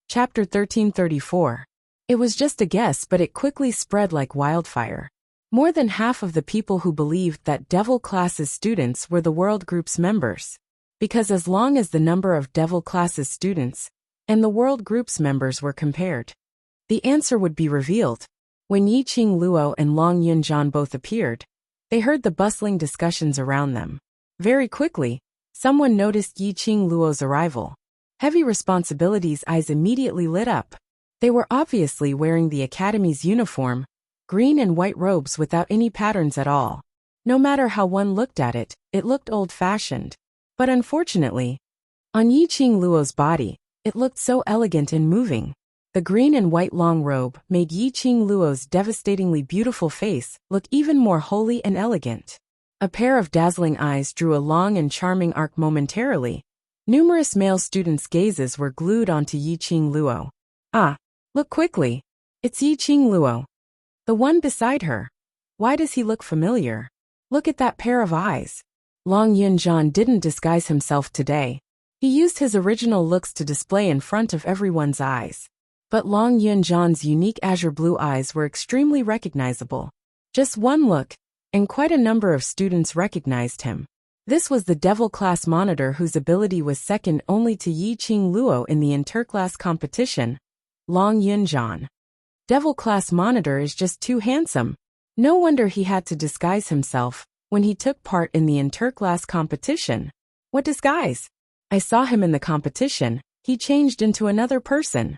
Chapter 1334. It was just a guess, but it quickly spread like wildfire. More than half of the people who believed that Devil Class's students were the World Group's members. Because as long as the number of Devil Class's students and the World Group's members were compared, the answer would be revealed. When Yiqing Luo and Long Yunjian both appeared, they heard the bustling discussions around them. Very quickly, someone noticed Yiqing Luo's arrival. Heavy responsibility's eyes immediately lit up. They were obviously wearing the Academy's uniform, green and white robes without any patterns at all. No matter how one looked at it, it looked old-fashioned. But unfortunately, on Yiqing Luo's body, it looked so elegant and moving. The green and white long robe made Yiqing Luo's devastatingly beautiful face look even more holy and elegant. A pair of dazzling eyes drew a long and charming arc momentarily. Numerous male students' gazes were glued onto Yiqing Luo. Ah, look quickly. It's Yiqing Luo. The one beside her. Why does he look familiar? Look at that pair of eyes. Long Yunjian didn't disguise himself today. He used his original looks to display in front of everyone's eyes. But Long Yunjian's unique azure blue eyes were extremely recognizable. Just one look, and quite a number of students recognized him. This was the Devil Class Monitor whose ability was second only to Yiqing Luo in the interclass competition, Long Yunjian. Devil Class Monitor is just too handsome. No wonder he had to disguise himself when he took part in the interclass competition. What disguise? I saw him in the competition. He changed into another person.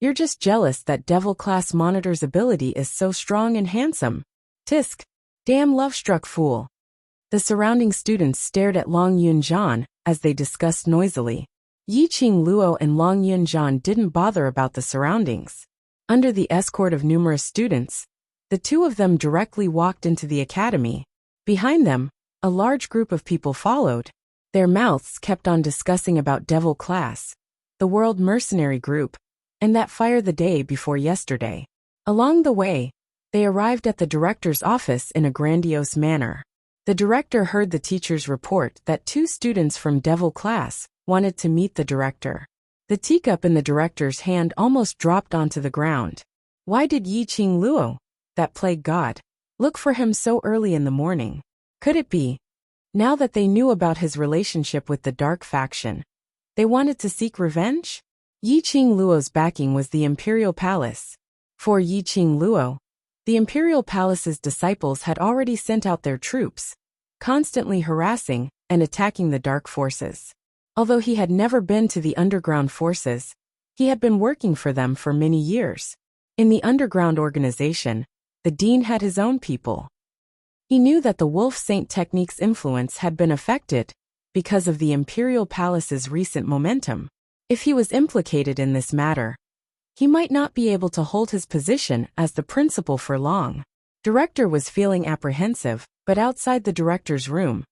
You're just jealous that Devil Class Monitor's ability is so strong and handsome. Tisk. Damn love-struck fool. The surrounding students stared at Long Yunjian as they discussed noisily. Yiqing Luo and Long Yunjian didn't bother about the surroundings. Under the escort of numerous students, the two of them directly walked into the academy. Behind them, a large group of people followed. Their mouths kept on discussing about Devil Class, the World Mercenary Group, and that fire the day before yesterday. Along the way, they arrived at the director's office in a grandiose manner. The director heard the teacher's report that two students from Devil Class wanted to meet the director. The teacup in the director's hand almost dropped onto the ground. Why did Yiqing Luo, that plague god, look for him so early in the morning? Could it be, now that they knew about his relationship with the Dark Faction, they wanted to seek revenge? Yiqing Luo's backing was the Imperial Palace. For Yiqing Luo, the Imperial Palace's disciples had already sent out their troops, constantly harassing and attacking the dark forces. Although he had never been to the underground forces, he had been working for them for many years. In the underground organization, the dean had his own people. He knew that the Wolf Saint technique's influence had been affected because of the Imperial Palace's recent momentum. If he was implicated in this matter, he might not be able to hold his position as the principal for long. Director was feeling apprehensive, but outside the director's room,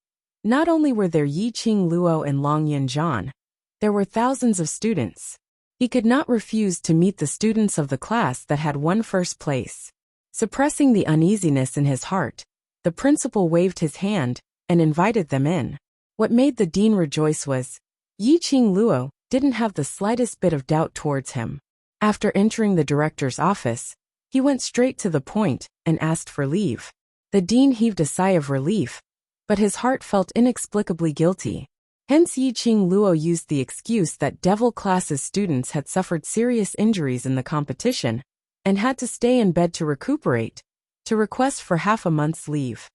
not only were there Yiqing Luo and Long Yunjian, there were thousands of students. He could not refuse to meet the students of the class that had won first place. Suppressing the uneasiness in his heart, the principal waved his hand and invited them in. What made the dean rejoice was, Yiqing Luo didn't have the slightest bit of doubt towards him. After entering the director's office, he went straight to the point and asked for leave. The dean heaved a sigh of relief, but his heart felt inexplicably guilty. Hence Yiqing Luo used the excuse that Devil Class's students had suffered serious injuries in the competition and had to stay in bed to recuperate, to request for half a month's leave.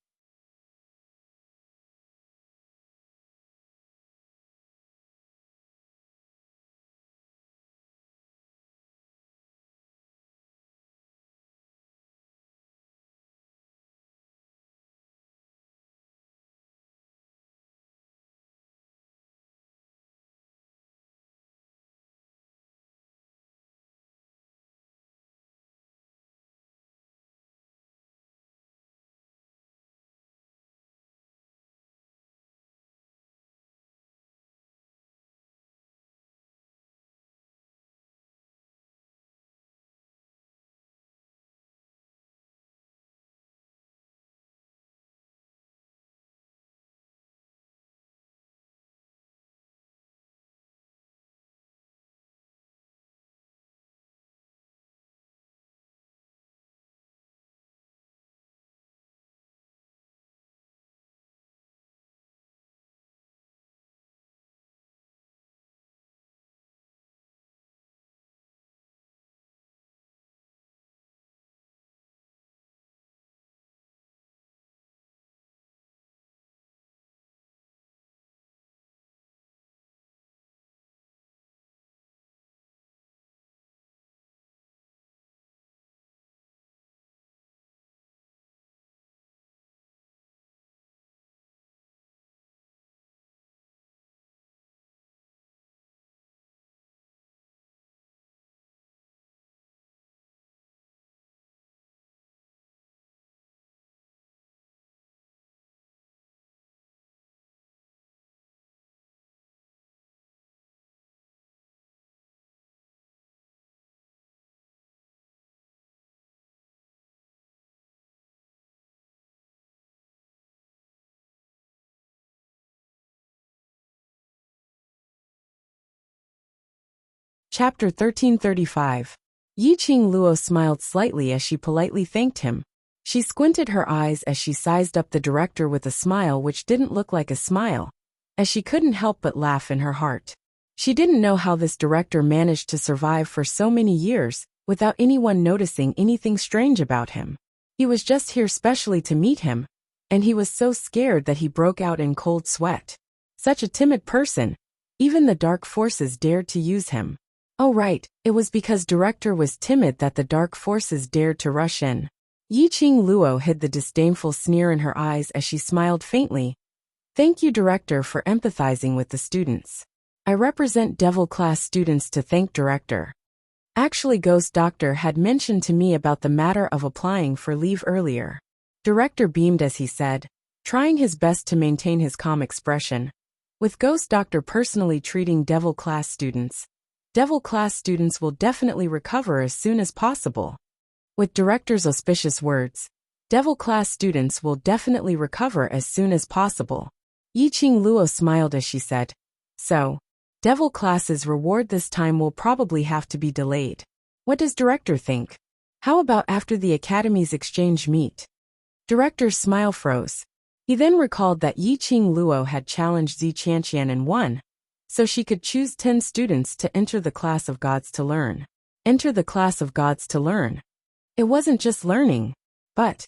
Chapter 1335. Yiqing Luo smiled slightly as she politely thanked him. She squinted her eyes as she sized up the director with a smile which didn't look like a smile, as she couldn't help but laugh in her heart. She didn't know how this director managed to survive for so many years without anyone noticing anything strange about him. He was just here specially to meet him, and he was so scared that he broke out in cold sweat. Such a timid person, even the dark forces dared to use him. Oh right, it was because director was timid that the dark forces dared to rush in. Yiqing Luo hid the disdainful sneer in her eyes as she smiled faintly. Thank you, director, for empathizing with the students. I represent Devil class students to thank director. Actually, Ghost Doctor had mentioned to me about the matter of applying for leave earlier. Director beamed as he said, trying his best to maintain his calm expression. With Ghost Doctor personally treating Devil class students will definitely recover as soon as possible. With director's auspicious words, Devil class students will definitely recover as soon as possible. Yiqing Luo smiled as she said, so, Devil class's reward this time will probably have to be delayed. What does director think? How about after the academy's exchange meet? Director's smile froze. He then recalled that Yiqing Luo had challenged Zi Qianqian and won, so she could choose 10 students to enter the class of gods to learn. Enter the class of gods to learn. It wasn't just learning, but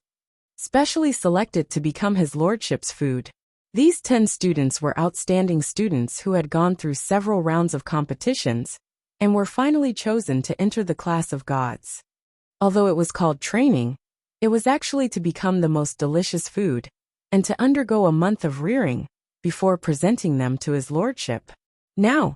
specially selected to become his lordship's food. These 10 students were outstanding students who had gone through several rounds of competitions and were finally chosen to enter the class of gods. Although it was called training, it was actually to become the most delicious food and to undergo a month of rearing before presenting them to his lordship. Now,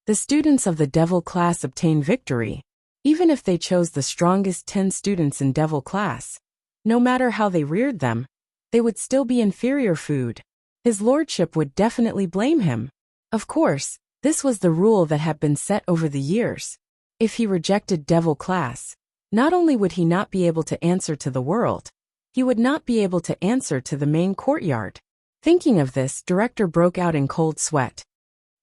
the students of the Devil class obtained victory. Even if they chose the strongest 10 students in Devil class, no matter how they reared them, they would still be inferior food. His lordship would definitely blame him. Of course, this was the rule that had been set over the years. If he rejected Devil class, not only would he not be able to answer to the world, he would not be able to answer to the main courtyard. Thinking of this, director broke out in cold sweat.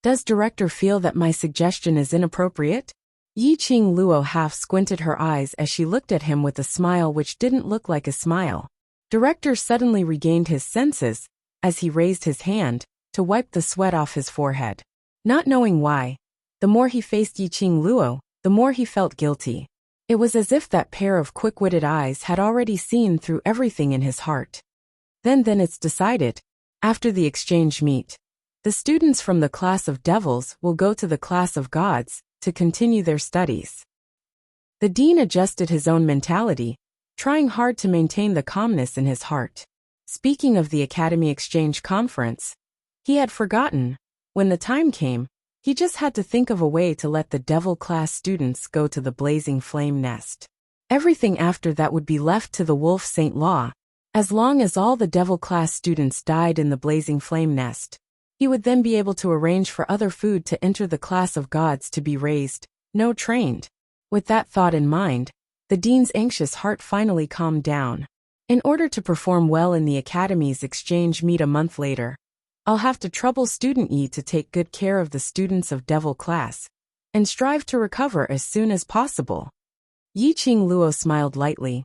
Does director feel that my suggestion is inappropriate? Yiqing Luo half squinted her eyes as she looked at him with a smile which didn't look like a smile. Director suddenly regained his senses as he raised his hand to wipe the sweat off his forehead. Not knowing why, the more he faced Yiqing Luo, the more he felt guilty. It was as if that pair of quick-witted eyes had already seen through everything in his heart. Then it's decided. After the exchange meet, the students from the class of devils will go to the class of gods to continue their studies. The dean adjusted his own mentality, trying hard to maintain the calmness in his heart. Speaking of the Academy Exchange Conference, he had forgotten. When the time came, he just had to think of a way to let the Devil class students go to the Blazing Flame Nest. Everything after that would be left to the Wolf Saint Law. As long as all the Devil class students died in the Blazing Flame Nest, he would then be able to arrange for other food to enter the class of gods to be raised, no trained. With that thought in mind, the dean's anxious heart finally calmed down. In order to perform well in the Academy's exchange meet a month later, I'll have to trouble Student Yi to take good care of the students of Devil class, and strive to recover as soon as possible. Yiqing Luo smiled lightly.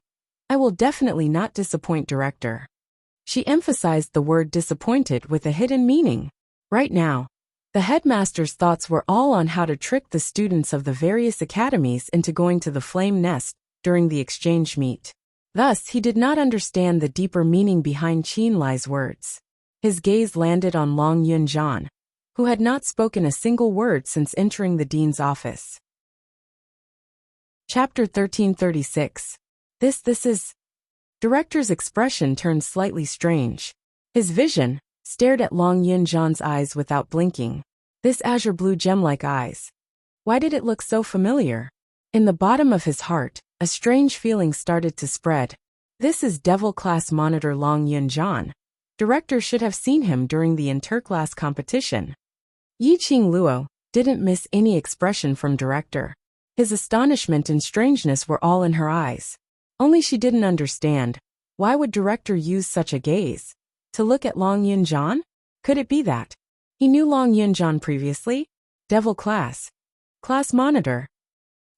I will definitely not disappoint director. She emphasized the word disappointed with a hidden meaning. Right now, the headmaster's thoughts were all on how to trick the students of the various academies into going to the Flame Nest during the exchange meet. Thus, he did not understand the deeper meaning behind Qin Lai's words. His gaze landed on Long Yunjian, who had not spoken a single word since entering the dean's office. Chapter 1336. This is... Director's expression turned slightly strange. His vision stared at Long Yunjian's eyes without blinking. This azure blue gem-like eyes. Why did it look so familiar? In the bottom of his heart, a strange feeling started to spread. This is Devil class monitor Long Yunjian. Director should have seen him during the interclass competition. Yiqing Luo didn't miss any expression from director. His astonishment and strangeness were all in her eyes. Only she didn't understand. Why would director use such a gaze? To look at Long Yunjian? Could it be that he knew Long Yunjian previously? Devil class. Class monitor.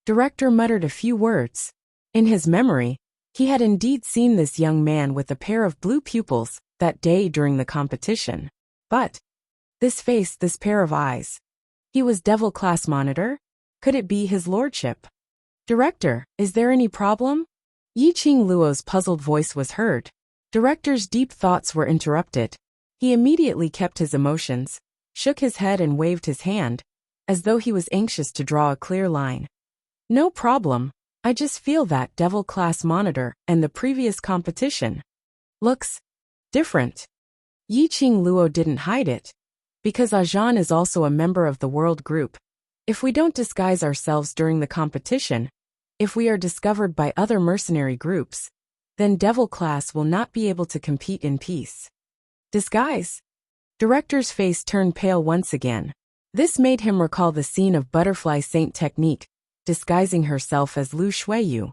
Director muttered a few words. In his memory, he had indeed seen this young man with a pair of blue pupils that day during the competition. But this face, this pair of eyes. He was Devil Class Monitor? Could it be his lordship? Director, is there any problem? Yi-Ching Luo's puzzled voice was heard. Director's deep thoughts were interrupted. He immediately kept his emotions, shook his head and waved his hand, as though he was anxious to draw a clear line. No problem. I just feel that Devil Class Monitor and the previous competition looks different. Yi-Ching Luo didn't hide it. Because Ajan is also a member of the world group. If we don't disguise ourselves during the competition, if we are discovered by other mercenary groups, then Devil Class will not be able to compete in peace. Disguise? Director's face turned pale once again. This made him recall the scene of Butterfly Saint technique, disguising herself as Lu Shuiyu,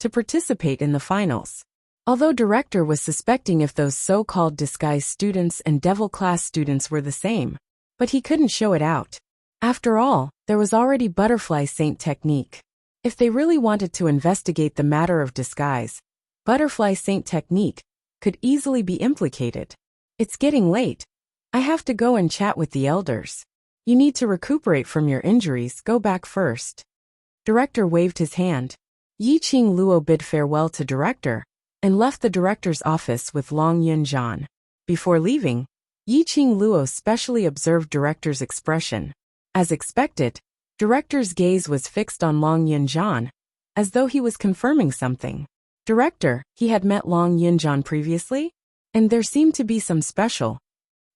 to participate in the finals. Although Director was suspecting if those so-called disguised students and Devil Class students were the same, but he couldn't show it out. After all, there was already Butterfly Saint technique. If they really wanted to investigate the matter of disguise, Butterfly Saint technique could easily be implicated. It's getting late. I have to go and chat with the elders. You need to recuperate from your injuries, go back first. Director waved his hand. Yi-Ching Luo bid farewell to Director and left the director's office with Long Yunjian. Before leaving, Yi-Ching Luo specially observed Director's expression. As expected, Director's gaze was fixed on Long Yunjian, as though he was confirming something. Director, he had met Long Yunjian previously, and there seemed to be some special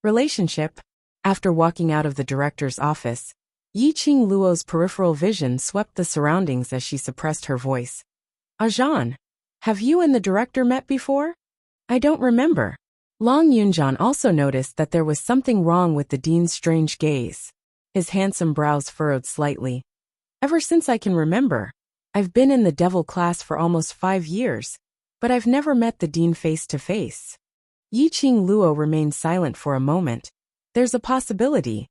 relationship. After walking out of the director's office, Yi-Ching Luo's peripheral vision swept the surroundings as she suppressed her voice. Ajan, have you and the director met before? I don't remember. Long Yunjian also noticed that there was something wrong with the dean's strange gaze. His handsome brows furrowed slightly. Ever since I can remember, I've been in the Devil Class for almost 5 years, but I've never met the dean face to face. Yi-Ching Luo remained silent for a moment. There's a possibility.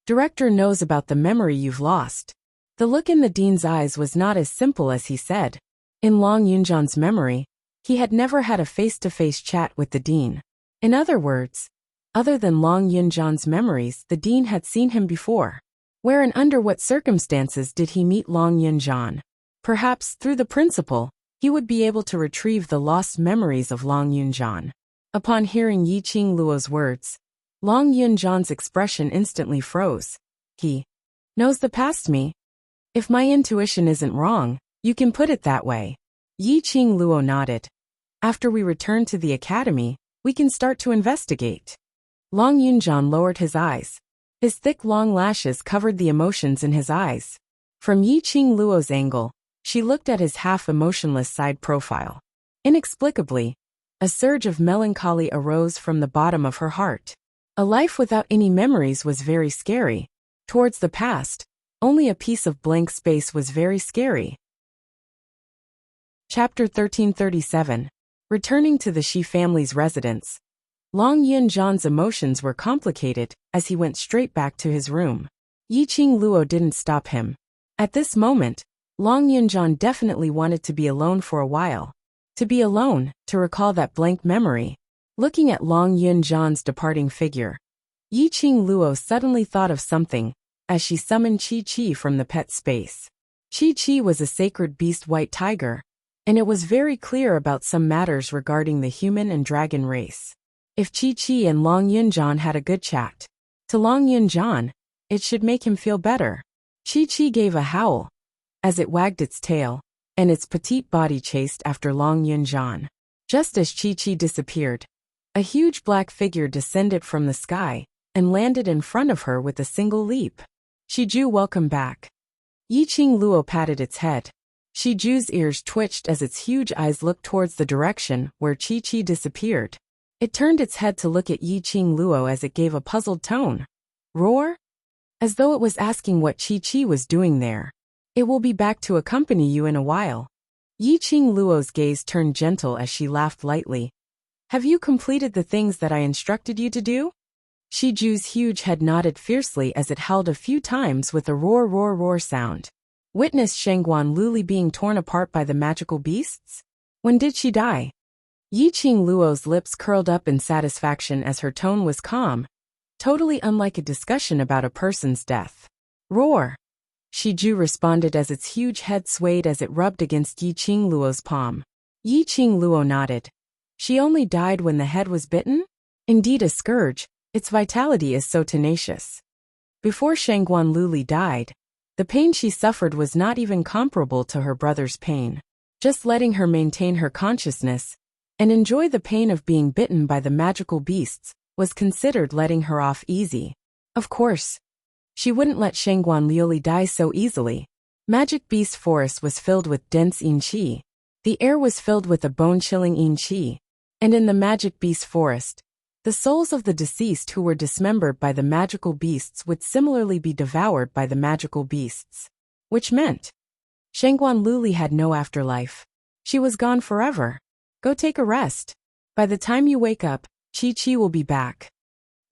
Director knows about the memory you've lost. The look in the dean's eyes was not as simple as he said. In Long Yunjian's memory, he had never had a face-to-face chat with the dean. In other words, other than Long Yunjian's memories, the dean had seen him before. Where and under what circumstances did he meet Long Yunjian? Perhaps through the principal, he would be able to retrieve the lost memories of Long Yunjian. Upon hearing Yi-Ching Luo's words, Long Yunjian's expression instantly froze. He knows the past me. If my intuition isn't wrong, you can put it that way. Yi-Ching Luo nodded. After we return to the academy, we can start to investigate. Long Yunjian lowered his eyes. His thick long lashes covered the emotions in his eyes. From Yi-Ching Luo's angle, she looked at his half-emotionless side profile. Inexplicably, a surge of melancholy arose from the bottom of her heart. A life without any memories was very scary. Towards the past, only a piece of blank space was very scary. Chapter 1337. Returning to the Shi family's residence. Long Yunjian's emotions were complicated as he went straight back to his room. Yi-Ching Luo didn't stop him. At this moment, Long Yunjian definitely wanted to be alone for a while. To be alone, to recall that blank memory. Looking at Long Yunjian's departing figure, Yi-Ching Luo suddenly thought of something as she summoned Chi-Chi from the pet space. Chi-Chi was a sacred beast white tiger, and it was very clear about some matters regarding the human and dragon race. If Chi-Chi and Long Yunjian had a good chat, to Long Yunjian, it should make him feel better. Chi-Chi gave a howl as it wagged its tail, and its petite body chased after Long Yunjian. Just as Chi-Chi disappeared, a huge black figure descended from the sky and landed in front of her with a single leap. Shiju, welcome back. Yi-Ching Luo patted its head. Shiju's ears twitched as its huge eyes looked towards the direction where Chi-Chi disappeared. It turned its head to look at Yi-Ching Luo as it gave a puzzled tone. Roar? As though it was asking what Chi-Chi was doing there. It will be back to accompany you in a while. Yi-Ching Luo's gaze turned gentle as she laughed lightly. Have you completed the things that I instructed you to do? Shiju's huge head nodded fiercely as it howled a few times with a roar roar roar sound. Witness Shangguan Luli being torn apart by the magical beasts? When did she die? Yiqing Luo's lips curled up in satisfaction as her tone was calm, totally unlike a discussion about a person's death. Roar! Shiju responded as its huge head swayed as it rubbed against Yiqing Luo's palm. Yiqing Luo nodded. She only died when the head was bitten? Indeed a scourge, its vitality is so tenacious. Before Shangguan Luli died, the pain she suffered was not even comparable to her brother's pain. Just letting her maintain her consciousness and enjoy the pain of being bitten by the magical beasts was considered letting her off easy. Of course, she wouldn't let Shangguan Luli die so easily. Magic Beast Forest was filled with dense yin qi. The air was filled with a bone-chilling yin qi. And in the Magic Beast Forest, the souls of the deceased who were dismembered by the magical beasts would similarly be devoured by the magical beasts. Which meant Shangguan Luli had no afterlife. She was gone forever. Go take a rest. By the time you wake up, Chi-Chi will be back.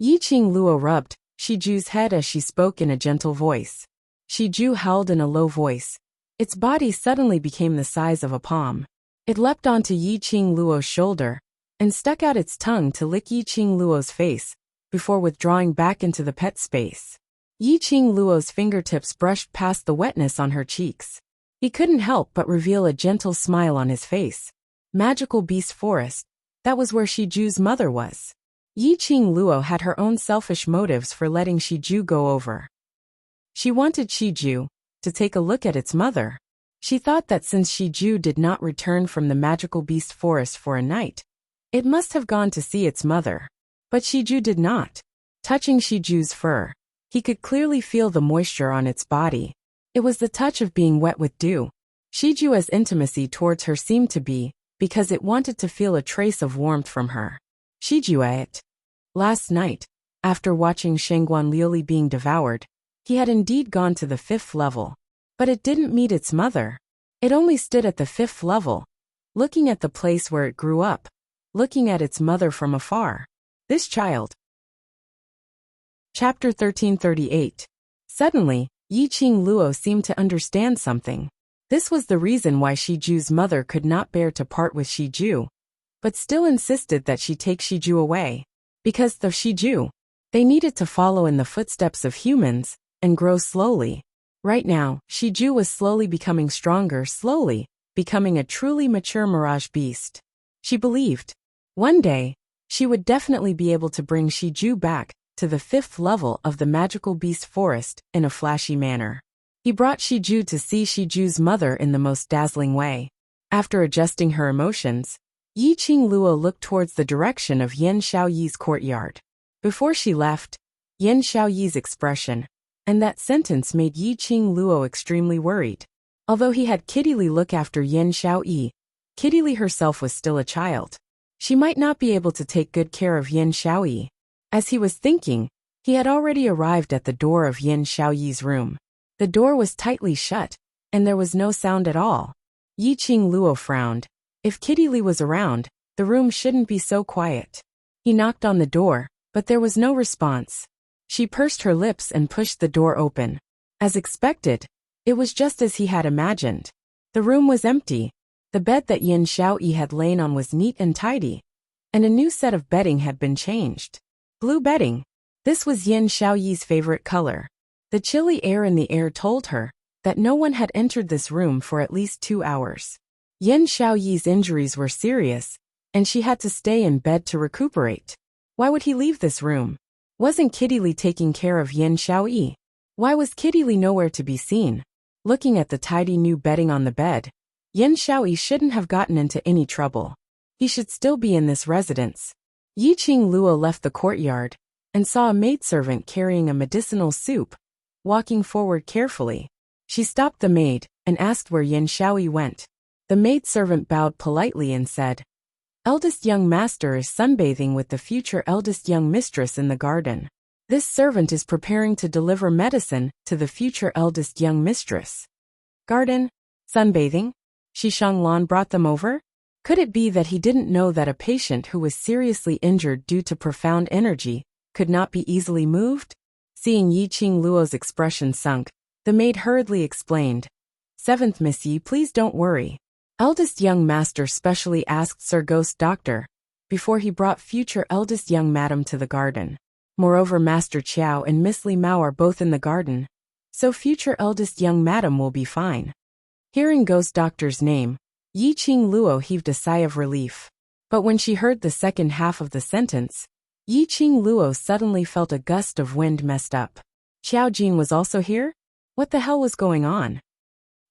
Yiqing Luo rubbed Shiju's head as she spoke in a gentle voice. Shiju howled in a low voice. Its body suddenly became the size of a palm. It leapt onto Yiqing Luo's shoulder and stuck out its tongue to lick Yiqing Luo's face before withdrawing back into the pet space. Yiqing Luo's fingertips brushed past the wetness on her cheeks. He couldn't help but reveal a gentle smile on his face. Magical Beast Forest, that was where Shiju's mother was. Yiqing Luo had her own selfish motives for letting Shiju go over. She wanted Shiju to take a look at its mother. She thought that since Shiju did not return from the Magical Beast Forest for a night, it must have gone to see its mother. But Shiju did not. Touching Shiju's fur, he could clearly feel the moisture on its body. It was the touch of being wet with dew. Shiju's intimacy towards her seemed to be because it wanted to feel a trace of warmth from her. Shiju. Last night, after watching Shangguan Luli being devoured, he had indeed gone to the 5th level. But it didn't meet its mother. It only stood at the 5th level, looking at the place where it grew up, looking at its mother from afar. This child. Chapter 1338. Suddenly, Yiqing Luo seemed to understand something. This was the reason why Shiju's mother could not bear to part with Shiju, but still insisted that she take Shiju away. Because the Shiju, they needed to follow in the footsteps of humans and grow slowly. Right now, Shiju was slowly becoming stronger, slowly becoming a truly mature mirage beast. She believed one day she would definitely be able to bring Shiju back to the 5th level of the Magical Beast Forest in a flashy manner. He brought Shiju to see Shiju's mother in the most dazzling way. After adjusting her emotions, Yiqing Luo looked towards the direction of Yan Xiaoyi's courtyard. Before she left, Yan Xiaoyi's expression and that sentence made Yiqing Luo extremely worried. Although he had Kitty Li look after Yan Xiaoyi, Kitty Li herself was still a child. She might not be able to take good care of Yan Xiaoyi. As he was thinking, he had already arrived at the door of Yan Xiaoyi's room. The door was tightly shut, and there was no sound at all. Yiqing Luo frowned. If Kitty Li was around, the room shouldn't be so quiet. He knocked on the door, but there was no response. She pursed her lips and pushed the door open. As expected, it was just as he had imagined. The room was empty. The bed that Yan Xiaoyi had lain on was neat and tidy, and a new set of bedding had been changed. Blue bedding. This was Yan Xiaoyi's favorite color. The chilly air in the air told her that no one had entered this room for at least 2 hours. Yan Xiaoyi's injuries were serious, and she had to stay in bed to recuperate. Why would he leave this room? Wasn't Kitty Li taking care of Yan Xiaoyi? Why was Kitty Li nowhere to be seen? Looking at the tidy new bedding on the bed, Yan Xiaoyi shouldn't have gotten into any trouble. He should still be in this residence. Yiqing Luo left the courtyard and saw a maidservant carrying a medicinal soup, walking forward carefully. She stopped the maid and asked where Yan Xiaoyi went. The maidservant bowed politely and said, "Eldest young master is sunbathing with the future eldest young mistress in the garden. This servant is preparing to deliver medicine to the future eldest young mistress." Garden? Sunbathing? Shishang Lan brought them over? Could it be that he didn't know that a patient who was seriously injured due to profound energy could not be easily moved? Seeing Yi Qing Luo's expression sunk, the maid hurriedly explained. 7th Miss Yi, please don't worry. Eldest young master specially asked Sir Ghost Doctor before he brought future eldest young madam to the garden. Moreover, Master Chiao and Miss Li Mao are both in the garden, so future eldest young madam will be fine. Hearing Ghost Doctor's name, Yi Qing Luo heaved a sigh of relief. But when she heard the second half of the sentence, Yi Qing Luo suddenly felt a gust of wind messed up. Xiao Jin was also here? What the hell was going on?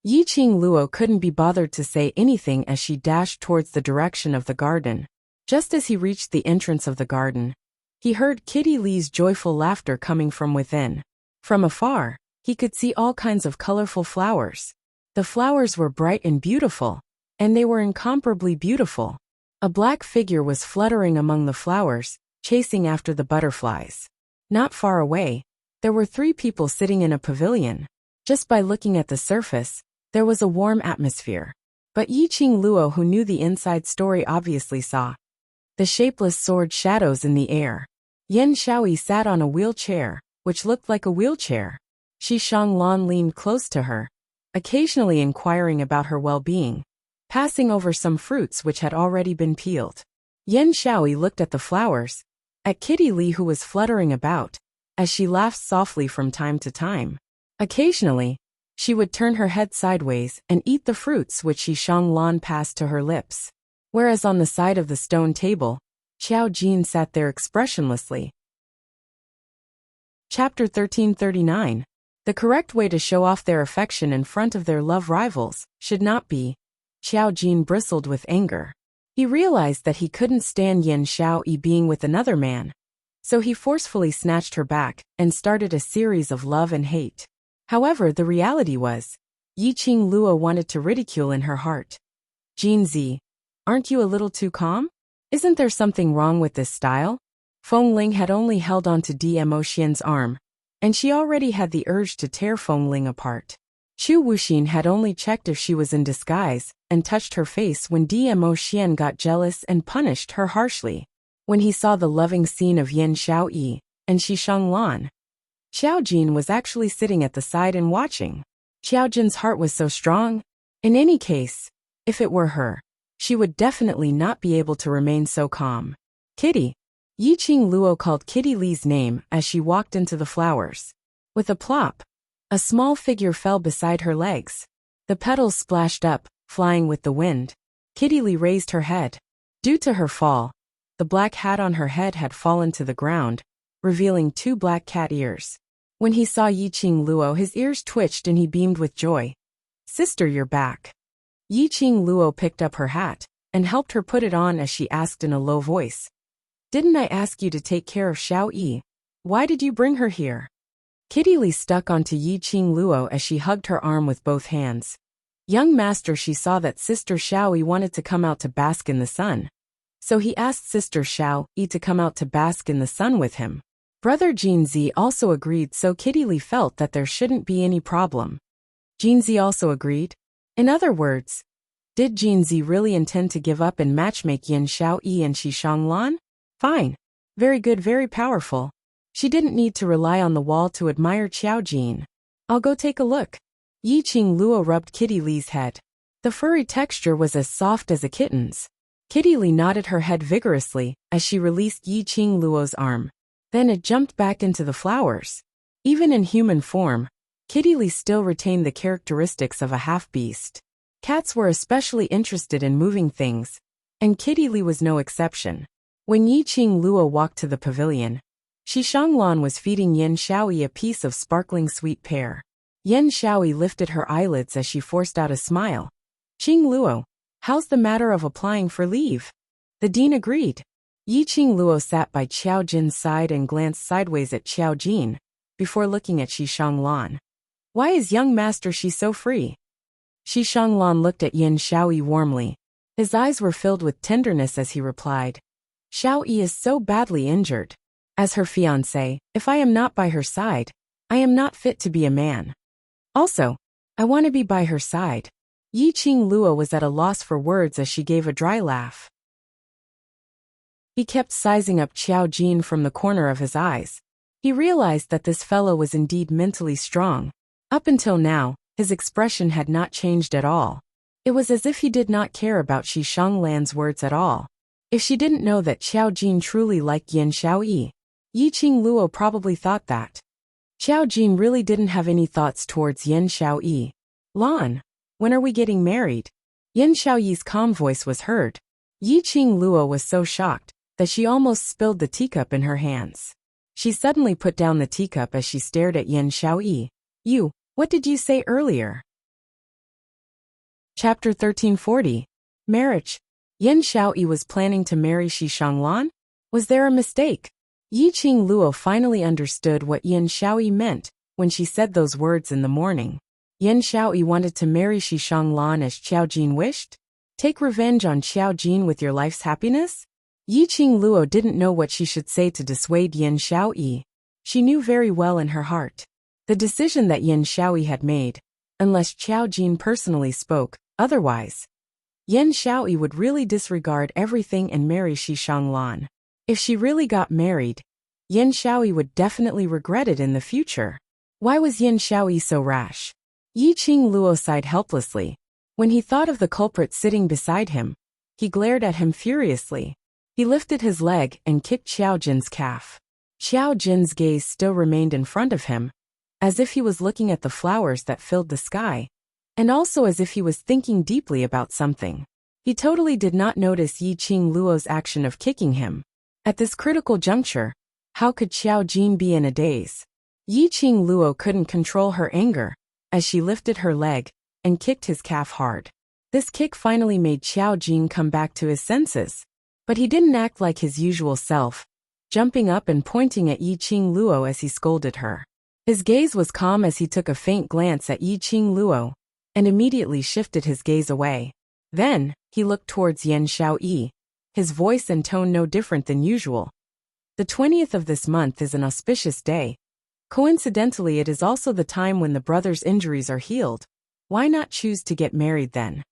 Yi Qing Luo couldn't be bothered to say anything as she dashed towards the direction of the garden. Just as he reached the entrance of the garden, he heard Kitty Lee's joyful laughter coming from within. From afar, he could see all kinds of colorful flowers. The flowers were bright and beautiful, and they were incomparably beautiful. A black figure was fluttering among the flowers, chasing after the butterflies. Not far away, there were 3 people sitting in a pavilion. Just by looking at the surface, there was a warm atmosphere. But Yi Qing Luo, who knew the inside story, obviously saw the shapeless sword shadows in the air. Yan Xiaoyi sat on a wheelchair, which looked like a wheelchair. Shi Shanglan leaned close to her, occasionally inquiring about her well-being, passing over some fruits which had already been peeled. Yan Xiaoyi looked at the flowers, at Kitty Lee who was fluttering about, as she laughed softly from time to time. Occasionally, she would turn her head sideways and eat the fruits which Shi Shanglan passed to her lips. Whereas on the side of the stone table, Xiao Jin sat there expressionlessly. Chapter 1339. The correct way to show off their affection in front of their love rivals should not be. Xiao Jin bristled with anger. He realized that he couldn't stand Yan Xiaoyi being with another man, so he forcefully snatched her back and started a series of love and hate. However, the reality was, Yi Qing Luo wanted to ridicule in her heart. Jinzi, aren't you a little too calm? Isn't there something wrong with this style? Feng Ling had only held on to Dmo Xian's arm, and she already had the urge to tear Feng Ling apart. Chu Wuxin had only checked if she was in disguise and touched her face when Dmo Xian got jealous and punished her harshly. When he saw the loving scene of Yan Xiaoyi and Shi Shanglan, Xiao Jin was actually sitting at the side and watching. Xiao Jin's heart was so strong. In any case, if it were her, she would definitely not be able to remain so calm. Kitty. Yi Qing Luo called Kitty Lee's name as she walked into the flowers. With a plop, a small figure fell beside her legs. The petals splashed up, flying with the wind. Kitty Lee raised her head. Due to her fall, the black hat on her head had fallen to the ground, revealing 2 black cat ears. When he saw Yi Qing Luo, his ears twitched and he beamed with joy. Sister, you're back. Yi Qing Luo picked up her hat and helped her put it on as she asked in a low voice. Didn't I ask you to take care of Xiao Yi? Why did you bring her here? Kitty Lee stuck onto Yi Qing Luo as she hugged her arm with both hands. Young master, she saw that Sister Xiao Yi wanted to come out to bask in the sun. So he asked Sister Xiao Yi to come out to bask in the sun with him. Brother Jinzi also agreed, so Kitty Lee felt that there shouldn't be any problem. Jinzi also agreed. In other words, did Jinzi really intend to give up and matchmake Yan Xiaoyi and Shi Shanglan? Fine. Very good, very powerful. She didn't need to rely on the wall to admire Xiao Jin. I'll go take a look. Yi Qing Luo rubbed Kitty Lee's head. The furry texture was as soft as a kitten's. Kitty Lee nodded her head vigorously as she released Yi Qing Luo's arm. Then it jumped back into the flowers. Even in human form, Kitty Lee still retained the characteristics of a half-beast. Cats were especially interested in moving things, and Kitty Lee was no exception. When Yi Qing Luo walked to the pavilion, Shi Shanglan was feeding Yan Xiaoyi a piece of sparkling sweet pear. Yan Xiaoyi lifted her eyelids as she forced out a smile. Qing Luo, how's the matter of applying for leave? The dean agreed. Yi Qing Luo sat by Xiao Jin's side and glanced sideways at Xiao Jin, before looking at Shi Shanglan. Why is young master Shi so free? Shi Shanglan looked at Yan Xiaoyi warmly. His eyes were filled with tenderness as he replied. Xiao Yi is so badly injured. As her fiancé, if I am not by her side, I am not fit to be a man. Also, I want to be by her side. Yi Qing Luo was at a loss for words as she gave a dry laugh. He kept sizing up Xiao Jin from the corner of his eyes. He realized that this fellow was indeed mentally strong. Up until now, his expression had not changed at all. It was as if he did not care about Shi Shanglan's words at all. If she didn't know that Xiao Jin truly liked Yan Xiaoyi, Yi Qing Luo probably thought that. Xiao Jin really didn't have any thoughts towards Yan Xiaoyi. Lan, when are we getting married? Yan Xiaoyi's calm voice was heard. Yi Qing Luo was so shocked that she almost spilled the teacup in her hands. She suddenly put down the teacup as she stared at Yan Xiaoyi. What did you say earlier? Chapter 1340. Marriage. Yan Xiaoyi was planning to marry Shi Shanglan? Was there a mistake? Yi Qing Luo finally understood what Yan Xiaoyi meant when she said those words in the morning. Yan Xiaoyi wanted to marry Shi Shanglan as Xiao Jin wished? Take revenge on Xiao Jin with your life's happiness? Yi Qing Luo didn't know what she should say to dissuade Yan Xiaoyi. She knew very well in her heart the decision that Yan Xiaoyi had made, unless Xiao Jin personally spoke, otherwise, Yan Xiaoyi would really disregard everything and marry Shi Shanglan. If she really got married, Yan Xiaoyi would definitely regret it in the future. Why was Yan Xiaoyi so rash? Yi Qing Luo sighed helplessly. When he thought of the culprit sitting beside him, he glared at him furiously. He lifted his leg and kicked Xiao Jin's calf. Xiao Jin's gaze still remained in front of him, as if he was looking at the flowers that filled the sky, and also as if he was thinking deeply about something. He totally did not notice Yi Qing Luo's action of kicking him. At this critical juncture, how could Xiao Jin be in a daze? Yi Qing Luo couldn't control her anger, as she lifted her leg and kicked his calf hard. This kick finally made Xiao Jin come back to his senses. But he didn't act like his usual self, jumping up and pointing at Yi Qing Luo as he scolded her. His gaze was calm as he took a faint glance at Yi Qing Luo, and immediately shifted his gaze away. Then, he looked towards Yan Xiaoyi, his voice and tone no different than usual. The 20th of this month is an auspicious day. Coincidentally, it is also the time when the brothers' injuries are healed. Why not choose to get married then?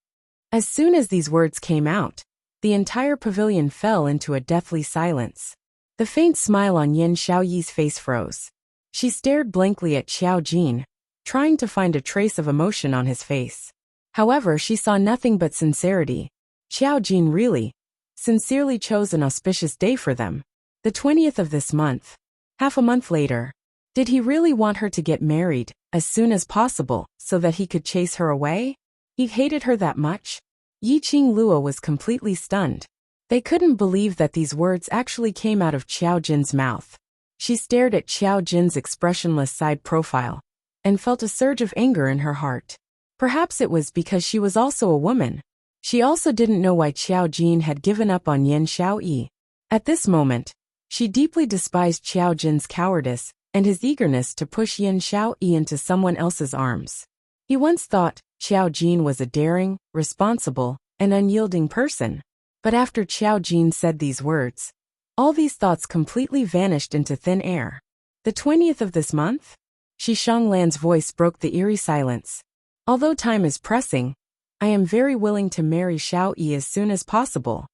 As soon as these words came out, the entire pavilion fell into a deathly silence. The faint smile on Yan Xiaoyi's face froze. She stared blankly at Xiao Jin, trying to find a trace of emotion on his face. However, she saw nothing but sincerity. Xiao Jin really, sincerely chose an auspicious day for them. The 20th of this month. Half a month later. Did he really want her to get married as soon as possible so that he could chase her away? He hated her that much? Yi Qing Luo was completely stunned. They couldn't believe that these words actually came out of Xiao Jin's mouth. She stared at Xiao Jin's expressionless side profile and felt a surge of anger in her heart. Perhaps it was because she was also a woman. She also didn't know why Xiao Jin had given up on Yan Xiaoyi. At this moment, she deeply despised Xiao Jin's cowardice and his eagerness to push Yan Xiaoyi into someone else's arms. He once thought Xiao Jin was a daring, responsible, and unyielding person. But after Xiao Jin said these words, all these thoughts completely vanished into thin air. The 20th of this month? Shi Shanglan's voice broke the eerie silence. Although time is pressing, I am very willing to marry Xiaoyi as soon as possible.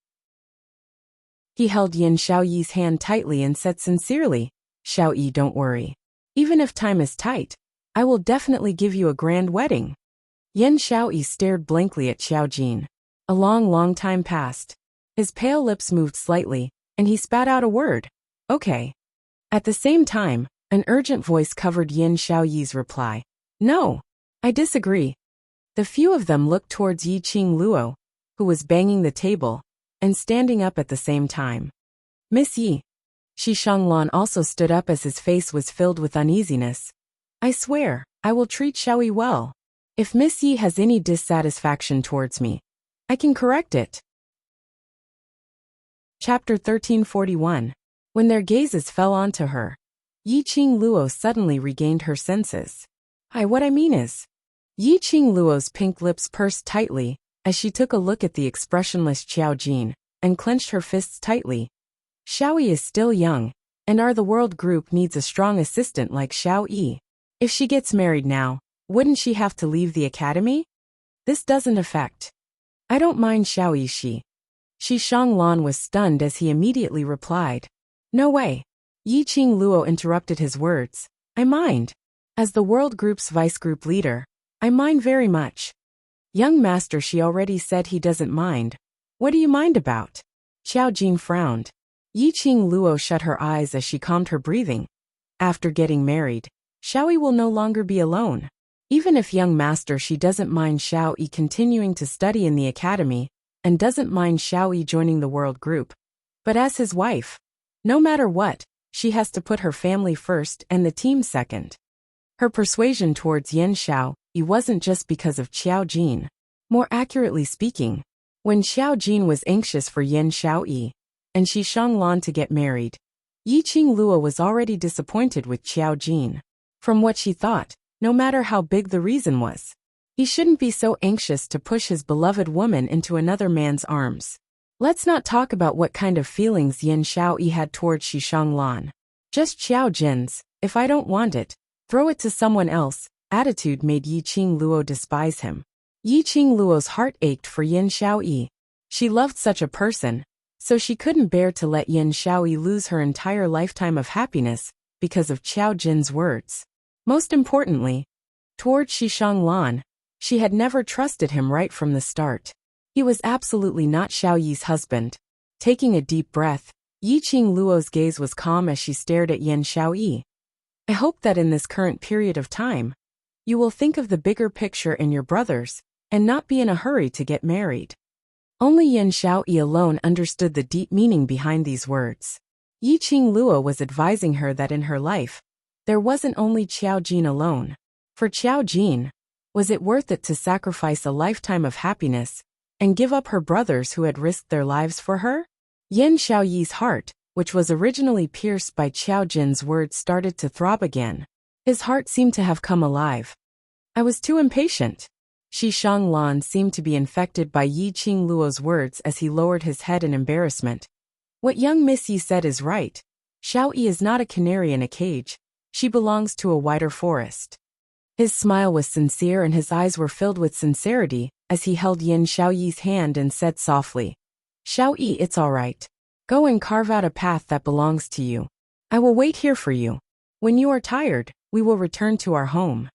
He held Yan Xiaoyi's hand tightly and said sincerely, Xiaoyi, don't worry. Even if time is tight, I will definitely give you a grand wedding. Yan Xiaoyi stared blankly at Xiao Jin. A long time passed. His pale lips moved slightly, and he spat out a word. Okay. At the same time, an urgent voice covered Yan Xiaoyi's reply. No. I disagree. The few of them looked towards Yi Qing Luo, who was banging the table, and standing up at the same time. Miss Yi. Shi Shanglan also stood up as his face was filled with uneasiness. I swear, I will treat Xiaoyi well. If Miss Yi has any dissatisfaction towards me, I can correct it. Chapter 1341. When their gazes fell onto her, Yi Qing Luo suddenly regained her senses. What I mean is, Yi Qing Luo's pink lips pursed tightly as she took a look at the expressionless Xiao Jin and clenched her fists tightly. Xiaoyi is still young, and the world group needs a strong assistant like Xiaoyi. If she gets married now, wouldn't she have to leave the academy? This doesn't affect. I don't mind Xiaoyi. Shi Shanglan was stunned as he immediately replied. No way. Yi Qing Luo interrupted his words. I mind. As the World Group's vice group leader, I mind very much. Young master, she already said he doesn't mind. What do you mind about? Xiao Jin frowned. Yi Qing Luo shut her eyes as she calmed her breathing. After getting married, Xiao Yi will no longer be alone. Even if young master she doesn't mind Xiao Yi continuing to study in the academy, and doesn't mind Xiao Yi joining the world group. But as his wife, no matter what, she has to put her family first and the team second. Her persuasion towards Yin Xiao Yi wasn't just because of Xiao Jin. More accurately speaking, when Xiao Jin was anxious for Yin Xiao Yi and Shi Shanglan to get married, Yi Qing Luo was already disappointed with Xiao Jin. From what she thought, no matter how big the reason was, he shouldn't be so anxious to push his beloved woman into another man's arms. Let's not talk about what kind of feelings Yin Xiao Yi had towards Shi Shanglan. Just Xiao Jin's, if I don't want it, throw it to someone else, attitude made Yi Qing Luo despise him. Yi Qing Luo's heart ached for Yin Xiao Yi. She loved such a person, so she couldn't bear to let Yin Xiao Yi lose her entire lifetime of happiness because of Xiao Jin's words. Most importantly, towards Shi Shanglan, she had never trusted him right from the start. He was absolutely not Xiao Yi's husband. Taking a deep breath, Yi Qing Luo's gaze was calm as she stared at Yin Xiao Yi. I hope that in this current period of time, you will think of the bigger picture in your brothers, and not be in a hurry to get married. Only Yin Xiao Yi alone understood the deep meaning behind these words. Yi Qing Luo was advising her that in her life, there wasn't only Xiao Jin alone. For Xiao Jin, was it worth it to sacrifice a lifetime of happiness and give up her brothers who had risked their lives for her? Yin Xiao Yi's heart, which was originally pierced by Xiao Jin's words, started to throb again. His heart seemed to have come alive. I was too impatient. Shi Shanglan seemed to be infected by Yi Qing Luo's words as he lowered his head in embarrassment. What young Miss Yi said is right. Xiao Yi is not a canary in a cage. She belongs to a wider forest. His smile was sincere and his eyes were filled with sincerity as he held Yin Xiao Yi's hand and said softly, Xiao Yi, it's all right. Go and carve out a path that belongs to you. I will wait here for you. When you are tired, we will return to our home.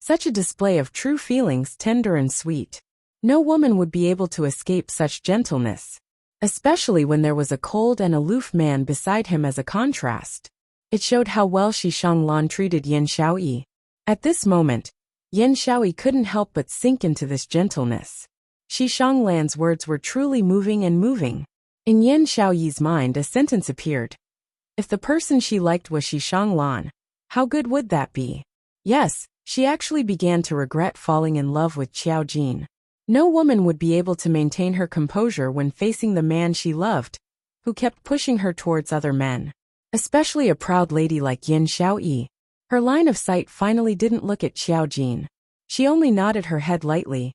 Such a display of true feelings, tender and sweet. No woman would be able to escape such gentleness, especially when there was a cold and aloof man beside him as a contrast. It showed how well Shi Shanglan treated Yin Xiao Yi. At this moment, Yin Xiao Yi couldn't help but sink into this gentleness. Shi Shanglan's words were truly moving and moving. In Yin Xiao Yi's mind a sentence appeared. If the person she liked was Shi Shanglan, how good would that be? Yes, she actually began to regret falling in love with Xiao Jin. No woman would be able to maintain her composure when facing the man she loved, who kept pushing her towards other men. Especially a proud lady like Yin Xiao Yi. Her line of sight finally didn't look at Xiao Jin. She only nodded her head lightly.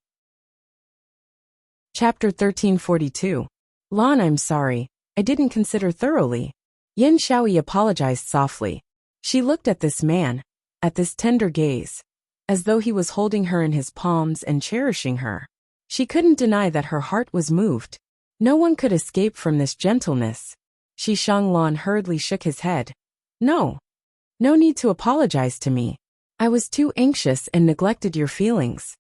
Chapter 1342. Lan, I'm sorry. I didn't consider thoroughly. Yin Xiao Yi apologized softly. She looked at this man, at this tender gaze, as though he was holding her in his palms and cherishing her. She couldn't deny that her heart was moved. No one could escape from this gentleness. Shi Shanglan hurriedly shook his head. No. No need to apologize to me. I was too anxious and neglected your feelings.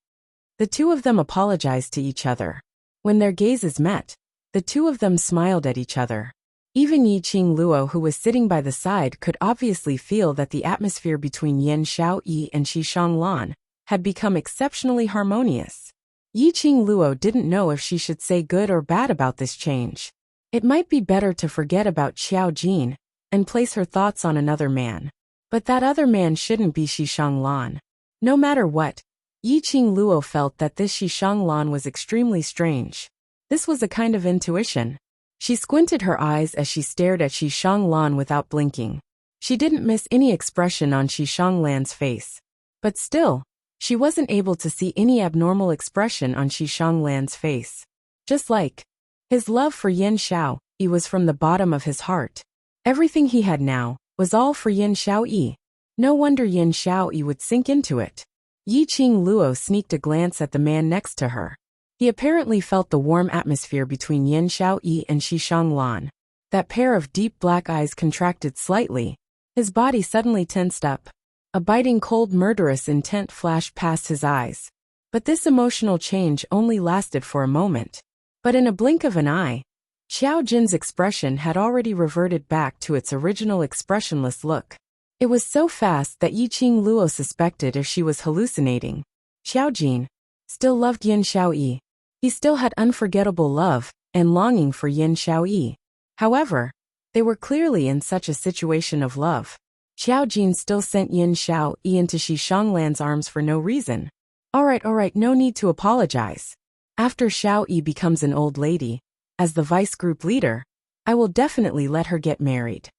The two of them apologized to each other. When their gazes met, the two of them smiled at each other. Even Yi Qing Luo, who was sitting by the side, could obviously feel that the atmosphere between Yin Xiao Yi and Shi Shanglan had become exceptionally harmonious. Yi Qing Luo didn't know if she should say good or bad about this change. It might be better to forget about Xiao Jin and place her thoughts on another man. But that other man shouldn't be Shi Shanglan. No matter what, Yi Qing Luo felt that this Shi Shanglan was extremely strange. This was a kind of intuition. She squinted her eyes as she stared at Shi Shanglan without blinking. She didn't miss any expression on Shi Shanglan's face. But still, she wasn't able to see any abnormal expression on Shi Shanglan's face. Just like his love for Yin Xiao Yi was from the bottom of his heart. Everything he had now was all for Yin Xiao Yi. No wonder Yin Xiao Yi would sink into it. Yi Qing Luo sneaked a glance at the man next to her. He apparently felt the warm atmosphere between Yin Xiaoyi and Shi Shanglan. That pair of deep black eyes contracted slightly. His body suddenly tensed up. A biting cold murderous intent flashed past his eyes. But this emotional change only lasted for a moment. But in a blink of an eye, Xiao Jin's expression had already reverted back to its original expressionless look. It was so fast that Yiqing Luo suspected if she was hallucinating. Xiao Jin still loved Yin Xiaoyi. He still had unforgettable love and longing for Yin Xiaoyi. However, they were clearly in such a situation of love. Xiao Jin still sent Yin Xiaoyi into Shi Shanglan's arms for no reason. Alright, no need to apologize. After Xiaoyi becomes an old lady, as the vice group leader, I will definitely let her get married.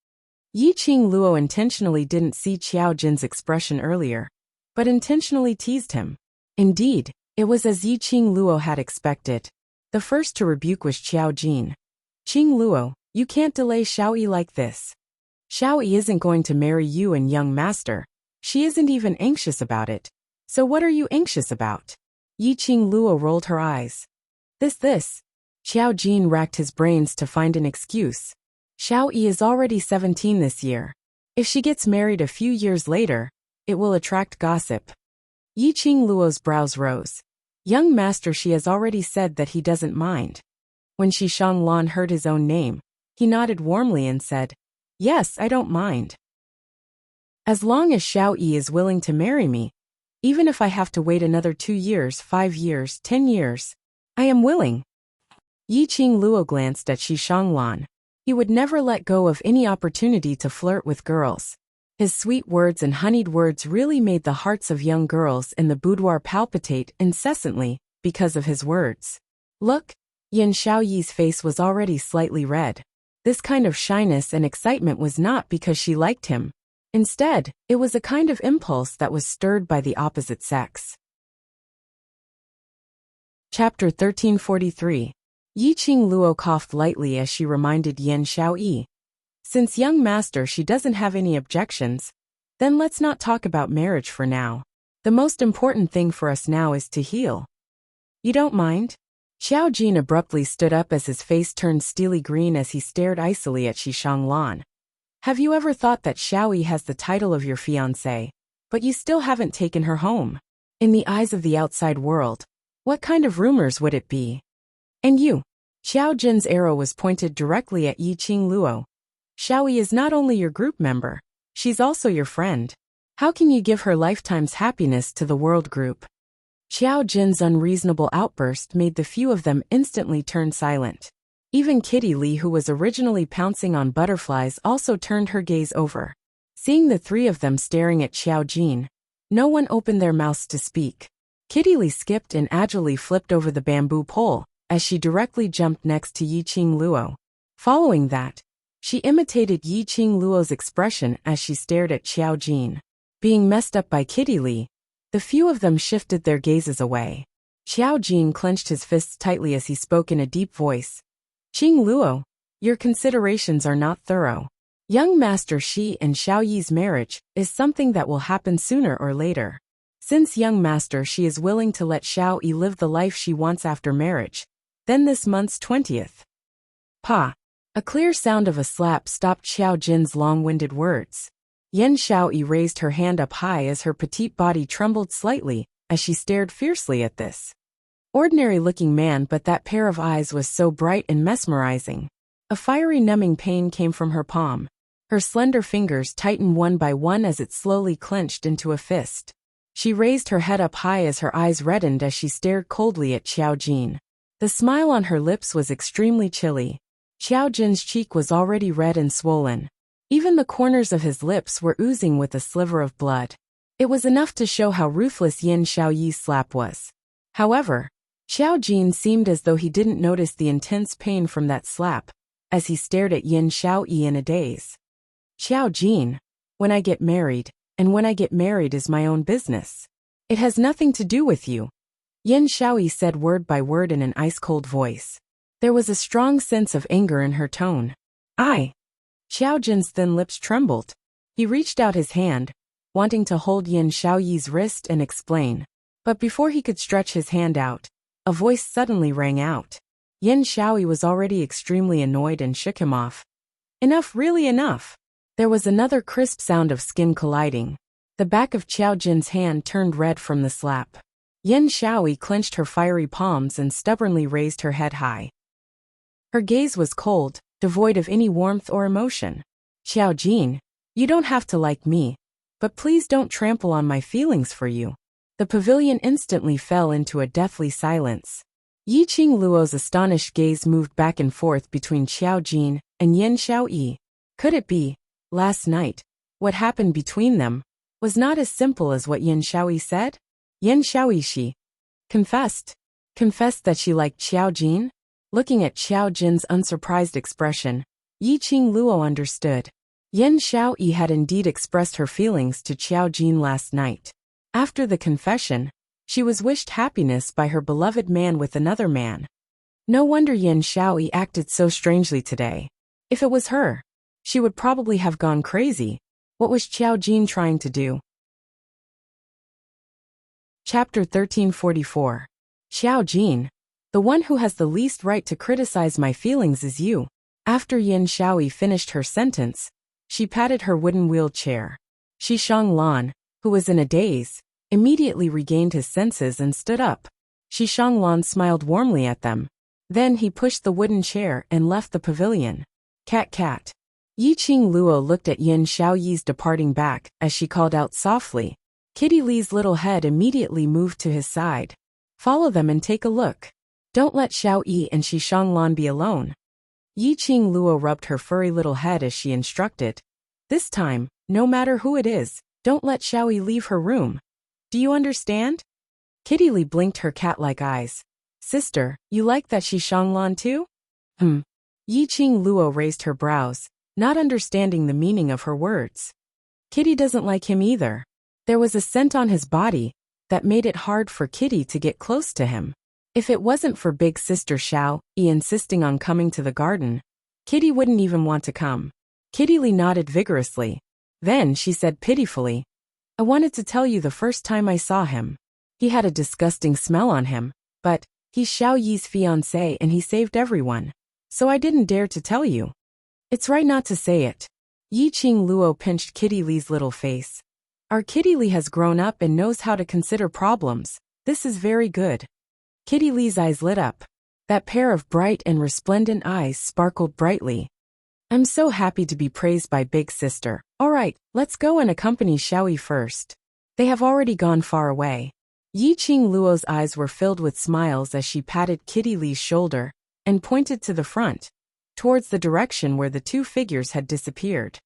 Yiqing Luo intentionally didn't see Xiao Jin's expression earlier, but intentionally teased him. Indeed, it was as Yiqing Luo had expected. The first to rebuke was Xiao Jin. Qing Luo, you can't delay Xiaoyi like this. Xiaoyi isn't going to marry you and young master. She isn't even anxious about it. So what are you anxious about? Yiqing Luo rolled her eyes. This. Xiao Jin racked his brains to find an excuse. Xiaoyi is already 17 this year. If she gets married a few years later, it will attract gossip. Yiqing Luo's brows rose. Young master, she has already said that he doesn't mind. When Shi Shanglan heard his own name, he nodded warmly and said, yes, I don't mind. As long as Xiaoyi is willing to marry me, even if I have to wait another 2 years, 5 years, 10 years, I am willing. Yiqing Luo glanced at Shi Shanglan. He would never let go of any opportunity to flirt with girls. His sweet words and honeyed words really made the hearts of young girls in the boudoir palpitate incessantly because of his words. Look, Yin Xiaoyi's face was already slightly red. This kind of shyness and excitement was not because she liked him. Instead, it was a kind of impulse that was stirred by the opposite sex. Chapter 1343. Yiqing Luo coughed lightly as she reminded Yin Xiaoyi. Since young master she doesn't have any objections, then let's not talk about marriage for now. The most important thing for us now is to heal. You don't mind? Xiao Jin abruptly stood up as his face turned steely green as he stared icily at Shi Shanglan. Have you ever thought that Xiaoyi has the title of your fiancé, but you still haven't taken her home? In the eyes of the outside world, what kind of rumors would it be? And you? Xiao Jin's arrow was pointed directly at Yiqing Luo. Xiaoyi is not only your group member, she's also your friend. How can you give her lifetime's happiness to the world group? Xiao Jin's unreasonable outburst made the few of them instantly turn silent. Even Kitty Lee, who was originally pouncing on butterflies, also turned her gaze over. Seeing the three of them staring at Xiao Jin, no one opened their mouths to speak. Kitty Lee skipped and agilely flipped over the bamboo pole, as she directly jumped next to Yiqing Luo. Following that, she imitated Yiqing Luo's expression as she stared at Xiao Jin. Being messed up by Kitty Lee, the few of them shifted their gazes away. Xiao Jin clenched his fists tightly as he spoke in a deep voice. Qing Luo, your considerations are not thorough. Young Master Shi and Xiaoyi's marriage is something that will happen sooner or later. Since young Master Shi is willing to let Xiaoyi live the life she wants after marriage, then this month's 20th. Pa! A clear sound of a slap stopped Xiao Jin's long-winded words. Yin Xiaoyi raised her hand up high as her petite body trembled slightly as she stared fiercely at this ordinary-looking man, but that pair of eyes was so bright and mesmerizing. A fiery numbing pain came from her palm. Her slender fingers tightened one by one as it slowly clenched into a fist. She raised her head up high as her eyes reddened as she stared coldly at Xiao Jin. The smile on her lips was extremely chilly. Xiao Jin's cheek was already red and swollen. Even the corners of his lips were oozing with a sliver of blood. It was enough to show how ruthless Yin Xiaoyi's slap was. However, Xiao Jin seemed as though he didn't notice the intense pain from that slap, as he stared at Yin Xiaoyi in a daze. Xiao Jin, when I get married, and when I get married is my own business. It has nothing to do with you. Yin Xiaoyi said word by word in an ice-cold voice. There was a strong sense of anger in her tone. Xiao Jin's thin lips trembled. He reached out his hand, wanting to hold Yin Xiaoyi's wrist and explain. But before he could stretch his hand out, a voice suddenly rang out. Yin Shaoyi was already extremely annoyed and shook him off. Enough, really enough. There was another crisp sound of skin colliding. The back of Qiao Jin's hand turned red from the slap. Yin Shaoyi clenched her fiery palms and stubbornly raised her head high. Her gaze was cold, devoid of any warmth or emotion. Qiao Jin, you don't have to like me, but please don't trample on my feelings for you. The pavilion instantly fell into a deathly silence. Yi Qing Luo's astonished gaze moved back and forth between Qiao Jin and Yin Shaoyi. Could it be, last night, what happened between them was not as simple as what Yin Shaoyi said? Yin Shaoyi she confessed that she liked Qiao Jin? Looking at Qiao Jin's unsurprised expression, Yi Qing Luo understood. Yin Shaoyi had indeed expressed her feelings to Qiao Jin last night. After the confession, she was wished happiness by her beloved man with another man. No wonder Yin Shaoyi acted so strangely today. If it was her, she would probably have gone crazy. What was Qiao Jin trying to do? Chapter 1344. Qiao Jin, the one who has the least right to criticize my feelings is you. After Yin Shaoyi finished her sentence, she patted her wooden wheeled chair. Shi Shanglan, who was in a daze, immediately regained his senses and stood up. Shi Shanglan smiled warmly at them. Then he pushed the wooden chair and left the pavilion. Cat cat. Yi Qing Luo looked at Yin Shaoyi's departing back as she called out softly. Kitty Li's little head immediately moved to his side. Follow them and take a look. Don't let Xiao Yi and Shi Shanglan be alone. Yi Qing Luo rubbed her furry little head as she instructed. This time, no matter who it is, don't let Xiao Yi leave her room. Do you understand? Kitty Li blinked her cat-like eyes. Sister, you like that Shi Shanglan too? Yi Qing Luo raised her brows, not understanding the meaning of her words. Kitty doesn't like him either. There was a scent on his body that made it hard for Kitty to get close to him. If it wasn't for big sister Xiao Yi insisting on coming to the garden, Kitty wouldn't even want to come. Kitty Li nodded vigorously. Then she said pitifully, I wanted to tell you the first time I saw him. He had a disgusting smell on him, but he's Xiao Yi's fiancé and he saved everyone. So I didn't dare to tell you. It's right not to say it. Yi Qing Luo pinched Kitty Li's little face. Our Kitty Li has grown up and knows how to consider problems. This is very good. Kitty Li's eyes lit up. That pair of bright and resplendent eyes sparkled brightly. I'm so happy to be praised by Big Sister. All right, let's go and accompany Xiao Yi first. They have already gone far away. Yi Qing Luo's eyes were filled with smiles as she patted Kitty Li's shoulder and pointed to the front, towards the direction where the two figures had disappeared.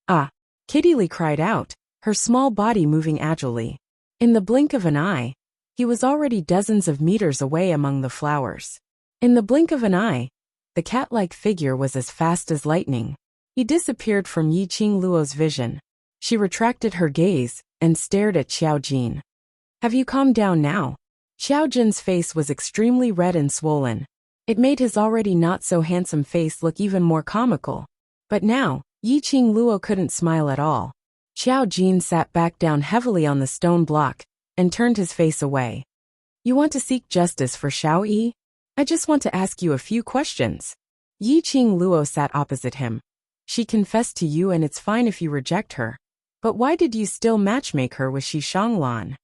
Ah! Kitty Li cried out, her small body moving agilely. In the blink of an eye, he was already dozens of meters away among the flowers. In the blink of an eye, the cat-like figure was as fast as lightning. He disappeared from Yi Qing Luo's vision. She retracted her gaze and stared at Qiao Jin. Have you calmed down now? Qiao Jin's face was extremely red and swollen. It made his already not-so-handsome face look even more comical. But now, Yi Qing Luo couldn't smile at all. Qiao Jin sat back down heavily on the stone block and turned his face away. You want to seek justice for Xiao Yi? I just want to ask you a few questions. Yi Qing Luo sat opposite him. She confessed to you and it's fine if you reject her. But why did you still matchmake her with Shi Shanglan?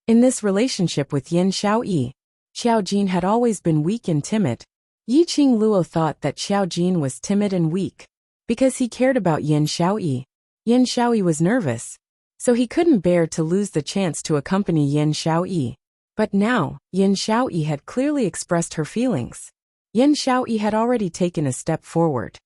In this relationship with Yin Shaoyi, Qiao Jin had always been weak and timid. Yi Qing Luo thought that Qiao Jin was timid and weak because he cared about Yin Shaoyi. Yin Shaoyi was nervous, so he couldn't bear to lose the chance to accompany Yin Shaoyi. But now, Yin Shaoyi had clearly expressed her feelings. Yin Shaoyi had already taken a step forward.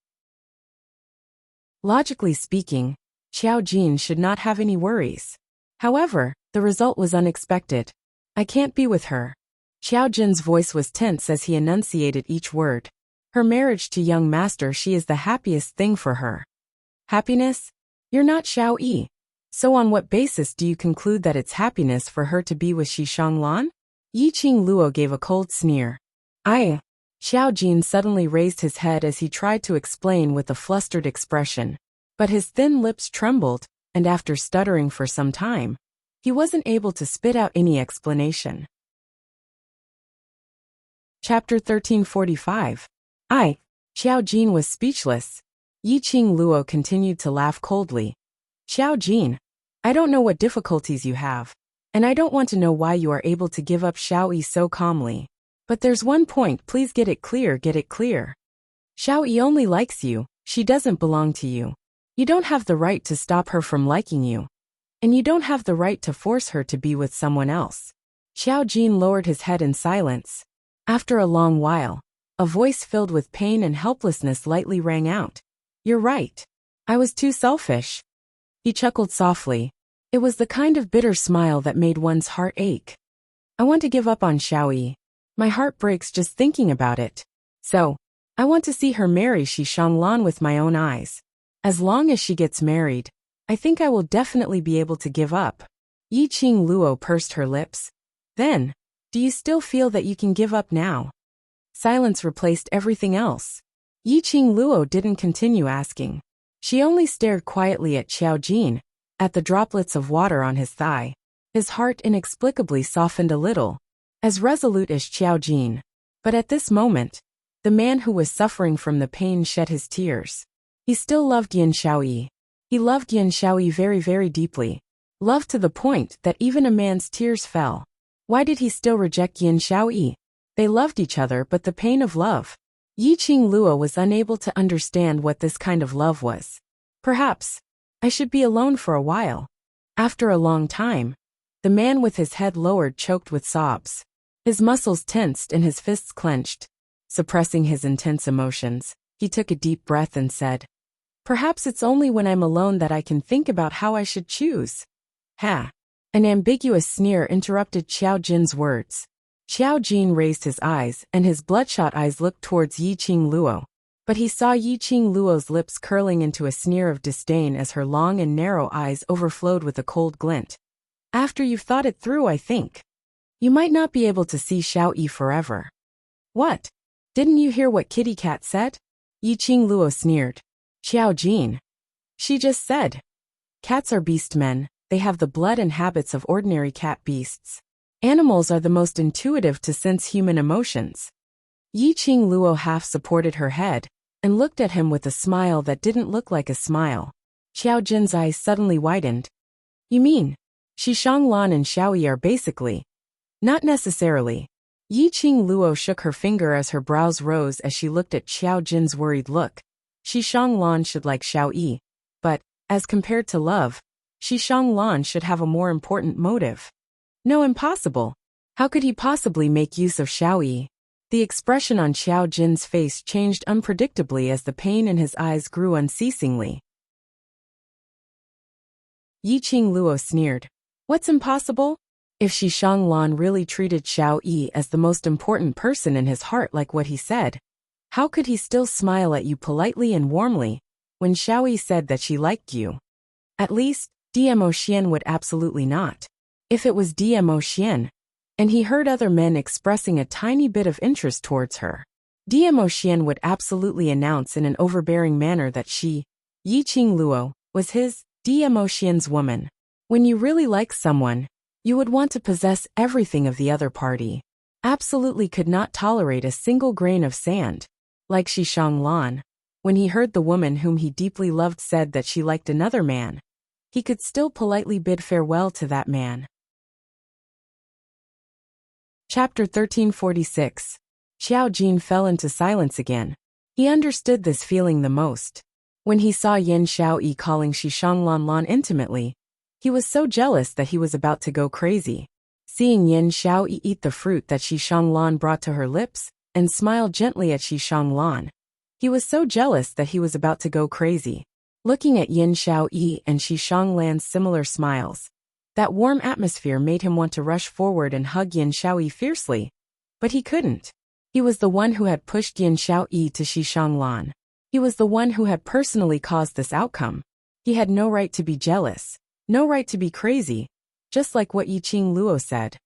Logically speaking, Qiao Jin should not have any worries. However, the result was unexpected. I can't be with her. Qiao Jin's voice was tense as he enunciated each word. Her marriage to young master Shi is the happiest thing for her. Happiness? You're not Xiao Yi. So on what basis do you conclude that it's happiness for her to be with Shi Shanglan? Yi Qing Luo gave a cold sneer. Xiao Jin suddenly raised his head as he tried to explain with a flustered expression. But his thin lips trembled, and after stuttering for some time, he wasn't able to spit out any explanation. Chapter 1345. Xiao Jin was speechless. Yi Qing Luo continued to laugh coldly. Xiao Jin, I don't know what difficulties you have, and I don't want to know why you are able to give up Xiao Yi so calmly. But there's one point, please get it clear, get it clear. Xiao Yi only likes you, she doesn't belong to you. You don't have the right to stop her from liking you. And you don't have the right to force her to be with someone else. Xiao Jin lowered his head in silence. After a long while, a voice filled with pain and helplessness lightly rang out. You're right. I was too selfish. He chuckled softly. It was the kind of bitter smile that made one's heart ache. I want to give up on Xiao Yi. My heart breaks just thinking about it. So, I want to see her marry Shi Shanglan with my own eyes. As long as she gets married, I think I will definitely be able to give up. Yi Qing Luo pursed her lips. Then, do you still feel that you can give up now? Silence replaced everything else. Yi Qing Luo didn't continue asking. She only stared quietly at Xiao Jin, at the droplets of water on his thigh. His heart inexplicably softened a little, as resolute as Xiao Jin. But at this moment, the man who was suffering from the pain shed his tears. He still loved Yin Xiaoyi. He loved Yin Xiaoyi very, very deeply. Loved to the point that even a man's tears fell. Why did he still reject Yin Xiaoyi? They loved each other, but the pain of love. Yi Qing Luo was unable to understand what this kind of love was. Perhaps I should be alone for a while. After a long time, the man with his head lowered choked with sobs. His muscles tensed and his fists clenched. Suppressing his intense emotions, he took a deep breath and said, Perhaps it's only when I'm alone that I can think about how I should choose. Ha! An ambiguous sneer interrupted Xiao Jin's words. Xiao Jin raised his eyes and his bloodshot eyes looked towards Yi Qing Luo. But he saw Yi Qing Luo's lips curling into a sneer of disdain as her long and narrow eyes overflowed with a cold glint. After you've thought it through, I think. You might not be able to see Xiao Yi forever. What? Didn't you hear what Kitty Cat said? Yi Qing Luo sneered. Xiao Jin. She just said. Cats are beastmen, they have the blood and habits of ordinary cat beasts. Animals are the most intuitive to sense human emotions. Yi Qing Luo half supported her head, and looked at him with a smile that didn't look like a smile. Xiao Jin's eyes suddenly widened. You mean, Shi Shanglan and Xiao Yi are basically? Not necessarily. Yi Qing Luo shook her finger as her brows rose as she looked at Xiao Jin's worried look. Shi Shanglan should like Xiao Yi, but, as compared to love, Shi Shanglan should have a more important motive. No, impossible. How could he possibly make use of Xiao Yi? The expression on Xiao Jin's face changed unpredictably as the pain in his eyes grew unceasingly. Yi Qing Luo sneered. What's impossible? If Shi Shanglan really treated Xiao Yi as the most important person in his heart like what he said, how could he still smile at you politely and warmly, when Xiao Yi said that she liked you? At least, Dmo Xian would absolutely not. If it was Dmo Xian, and he heard other men expressing a tiny bit of interest towards her, Dmo Xian would absolutely announce in an overbearing manner that she, Yi Qing Luo, was his, Dmo Xian's woman. When you really like someone, you would want to possess everything of the other party. Absolutely could not tolerate a single grain of sand. Like Shi Shanglan, when he heard the woman whom he deeply loved said that she liked another man, he could still politely bid farewell to that man. Chapter 1346. Xiao Jin fell into silence again. He understood this feeling the most. When he saw Yin Xiaoyi calling Shi Shanglan intimately, he was so jealous that he was about to go crazy. Seeing Yin Xiaoyi eat the fruit that Shi Shanglan brought to her lips, and smile gently at Shi Shanglan, he was so jealous that he was about to go crazy. Looking at Yin Xiaoyi and Shi Shanglan's similar smiles, that warm atmosphere made him want to rush forward and hug Yin Xiaoyi fiercely. But he couldn't. He was the one who had pushed Yin Xiaoyi to Shi Shanglan. He was the one who had personally caused this outcome. He had no right to be jealous, no right to be crazy, just like what Yi Qing Luo said.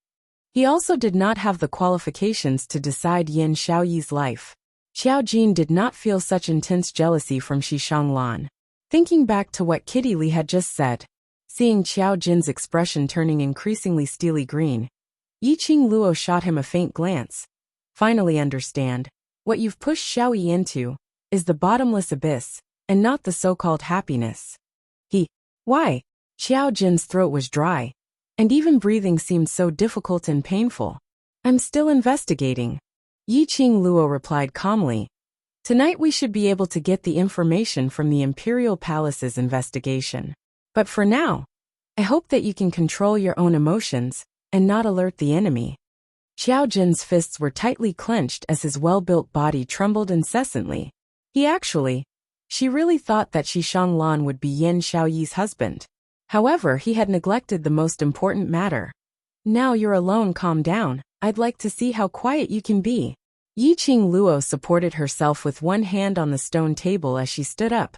He also did not have the qualifications to decide Yin Xiaoyi's life. Xiao Jin did not feel such intense jealousy from Shi Shanglan. Thinking back to what Kitty Li had just said, seeing Xiao Jin's expression turning increasingly steely green, Yi Qing Luo shot him a faint glance. finally understand. What you've pushed Xiao Yi into is the bottomless abyss, and not the so-called happiness. Why? Xiao Jin's throat was dry, and even breathing seemed so difficult and painful. I'm still investigating. Yi Qing Luo replied calmly. Tonight we should be able to get the information from the Imperial Palace's investigation. But for now, I hope that you can control your own emotions and not alert the enemy. Xiao Jin's fists were tightly clenched as his well-built body trembled incessantly. She really thought that Xishang Lan would be Yin Xiaoyi's husband. However, he had neglected the most important matter. Now you're alone, calm down. I'd like to see how quiet you can be. Yi Qing Luo supported herself with one hand on the stone table as she stood up.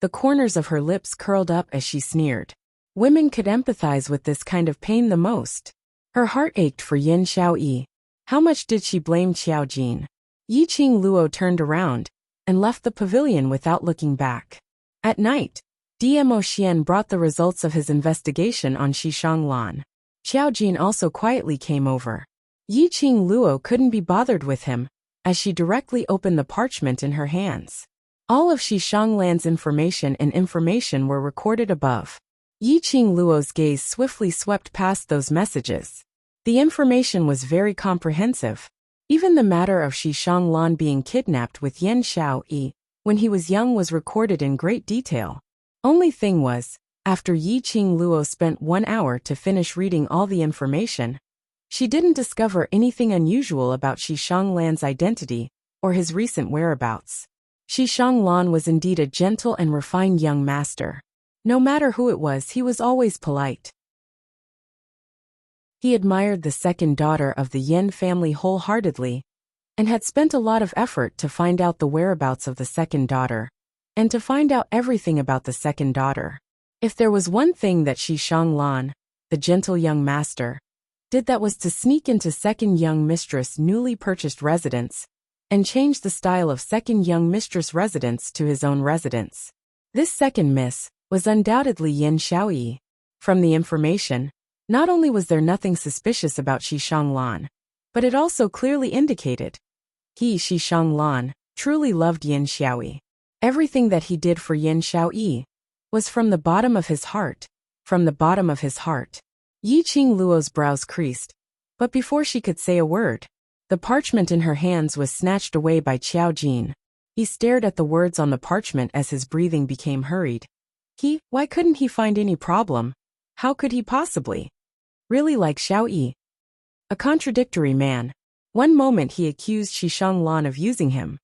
The corners of her lips curled up as she sneered. Women could empathize with this kind of pain the most. Her heart ached for Yin Xiaoyi. How much did she blame Xiao Jin? Yi Qing Luo turned around and left the pavilion without looking back. At night, Dmo Xian brought the results of his investigation on Xishang Lan. Xiao Jin also quietly came over. Yi Qing Luo couldn't be bothered with him, as she directly opened the parchment in her hands. All of Xishang Lan's information were recorded above. Yi Qing Luo's gaze swiftly swept past those messages. The information was very comprehensive. Even the matter of Xishang Lan being kidnapped with Yin Xiaoyi when he was young was recorded in great detail. Only thing was, after Yi Qing Luo spent 1 hour to finish reading all the information, she didn't discover anything unusual about Xishang Lan's identity or his recent whereabouts. Xishang Lan was indeed a gentle and refined young master. No matter who it was, he was always polite. He admired the second daughter of the Yin family wholeheartedly, and had spent a lot of effort to find out the whereabouts of the second daughter, and to find out everything about the second daughter. If there was one thing that Xishang Lan, the gentle young master, did, that was to sneak into second young mistress' newly purchased residence, and change the style of second young mistress residence to his own residence. This second miss was undoubtedly Yin Xiaoyi. From the information, not only was there nothing suspicious about Xishang Lan, but it also clearly indicated he, Xishang Lan, truly loved Yin Xiaoyi. Everything that he did for Yin Xiaoyi was from the bottom of his heart. From the bottom of his heart. Yi Qing Luo's brows creased, but before she could say a word, the parchment in her hands was snatched away by Xiao Jin. He stared at the words on the parchment as his breathing became hurried. Why couldn't he find any problem? How could he possibly really like Xiao Yi? A contradictory man. One moment he accused Xishang Lan of using him.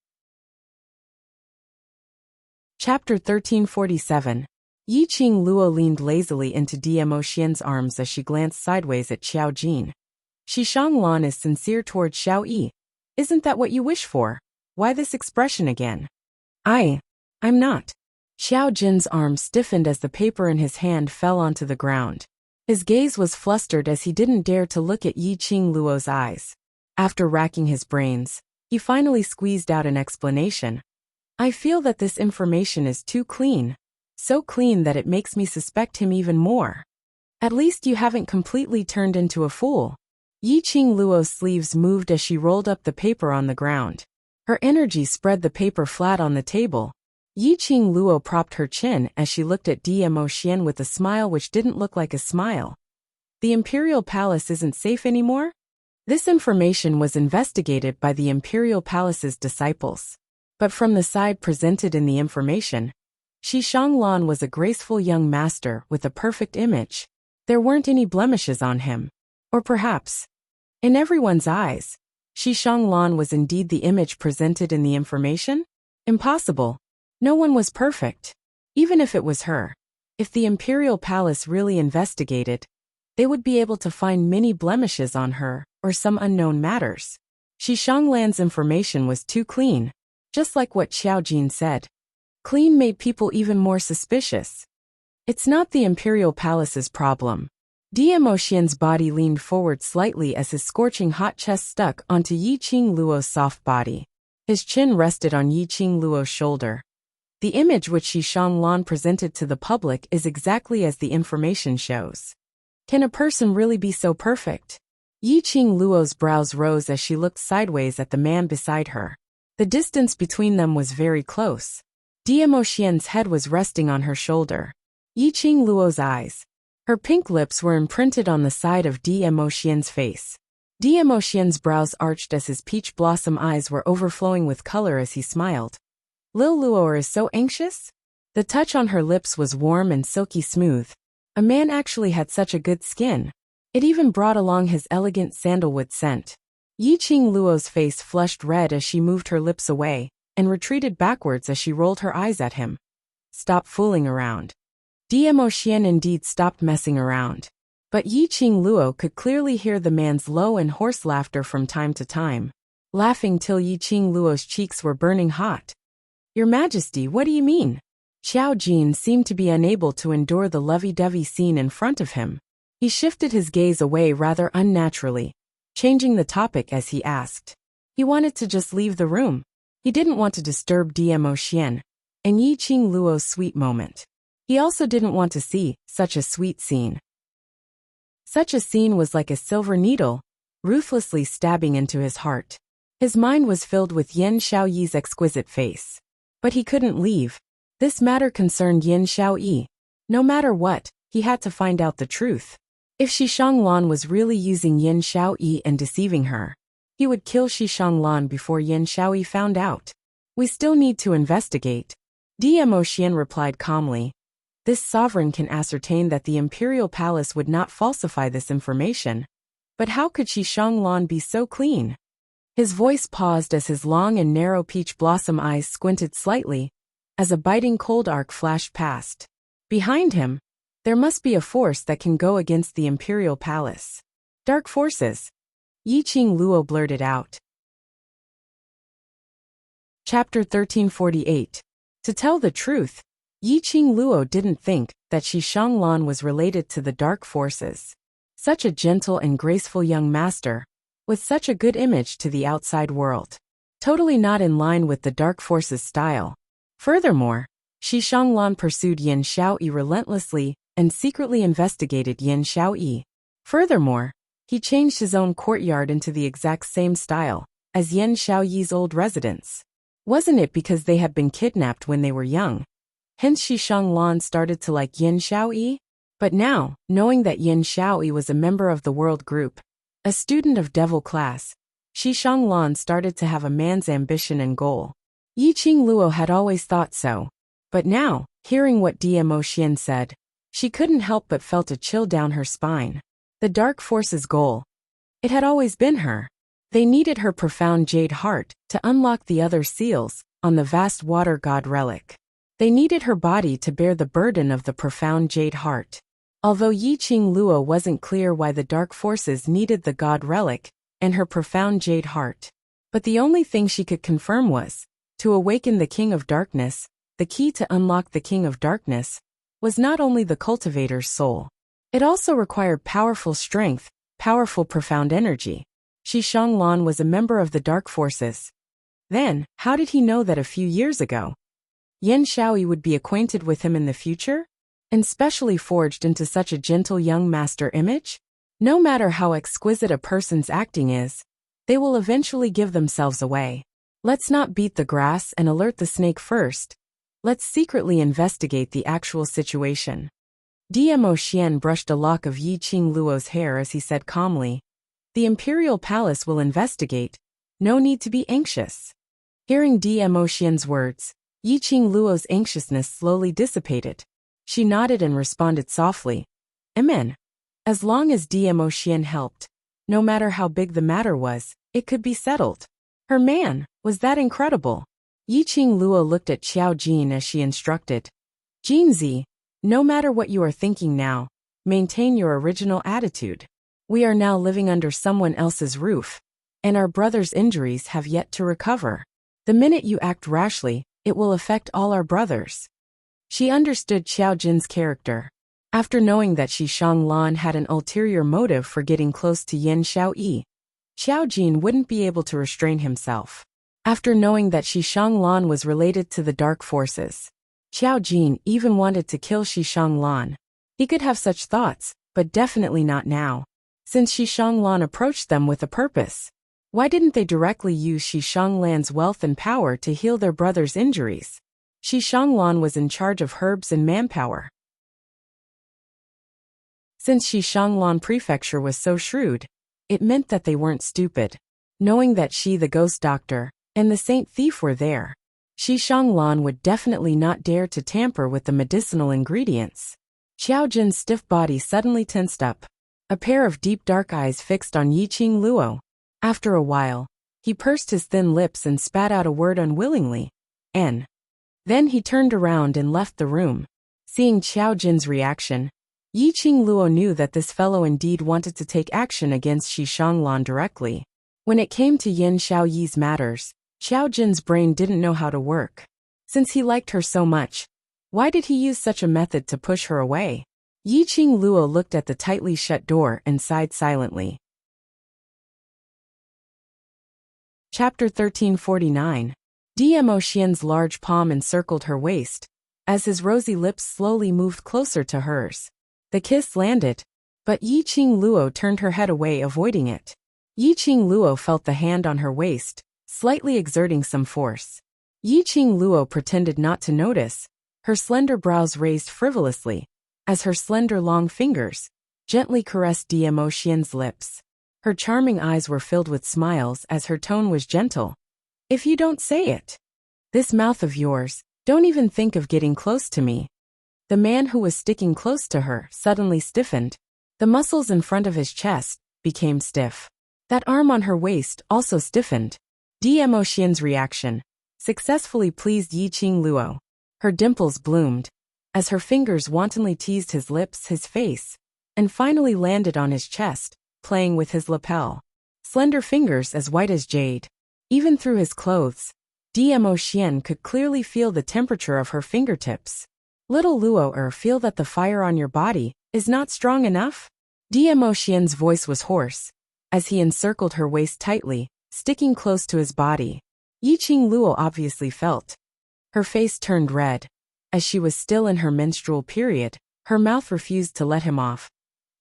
Chapter 1347. Yi Qing Luo leaned lazily into Dmo Xian's arms as she glanced sideways at Xiao Jin. Xishang Lan is sincere toward Xiao Yi. Isn't that what you wish for? Why this expression again? I'm not. Xiao Jin's arm stiffened as the paper in his hand fell onto the ground. His gaze was flustered as he didn't dare to look at Yi Qing Luo's eyes. After racking his brains, he finally squeezed out an explanation. I feel that this information is too clean. So clean that it makes me suspect him even more. At least you haven't completely turned into a fool. Yi Qing Luo's sleeves moved as she rolled up the paper on the ground. Her energy spread the paper flat on the table. Yi Qing Luo propped her chin as she looked at Dmo Xian with a smile which didn't look like a smile. The Imperial Palace isn't safe anymore? This information was investigated by the Imperial Palace's disciples. But from the side presented in the information, Xishang Lan was a graceful young master with a perfect image. There weren't any blemishes on him. Or perhaps, in everyone's eyes, Xishang Lan was indeed the image presented in the information? Impossible. No one was perfect. Even if it was her. If the Imperial Palace really investigated, they would be able to find many blemishes on her, or some unknown matters. Xishang Lan's information was too clean, just like what Xiao Jin said. Clean made people even more suspicious. It's not the Imperial Palace's problem. Dmo Xian's body leaned forward slightly as his scorching hot chest stuck onto Yi Qing Luo's soft body. His chin rested on Yi Qing Luo's shoulder. The image which Xishang Lan presented to the public is exactly as the information shows. Can a person really be so perfect? Yi Qing Luo's brows rose as she looked sideways at the man beside her. The distance between them was very close. Diamo Xian's head was resting on her shoulder. Yi Qing Luo's eyes. Her pink lips were imprinted on the side of Diamo Xian's face. Diamo Xian's brows arched as his peach blossom eyes were overflowing with color as he smiled. Lil Luo is so anxious? The touch on her lips was warm and silky smooth. A man actually had such a good skin. It even brought along his elegant sandalwood scent. Yi Qing Luo's face flushed red as she moved her lips away, and retreated backwards as she rolled her eyes at him. Stop fooling around. Diamo Xian indeed stopped messing around. But Yi Qing Luo could clearly hear the man's low and hoarse laughter from time to time, laughing till Yi Qing Luo's cheeks were burning hot. Your Majesty, what do you mean? Xiao Jin seemed to be unable to endure the lovey-dovey scene in front of him. He shifted his gaze away rather unnaturally, changing the topic as he asked. He wanted to just leave the room. He didn't want to disturb Diamo Xian and Yi Qing Luo's sweet moment. He also didn't want to see such a sweet scene. Such a scene was like a silver needle, ruthlessly stabbing into his heart. His mind was filled with Yin Xiaoyi's exquisite face. But he couldn't leave. This matter concerned Yin Xiaoyi. No matter what, he had to find out the truth. If Shishanglan was really using Yin Xiaoyi and deceiving her, he would kill Shishanglan before Yin Xiaoyi found out. We still need to investigate. Diamo Xian replied calmly. This sovereign can ascertain that the imperial palace would not falsify this information. But how could Shishanglan be so clean? His voice paused as his long and narrow peach blossom eyes squinted slightly, as a biting cold arc flashed past. Behind him, there must be a force that can go against the imperial palace. Dark forces. Yi Qing Luo blurted out. Chapter 1348. To tell the truth, Yi Qing Luo didn't think that Shishanglan was related to the dark forces. Such a gentle and graceful young master, with such a good image to the outside world. Totally not in line with the dark forces style. Furthermore, Shishanglan pursued Yin Xiaoyi relentlessly and secretly investigated Yin Xiaoyi. Furthermore, he changed his own courtyard into the exact same style as Yin Xiaoyi's old residence. Wasn't it because they had been kidnapped when they were young? Hence Shishanglan started to like Yin Xiaoyi? But now, knowing that Yin Xiaoyi was a member of the world group, a student of devil class, Shishanglan started to have a man's ambition and goal. Yi Qing Luo had always thought so. But now, hearing what Diamo Xian said, she couldn't help but felt a chill down her spine. The dark force's goal. It had always been her. They needed her profound jade heart to unlock the other seals on the vast water god relic. They needed her body to bear the burden of the profound jade heart. Although Yi Qing Luo wasn't clear why the dark forces needed the god relic and her profound jade heart. But the only thing she could confirm was, to awaken the King of Darkness, the key to unlock the King of Darkness, was not only the cultivator's soul. It also required powerful strength, powerful profound energy. Shishanglan was a member of the dark forces. Then, how did he know that a few years ago, Yin Xiaoyi would be acquainted with him in the future? And specially forged into such a gentle young master image? No matter how exquisite a person's acting is, they will eventually give themselves away. Let's not beat the grass and alert the snake first. Let's secretly investigate the actual situation. Diamo Xian brushed a lock of Yi Qing Luo's hair as he said calmly, The imperial palace will investigate. No need to be anxious. Hearing Diamo Xian's words, Yi Qing Luo's anxiousness slowly dissipated. She nodded and responded softly, Amen. As long as Diamo Xian helped, no matter how big the matter was, it could be settled. Her man, was that incredible? Yi Qing Luo looked at Xiao Jin as she instructed. Jinzi, no matter what you are thinking now, maintain your original attitude. We are now living under someone else's roof, and our brother's injuries have yet to recover. The minute you act rashly, it will affect all our brothers. She understood Xiao Jin's character. After knowing that Shishanglan had an ulterior motive for getting close to Yin Xiaoyi, Xiao Jin wouldn't be able to restrain himself. After knowing that Shishanglan was related to the dark forces, Xiao Jin even wanted to kill Shishanglan. He could have such thoughts, but definitely not now. since Shi Shanglan approached them with a purpose. Why didn't they directly use Shi Shanglan's wealth and power to heal their brother's injuries? Shi Shanglan was in charge of herbs and manpower. Since Shi Shanglan Prefecture was so shrewd, it meant that they weren't stupid. Knowing that Shi the ghost doctor and the saint thief were there, Shi Shanglan would definitely not dare to tamper with the medicinal ingredients. Qiao Jin's stiff body suddenly tensed up. A pair of deep dark eyes fixed on Yiqing Luo. After a while, he pursed his thin lips and spat out a word unwillingly. N. Then he turned around and left the room. Seeing Qiao Jin's reaction, Yiqing Luo knew that this fellow indeed wanted to take action against Shi Shanglan directly. When it came to Yin Xiaoyi's matters, Qiao Jin's brain didn't know how to work. Since he liked her so much, why did he use such a method to push her away? Yiqing Luo looked at the tightly shut door and sighed silently. Chapter 1349. Dmo Xian's large palm encircled her waist, as his rosy lips slowly moved closer to hers. The kiss landed, but Yiqing Luo turned her head away, avoiding it. Yiqing Luo felt the hand on her waist, slightly exerting some force. Yiqing Luo pretended not to notice, her slender brows raised frivolously, as her slender long fingers gently caressed Dmo Xian's lips. Her charming eyes were filled with smiles as her tone was gentle. If you don't say it. This mouth of yours, don't even think of getting close to me. The man who was sticking close to her suddenly stiffened. The muscles in front of his chest became stiff. That arm on her waist also stiffened. Dmo Xian's reaction successfully pleased Yiqing Luo. Her dimples bloomed, as her fingers wantonly teased his lips, his face, and finally landed on his chest, playing with his lapel. Slender fingers as white as jade. Even through his clothes, Dmo Xian could clearly feel the temperature of her fingertips. Little Luo feel that the fire on your body is not strong enough? Dmo Xian's voice was hoarse, as he encircled her waist tightly, sticking close to his body. Yiqing Luo obviously felt. Her face turned red. As she was still in her menstrual period, her mouth refused to let him off.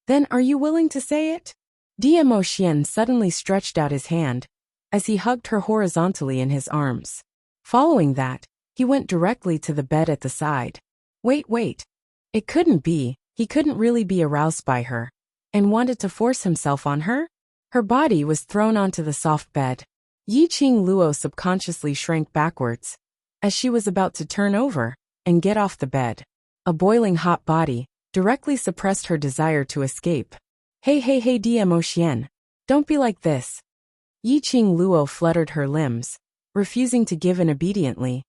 Then are you willing to say it? Dmo Xian suddenly stretched out his hand, as he hugged her horizontally in his arms. Following that, he went directly to the bed at the side. Wait. It couldn't be, he couldn't really be aroused by her, and wanted to force himself on her? Her body was thrown onto the soft bed. Yiqing Luo subconsciously shrank backwards, as she was about to turn over and get off the bed. A boiling hot body directly suppressed her desire to escape. Hey Dmo Xian, don't be like this. Yiqing Luo fluttered her limbs, refusing to give in obediently.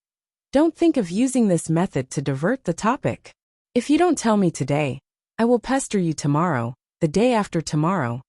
Don't think of using this method to divert the topic. If you don't tell me today, I will pester you tomorrow, the day after tomorrow.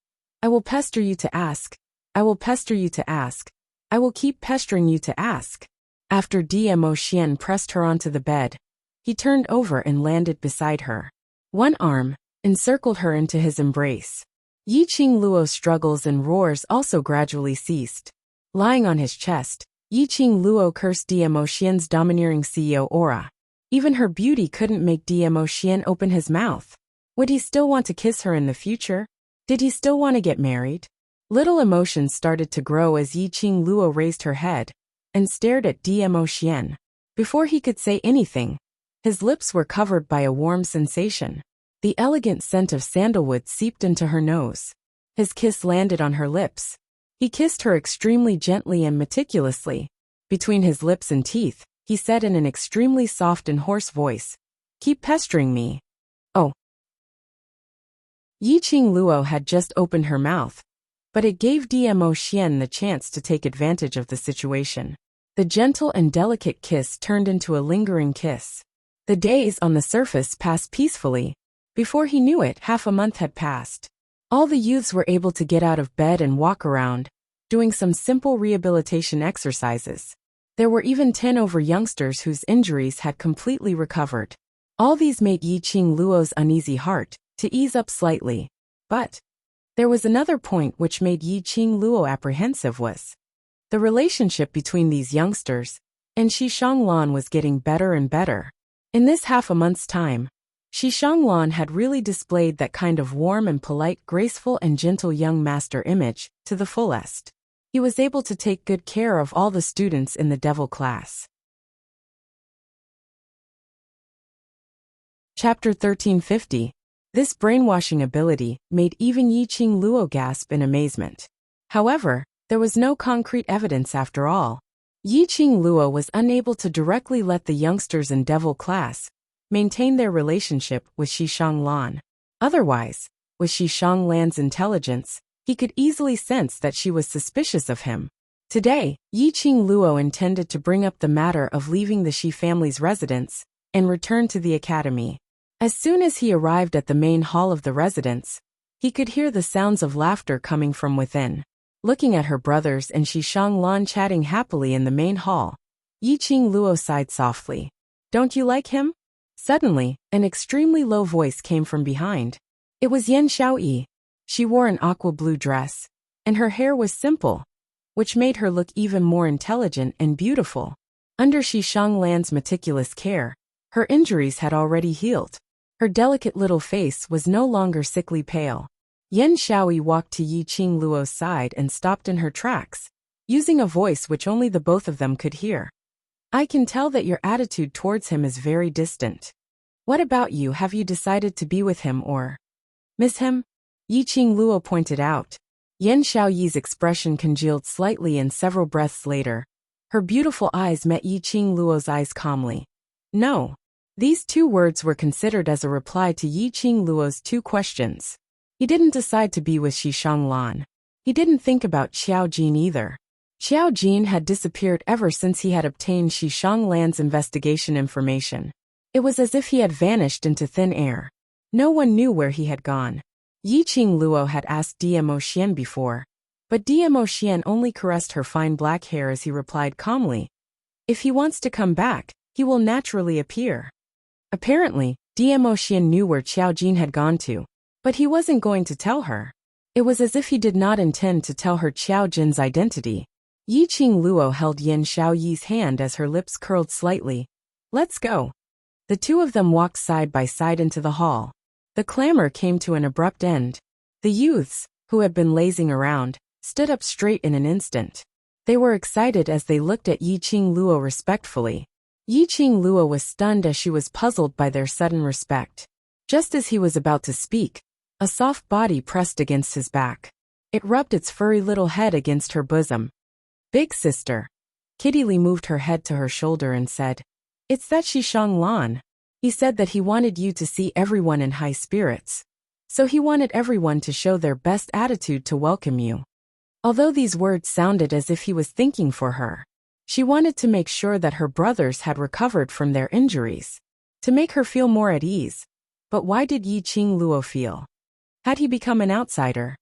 I will pester you to ask. I will pester you to ask. I will keep pestering you to ask. After Dmo Xian pressed her onto the bed, he turned over and landed beside her. One arm encircled her into his embrace. Yiqing Luo's struggles and roars also gradually ceased. Lying on his chest, Yiqing Luo cursed Dmo Xian's domineering CEO aura. Even her beauty couldn't make Dmo Xian open his mouth. Would he still want to kiss her in the future? Did he still want to get married? Little emotions started to grow as Yiqing Luo raised her head and stared at Dmo Xian. Before he could say anything, his lips were covered by a warm sensation. The elegant scent of sandalwood seeped into her nose. His kiss landed on her lips. He kissed her extremely gently and meticulously. Between his lips and teeth, he said in an extremely soft and hoarse voice, "Keep pestering me." Oh. Yiqing Luo had just opened her mouth, but it gave Dmo Xian the chance to take advantage of the situation. The gentle and delicate kiss turned into a lingering kiss. The days on the surface passed peacefully. Before he knew it, half a month had passed. All the youths were able to get out of bed and walk around, doing some simple rehabilitation exercises. There were even 10 over youngsters whose injuries had completely recovered. All these made Yiqing Luo's uneasy heart to ease up slightly. But there was another point which made Yiqing Luo apprehensive was the relationship between these youngsters and Shi Shanglan was getting better and better. In this half a month's time, Shi Shanglan had really displayed that kind of warm and polite, graceful and gentle young master image to the fullest. He was able to take good care of all the students in the devil class. Chapter 1350. This brainwashing ability made even Yiqing Luo gasp in amazement. However, there was no concrete evidence after all. Yiqing Luo was unable to directly let the youngsters in devil class maintain their relationship with Shi Shanglan. Otherwise, with Shi Shanglan's intelligence, he could easily sense that she was suspicious of him. Today, Yiqing Luo intended to bring up the matter of leaving the Shi family's residence and return to the academy. As soon as he arrived at the main hall of the residence, he could hear the sounds of laughter coming from within. Looking at her brothers and Shi Shanglan chatting happily in the main hall, Yiqing Luo sighed softly. "Don't you like him?" Suddenly, an extremely low voice came from behind. It was Yan Xiaoyi. She wore an aqua blue dress, and her hair was simple, which made her look even more intelligent and beautiful. Under Shi Shanglan's meticulous care, her injuries had already healed. Her delicate little face was no longer sickly pale. Yan Xiaoyi walked to Yiqing Luo's side and stopped in her tracks, using a voice which only the both of them could hear. "I can tell that your attitude towards him is very distant. What about you? Have you decided to be with him or miss him?" Yiqing Luo pointed out. Yan Xiaoyi's expression congealed slightly, and several breaths later, her beautiful eyes met Yiqing Luo's eyes calmly. "No." These two words were considered as a reply to Yiqing Luo's two questions. He didn't decide to be with Shi Shanglan. He didn't think about Xiao Jin either. Xiao Jin had disappeared ever since he had obtained Shi Shanglan's investigation information. It was as if he had vanished into thin air. No one knew where he had gone. Yiqing Luo had asked Dmo Xian before, but Dmo Xian only caressed her fine black hair as he replied calmly, "If he wants to come back, he will naturally appear." Apparently, Dmo Xian knew where Xiao Jin had gone to, but he wasn't going to tell her. It was as if he did not intend to tell her Xiao Jin's identity. Yiqing Luo held Yan Xiaoyi's hand as her lips curled slightly. "Let's go." The two of them walked side by side into the hall. The clamor came to an abrupt end. The youths, who had been lazing around, stood up straight in an instant. They were excited as they looked at Yiqing Luo respectfully. Yiqing Luo was stunned as she was puzzled by their sudden respect. Just as he was about to speak, a soft body pressed against his back. It rubbed its furry little head against her bosom. "Big sister." Kitty Lee moved her head to her shoulder and said, "It's that Shi Shanglan. He said that he wanted you to see everyone in high spirits. So he wanted everyone to show their best attitude to welcome you." Although these words sounded as if he was thinking for her, she wanted to make sure that her brothers had recovered from their injuries, to make her feel more at ease. But why did Yiqing Luo feel? Had he become an outsider?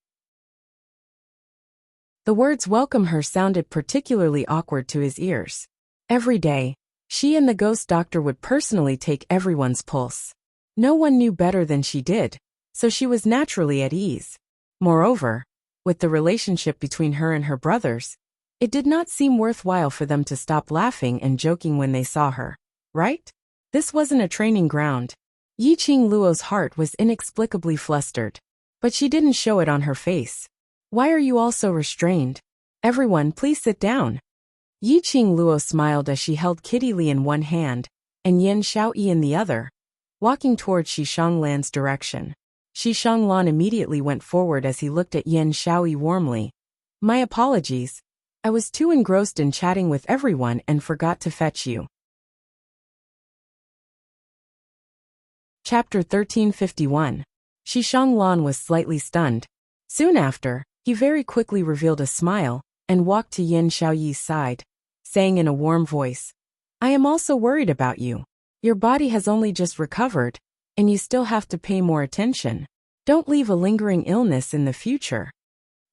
The words "welcome her" sounded particularly awkward to his ears. Every day, she and the ghost doctor would personally take everyone's pulse. No one knew better than she did, so she was naturally at ease. Moreover, with the relationship between her and her brothers, it did not seem worthwhile for them to stop laughing and joking when they saw her, right? This wasn't a training ground. Yiqing Luo's heart was inexplicably flustered, but she didn't show it on her face. "Why are you all so restrained? Everyone, please sit down." Yiqing Luo smiled as she held Kitty Lee in one hand and Yan Xiaoyi in the other, walking towards Shi Shanglan's direction. Shi Shanglan immediately went forward as he looked at Yan Xiaoyi warmly. "My apologies. I was too engrossed in chatting with everyone and forgot to fetch you." Chapter 1351. Shi Shanglan was slightly stunned. Soon after, he very quickly revealed a smile and walked to Yan Xiaoyi's side, saying in a warm voice, "I am also worried about you. Your body has only just recovered, and you still have to pay more attention. Don't leave a lingering illness in the future."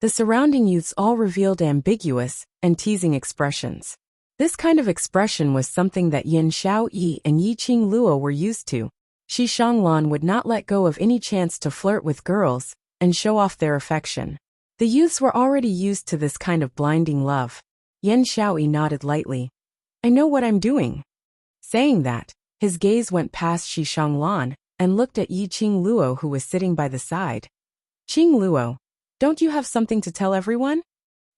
The surrounding youths all revealed ambiguous and teasing expressions. This kind of expression was something that Yan Xiaoyi and Yiqing Luo were used to. Shi Shanglan would not let go of any chance to flirt with girls and show off their affection. The youths were already used to this kind of blinding love. Yan Xiaoyi nodded lightly. "I know what I'm doing." Saying that, his gaze went past Shi Shanglan and looked at Yi Qing Luo, who was sitting by the side. Qing Luo, don't you have something to tell everyone?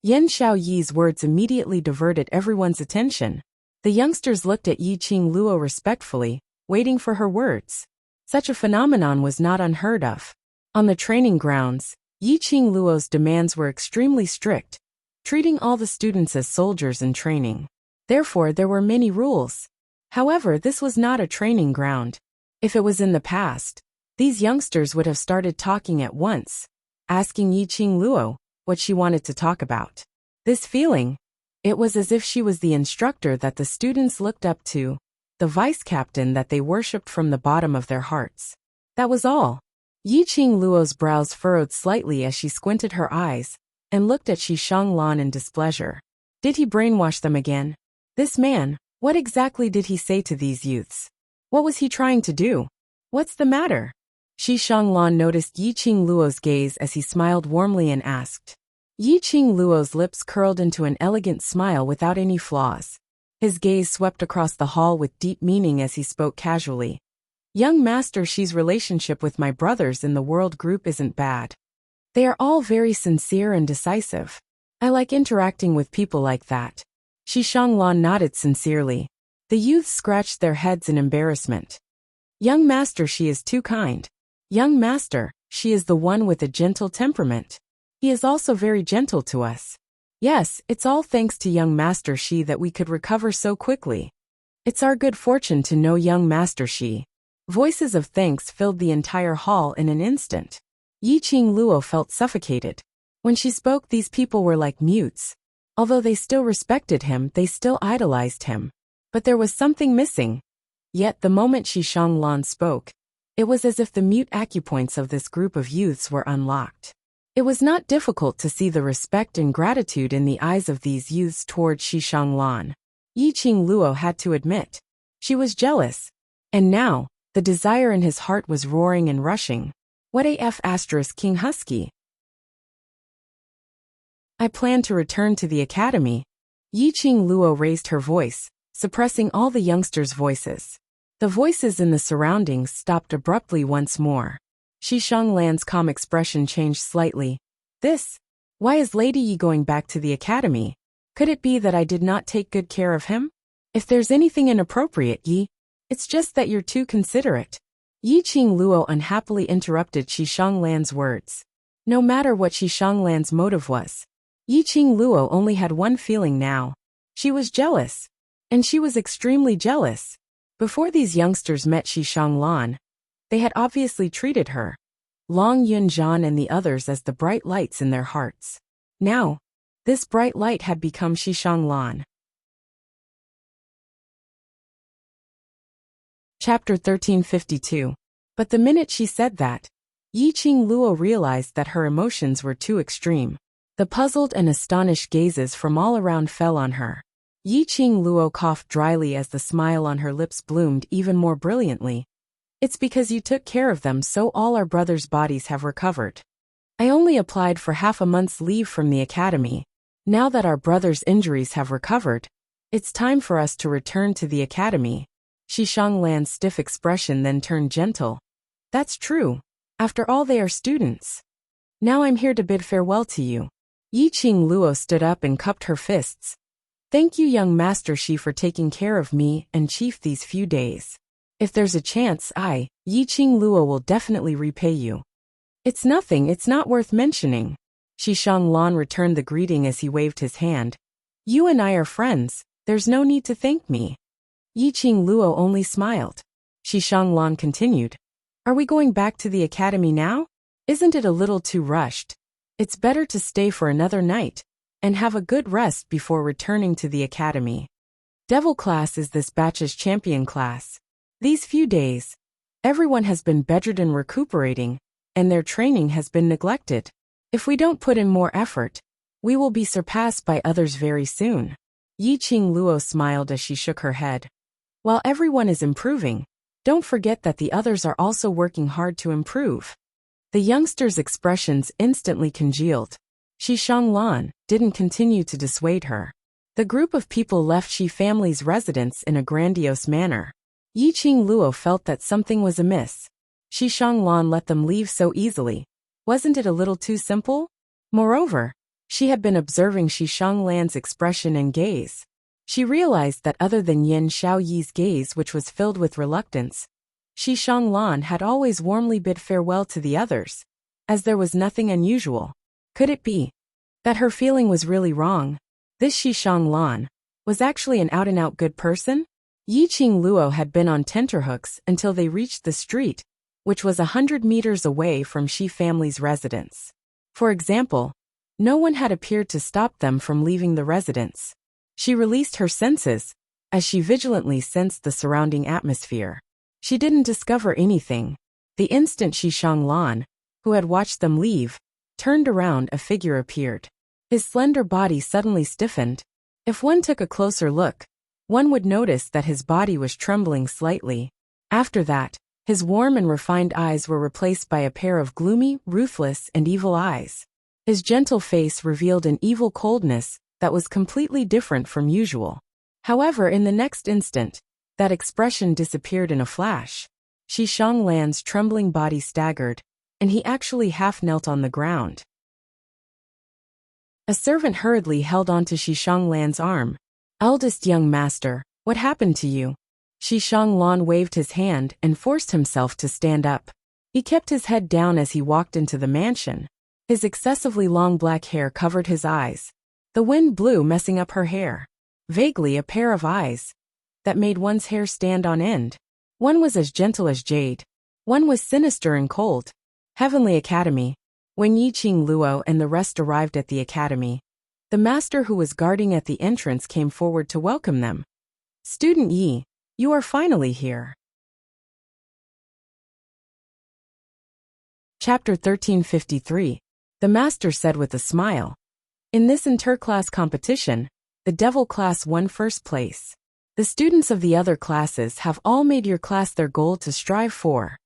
Yan Xiaoyi's words immediately diverted everyone's attention. The youngsters looked at Yi Qing Luo respectfully, waiting for her words. Such a phenomenon was not unheard of. On the training grounds, Yi Qing Luo's demands were extremely strict, treating all the students as soldiers in training. Therefore, there were many rules. However, this was not a training ground. If it was in the past, these youngsters would have started talking at once, asking Yi Qing Luo what she wanted to talk about. This feeling, it was as if she was the instructor that the students looked up to, the vice captain that they worshipped from the bottom of their hearts. That was all. Yi Qing Luo's brows furrowed slightly as she squinted her eyes and looked at Shi Shanglan in displeasure. Did he brainwash them again? This man, what exactly did he say to these youths? What was he trying to do? What's the matter? Shi Shanglan noticed Yi Qing Luo's gaze as he smiled warmly and asked. Yi Qing Luo's lips curled into an elegant smile without any flaws. His gaze swept across the hall with deep meaning as he spoke casually. Young Master Shi's relationship with my brothers in the world group isn't bad. They are all very sincere and decisive. I like interacting with people like that. Shi Shanglan nodded sincerely. The youths scratched their heads in embarrassment. Young Master Shi is too kind. Young Master, she is the one with a gentle temperament. He is also very gentle to us. Yes, it's all thanks to young Master Shi that we could recover so quickly. It's our good fortune to know young Master Shi. Voices of thanks filled the entire hall in an instant. Yi Qing Luo felt suffocated. When she spoke, these people were like mutes. Although they still respected him, they still idolized him. But there was something missing. Yet the moment Shi Shanglan spoke, it was as if the mute acupoints of this group of youths were unlocked. It was not difficult to see the respect and gratitude in the eyes of these youths toward Shi Shanglan. Yi Qing Luo had to admit. She was jealous. And now, the desire in his heart was roaring and rushing. What AF * King Husky? I plan to return to the academy. Yi Qing Luo raised her voice, suppressing all the youngsters' voices. The voices in the surroundings stopped abruptly once more. Shi Shanglan's calm expression changed slightly. Why is Lady Yi going back to the academy? Could it be that I did not take good care of him? If there's anything inappropriate, Yi, it's just that you're too considerate. Yi Qing Luo unhappily interrupted Shi Shanglan's words. No matter what Shi Shanglan's motive was, Yi Qing Luo only had one feeling now. She was jealous. And she was extremely jealous. Before these youngsters met Shi Shanglan, they had obviously treated her, Long Yunzhan and the others, as the bright lights in their hearts. Now, this bright light had become Shi Shanglan. Chapter 1352. But the minute she said that, Yi Qing Luo realized that her emotions were too extreme. The puzzled and astonished gazes from all around fell on her. Yi Qing Luo coughed dryly as the smile on her lips bloomed even more brilliantly. It's because you took care of them, so all our brothers' bodies have recovered. I only applied for half a month's leave from the academy. Now that our brothers' injuries have recovered, it's time for us to return to the academy. Shi Shanglan's stiff expression then turned gentle. That's true. After all, they are students. Now I'm here to bid farewell to you. Yi Qing Luo stood up and cupped her fists. Thank you, young Master Shi, for taking care of me and Chief these few days. If there's a chance, I, Yi Qing Luo, will definitely repay you. It's nothing, it's not worth mentioning. Shi Shanglan returned the greeting as he waved his hand. You and I are friends, there's no need to thank me. Yi Qing Luo only smiled. Shi Shanglan continued. Are we going back to the academy now? Isn't it a little too rushed? It's better to stay for another night and have a good rest before returning to the academy. Devil class is this batch's champion class. These few days, everyone has been bedridden recuperating, and their training has been neglected. If we don't put in more effort, we will be surpassed by others very soon. Yi Qing Luo smiled as she shook her head. While everyone is improving, don't forget that the others are also working hard to improve. The youngsters' expressions instantly congealed. Shi Shanglan didn't continue to dissuade her. The group of people left Shi family's residence in a grandiose manner. Yi Qing Luo felt that something was amiss. Shi Shanglan let them leave so easily. Wasn't it a little too simple? Moreover, she had been observing Shi Shanglan's expression and gaze. She realized that other than Yin Xiaoyi's gaze, which was filled with reluctance, Shi Shanglan had always warmly bid farewell to the others, as there was nothing unusual. Could it be that her feeling was really wrong? This Shi Shanglan was actually an out-and-out good person? Yi Qing Luo had been on tenterhooks until they reached the street, which was 100 meters away from Shi family's residence. For example, no one had appeared to stop them from leaving the residence. She released her senses, as she vigilantly sensed the surrounding atmosphere. She didn't discover anything. The instant Shi Shanglan, who had watched them leave, turned around, a figure appeared. His slender body suddenly stiffened. If one took a closer look, one would notice that his body was trembling slightly. After that, his warm and refined eyes were replaced by a pair of gloomy, ruthless, and evil eyes. His gentle face revealed an evil coldness that was completely different from usual. However, in the next instant, that expression disappeared in a flash. Shi Shanglan's trembling body staggered, and he actually half knelt on the ground. A servant hurriedly held onto Shi Shanglan's arm. "Eldest young master, what happened to you?" Shi Shanglan waved his hand and forced himself to stand up. He kept his head down as he walked into the mansion. His excessively long black hair covered his eyes. The wind blew, messing up her hair. Vaguely, a pair of eyes that made one's hair stand on end. One was as gentle as jade. One was sinister and cold. Heavenly Academy. When Yi Qing Luo and the rest arrived at the academy, the master who was guarding at the entrance came forward to welcome them. "Student Yi, you are finally here." Chapter 1353. The master said with a smile. In this interclass competition, the Devil class won first place. The students of the other classes have all made your class their goal to strive for.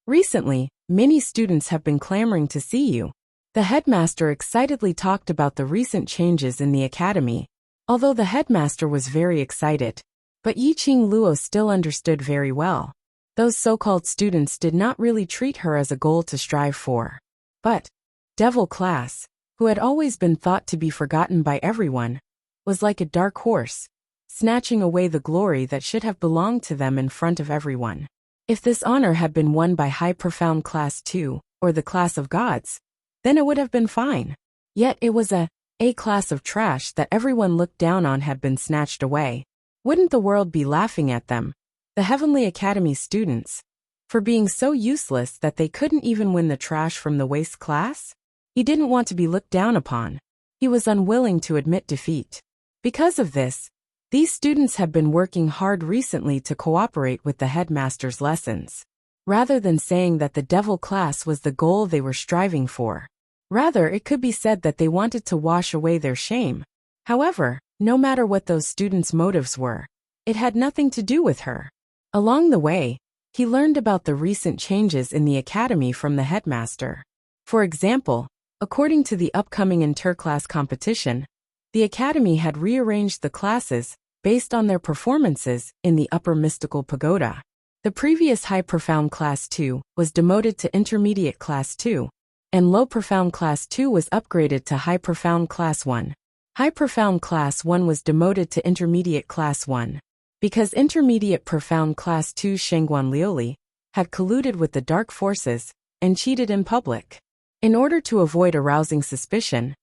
Recently, many students have been clamoring to see you. The headmaster excitedly talked about the recent changes in the academy. Although the headmaster was very excited, but Yi Qing Luo still understood very well. Those so-called students did not really treat her as a goal to strive for. But Devil class, who had always been thought to be forgotten by everyone, was like a dark horse, snatching away the glory that should have belonged to them in front of everyone. If this honor had been won by High Profound Class 2, or the Class of Gods, then it would have been fine. Yet it was a class of trash that everyone looked down on had been snatched away. Wouldn't the world be laughing at them, the Heavenly Academy students, for being so useless that they couldn't even win the trash from the waste class? He didn't want to be looked down upon. He was unwilling to admit defeat. Because of this, these students had been working hard recently to cooperate with the headmaster's lessons. Rather than saying that the Devil class was the goal they were striving for, rather it could be said that they wanted to wash away their shame. However, no matter what those students' motives were, it had nothing to do with her. Along the way, he learned about the recent changes in the academy from the headmaster. For example, according to the upcoming interclass competition, the academy had rearranged the classes based on their performances in the Upper Mystical Pagoda. The previous High Profound Class 2 was demoted to Intermediate Class 2, and Low Profound Class 2 was upgraded to High Profound Class 1. High Profound Class 1 was demoted to Intermediate Class 1, because Intermediate Profound Class 2 Shengguan Liuli had colluded with the dark forces and cheated in public. In order to avoid arousing suspicion,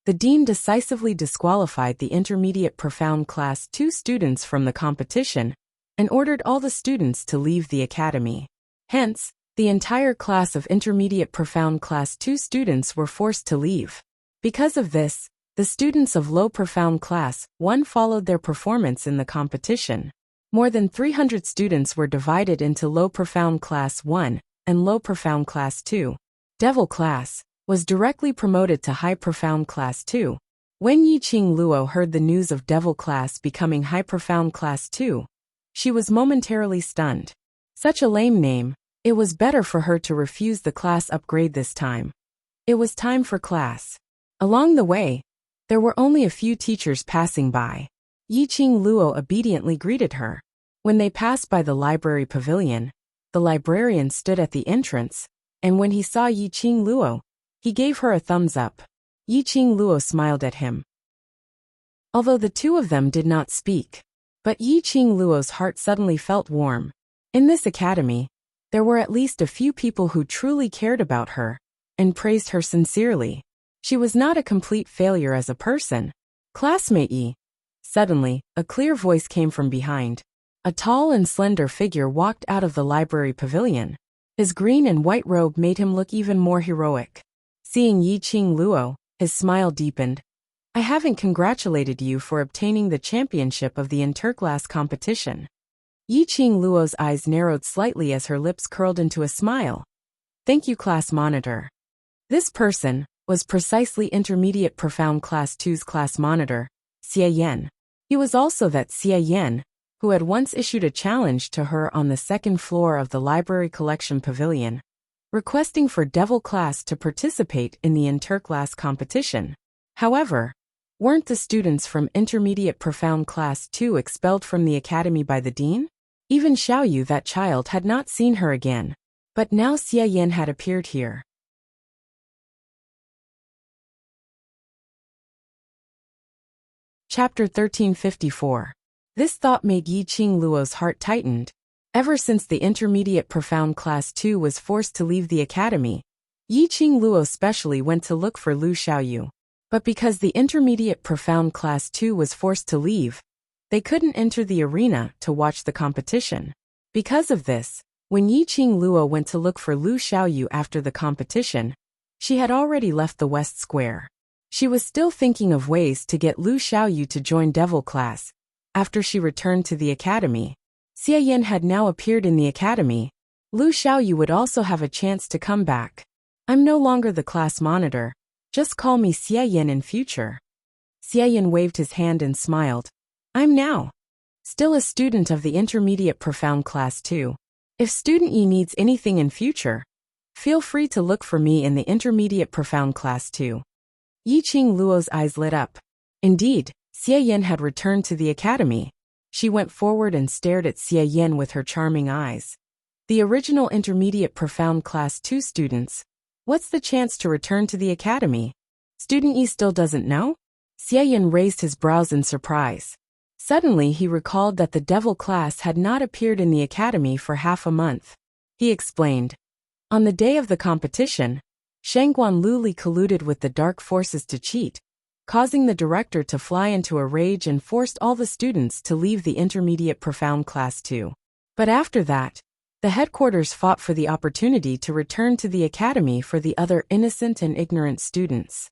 the dean decisively disqualified the Intermediate Profound Class 2 students from the competition and ordered all the students to leave the academy. Hence, the entire class of Intermediate Profound Class 2 students were forced to leave. Because of this, the students of Low Profound Class 1 followed their performance in the competition. More than 300 students were divided into Low Profound Class 1 and Low Profound Class 2. Devil class was directly promoted to High Profound Class 2. When Yi Qing Luo heard the news of Devil class becoming High Profound Class 2, she was momentarily stunned. Such a lame name, it was better for her to refuse the class upgrade this time. It was time for class. Along the way, there were only a few teachers passing by. Yi Qing Luo obediently greeted her. When they passed by the library pavilion, the librarian stood at the entrance, and when he saw Yiqing Luo, he gave her a thumbs up. Yiqing Luo smiled at him. Although the two of them did not speak, but Yiqing Luo's heart suddenly felt warm. In this academy, there were at least a few people who truly cared about her and praised her sincerely. She was not a complete failure as a person. Classmate Yi. Suddenly, a clear voice came from behind. A tall and slender figure walked out of the library pavilion. His green and white robe made him look even more heroic. Seeing Yiqing Luo, his smile deepened. I haven't congratulated you for obtaining the championship of the interclass competition. Yiqing Luo's eyes narrowed slightly as her lips curled into a smile. Thank you, class monitor. This person was precisely Intermediate Profound Class 2's class monitor, Xie Yan. He was also that Xie Yan who had once issued a challenge to her on the second floor of the library collection pavilion, requesting for Devil class to participate in the interclass competition. However, weren't the students from Intermediate Profound Class 2 expelled from the academy by the dean? Even Xiaoyu, that child, had not seen her again. But now Xie Yan had appeared here. Chapter 1354. This thought made Yiqing Luo's heart tightened. Ever since the Intermediate Profound Class 2 was forced to leave the academy, Yiqing Luo specially went to look for Lu Xiaoyu. But because the Intermediate Profound Class 2 was forced to leave, they couldn't enter the arena to watch the competition. Because of this, when Yiqing Luo went to look for Lu Xiaoyu after the competition, she had already left the West Square. She was still thinking of ways to get Lu Xiaoyu to join Devil class. After she returned to the academy, Xie Yan had now appeared in the academy. Lu Xiaoyu would also have a chance to come back. I'm no longer the class monitor. Just call me Xie Yan in future. Xie Yan waved his hand and smiled. I'm now still a student of the Intermediate Profound Class 2. If Student Yi needs anything in future, feel free to look for me in the Intermediate Profound Class 2. Yiqing Luo's eyes lit up. Indeed, Xie Yan had returned to the academy. She went forward and stared at Xie Yan with her charming eyes. The original Intermediate Profound Class 2 students. What's the chance to return to the academy? Student Yi still doesn't know? Xie Yan raised his brows in surprise. Suddenly he recalled that the Devil class had not appeared in the academy for half a month. He explained. On the day of the competition, Shangguan Luli colluded with the dark forces to cheat, causing the director to fly into a rage and forced all the students to leave the Intermediate Profound Class 2. But after that, the headquarters fought for the opportunity to return to the academy for the other innocent and ignorant students.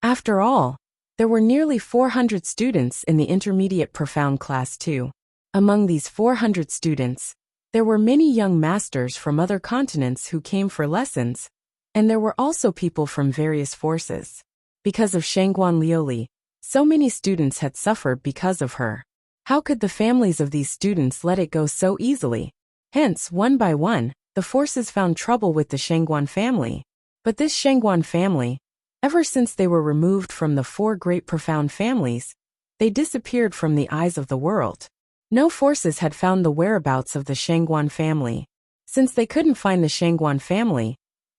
After all, there were nearly 400 students in the Intermediate Profound Class 2. Among these 400 students, there were many young masters from other continents who came for lessons, and there were also people from various forces. Because of Shangguan Liuli, so many students had suffered because of her. How could the families of these students let it go so easily? Hence, one by one, the forces found trouble with the Shangguan family. But this Shangguan family, ever since they were removed from the four great profound families, they disappeared from the eyes of the world. No forces had found the whereabouts of the Shangguan family. Since they couldn't find the Shangguan family,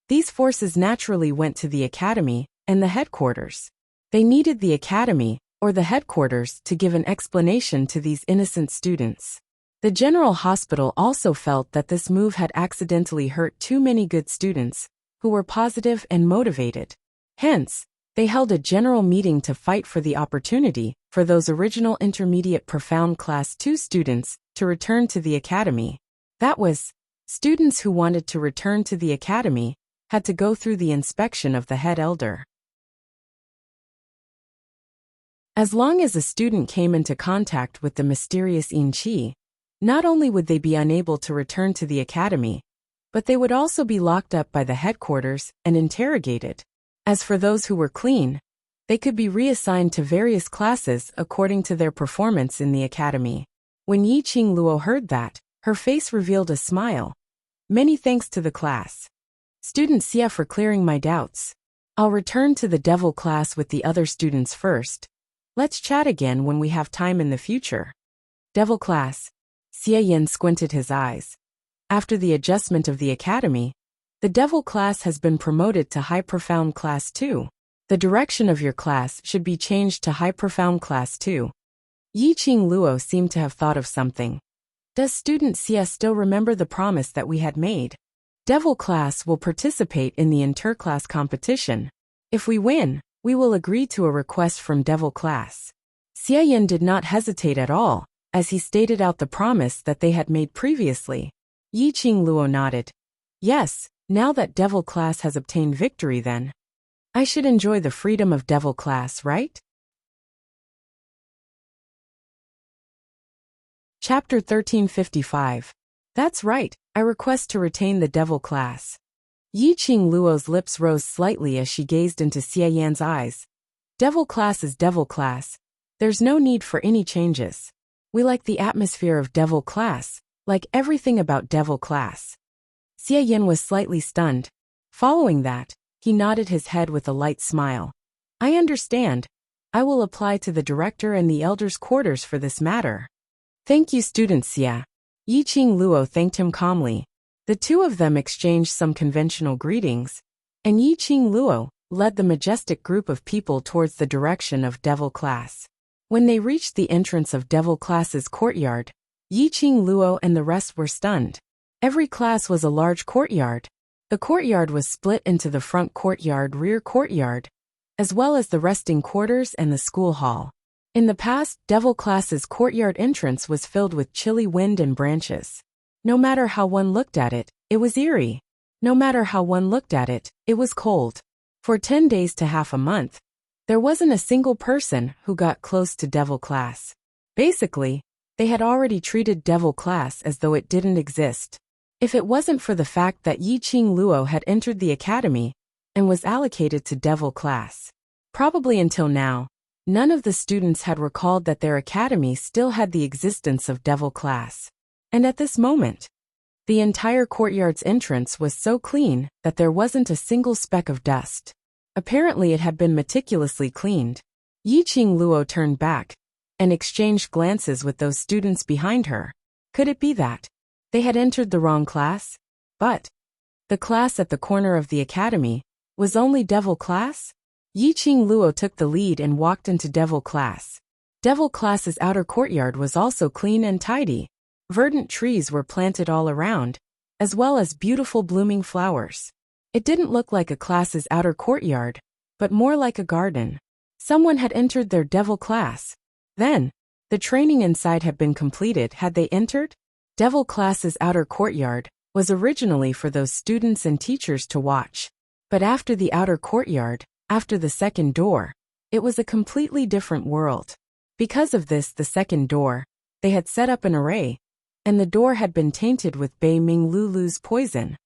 these forces naturally went to the academy and the headquarters. They needed the academy, or the headquarters, to give an explanation to these innocent students. The general hospital also felt that this move had accidentally hurt too many good students, who were positive and motivated. Hence, they held a general meeting to fight for the opportunity for those original Intermediate Profound Class 2 students to return to the academy. That was, students who wanted to return to the academy had to go through the inspection of the head elder. As long as a student came into contact with the mysterious Yin Qi, not only would they be unable to return to the academy, but they would also be locked up by the headquarters and interrogated. As for those who were clean, they could be reassigned to various classes according to their performance in the academy. When Yiqing Luo heard that, her face revealed a smile. Many thanks to the class. Student Xia for clearing my doubts. I'll return to the Devil class with the other students first. Let's chat again when we have time in the future. Devil class. Xie Yan squinted his eyes. After the adjustment of the academy, the Devil class has been promoted to High Profound Class 2. The direction of your class should be changed to High Profound Class 2. Yi-Ching Luo seemed to have thought of something. Does student Xia still remember the promise that we had made? Devil class will participate in the interclass competition. If we win, we will agree to a request from Devil class. Xia Yan did not hesitate at all, as he stated out the promise that they had made previously. Yi-Ching Luo nodded. Yes, now that Devil class has obtained victory then. I should enjoy the freedom of Devil class, right? Chapter 1355. That's right, I request to retain the Devil class. Yi-Ching Luo's lips rose slightly as she gazed into Xia Yan's eyes. Devil class is Devil class. There's no need for any changes. We like the atmosphere of Devil class, like everything about Devil class. Xia Yan was slightly stunned. Following that, he nodded his head with a light smile. I understand. I will apply to the director and the elders' quarters for this matter. Thank you, student Xia. Yi-Ching Luo thanked him calmly. The two of them exchanged some conventional greetings, and Yi-Ching Luo led the majestic group of people towards the direction of Devil class. When they reached the entrance of Devil class's courtyard, Yi-Ching Luo and the rest were stunned. Every class was a large courtyard. The courtyard was split into the front courtyard, rear courtyard, as well as the resting quarters and the school hall. In the past, Devil class's courtyard entrance was filled with chilly wind and branches. No matter how one looked at it, it was eerie. No matter how one looked at it, it was cold. For 10 days to half a month, there wasn't a single person who got close to Devil class. Basically, they had already treated Devil class as though it didn't exist. If it wasn't for the fact that Yi-Ching Luo had entered the academy and was allocated to Devil class. Probably until now, none of the students had recalled that their academy still had the existence of Devil class. And at this moment, the entire courtyard's entrance was so clean that there wasn't a single speck of dust. Apparently it had been meticulously cleaned. Yi-Ching Luo turned back and exchanged glances with those students behind her. Could it be that they had entered the wrong class? But the class at the corner of the academy was only Devil class? Yi-Ching Luo took the lead and walked into Devil class. Devil class's outer courtyard was also clean and tidy. Verdant trees were planted all around, as well as beautiful blooming flowers. It didn't look like a class's outer courtyard, but more like a garden. Someone had entered their Devil class. Then, the training inside had been completed. Had they entered? Devil class's outer courtyard was originally for those students and teachers to watch. But after the outer courtyard, after the second door, it was a completely different world. Because of this, the second door, they had set up an array, and the door had been tainted with Bei Ming Lulu's poison.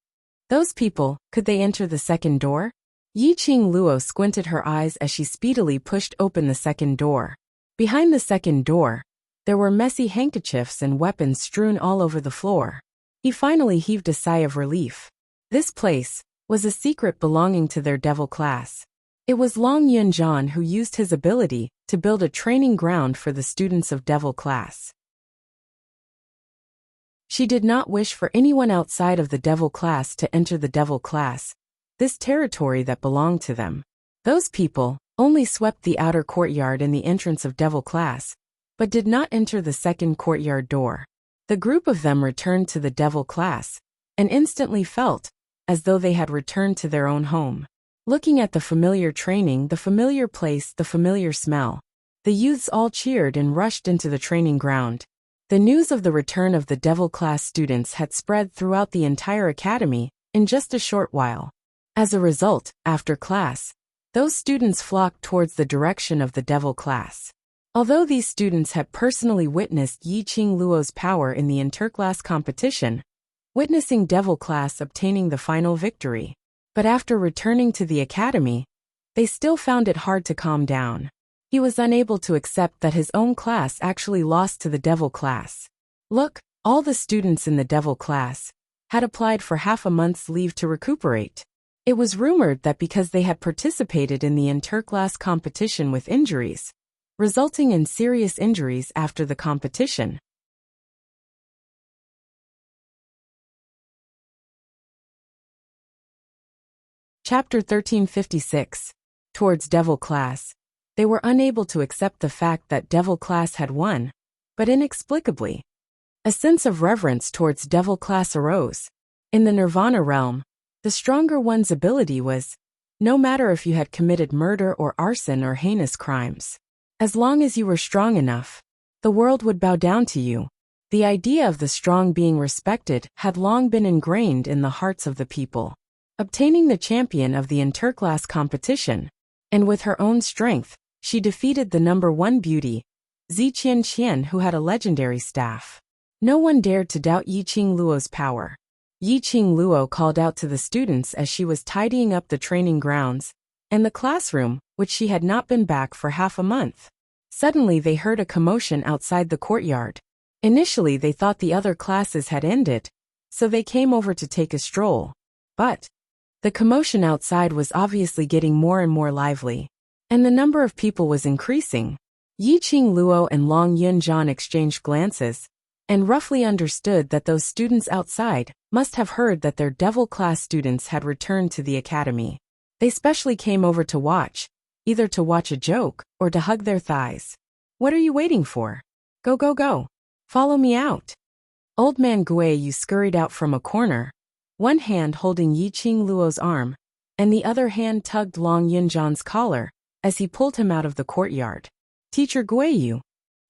Those people, could they enter the second door? Yi-Ching Luo squinted her eyes as she speedily pushed open the second door. Behind the second door, there were messy handkerchiefs and weapons strewn all over the floor. He finally heaved a sigh of relief. This place was a secret belonging to their Devil class. It was Long Yunjian who used his ability to build a training ground for the students of Devil class. She did not wish for anyone outside of the Devil class to enter the Devil class, this territory that belonged to them. Those people only swept the outer courtyard and the entrance of Devil class, but did not enter the second courtyard door. The group of them returned to the Devil class, and instantly felt as though they had returned to their own home. Looking at the familiar training, the familiar place, the familiar smell, the youths all cheered and rushed into the training ground. The news of the return of the Devil class students had spread throughout the entire academy in just a short while. As a result, after class, those students flocked towards the direction of the Devil class. Although these students had personally witnessed Yi-Ching Luo's power in the interclass competition, witnessing Devil class obtaining the final victory, but after returning to the academy, they still found it hard to calm down. He was unable to accept that his own class actually lost to the Devil class. Look, all the students in the Devil class had applied for half a month's leave to recuperate. It was rumored that because they had participated in the interclass competition with injuries, resulting in serious injuries after the competition, Chapter 1356. Towards Devil Class. They were unable to accept the fact that Devil Class had won, but inexplicably, a sense of reverence towards Devil Class arose. In the Nirvana realm, the stronger one's ability was, no matter if you had committed murder or arson or heinous crimes. As long as you were strong enough, the world would bow down to you. The idea of the strong being respected had long been ingrained in the hearts of the people. Obtaining the champion of the interclass competition, and with her own strength, she defeated the number 1 beauty, Zi Qian, who had a legendary staff. No one dared to doubt Yi Qing Luo's power. Yi Qing Luo called out to the students as she was tidying up the training grounds and the classroom, which she had not been back for half a month. Suddenly they heard a commotion outside the courtyard. Initially they thought the other classes had ended, so they came over to take a stroll. But the commotion outside was obviously getting more and more lively, and the number of people was increasing. Yi Qing Luo and Long Yunjian exchanged glances, and roughly understood that those students outside must have heard that their Devil Class students had returned to the academy. They specially came over to watch, either to watch a joke or to hug their thighs. What are you waiting for? Go, go, go. Follow me out. Old man Guiyu scurried out from a corner, one hand holding Yi Qing Luo's arm, and the other hand tugged Long Yunjian's collar as he pulled him out of the courtyard. Teacher Guiyu.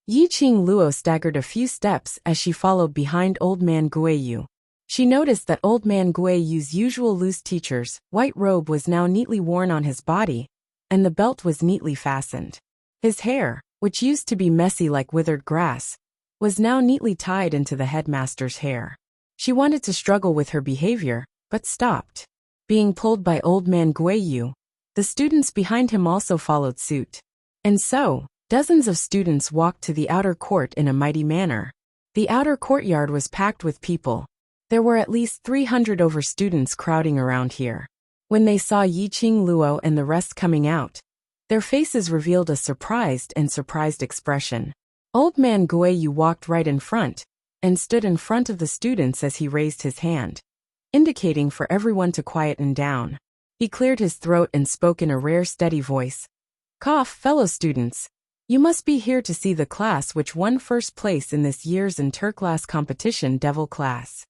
Yi Qing Luo staggered a few steps as she followed behind Old Man Guiyu. She noticed that Old Man Guiyu's usual loose teacher's white robe was now neatly worn on his body, and the belt was neatly fastened. His hair, which used to be messy like withered grass, was now neatly tied into the headmaster's hair. She wanted to struggle with her behavior, but stopped. Being pulled by Old Man Guiyu, the students behind him also followed suit. And so, dozens of students walked to the outer court in a mighty manner. The outer courtyard was packed with people. There were at least 300 over students crowding around here. When they saw Yi Qing Luo and the rest coming out, their faces revealed a surprised expression. Old Man Guiyu walked right in front, and stood in front of the students as he raised his hand, indicating for everyone to quieten down. He cleared his throat and spoke in a rare steady voice. Cough, fellow students. You must be here to see the class which won first place in this year's interclass competition, Devil Class.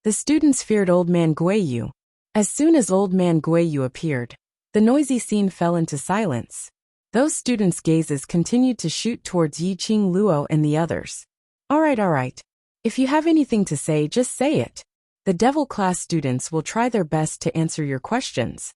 The students feared Old Man Guiyu. As soon as Old Man Guiyu appeared, the noisy scene fell into silence. Those students' gazes continued to shoot towards Yi Qing Luo and the others. All right. If you have anything to say, just say it. The Devil Class students will try their best to answer your questions.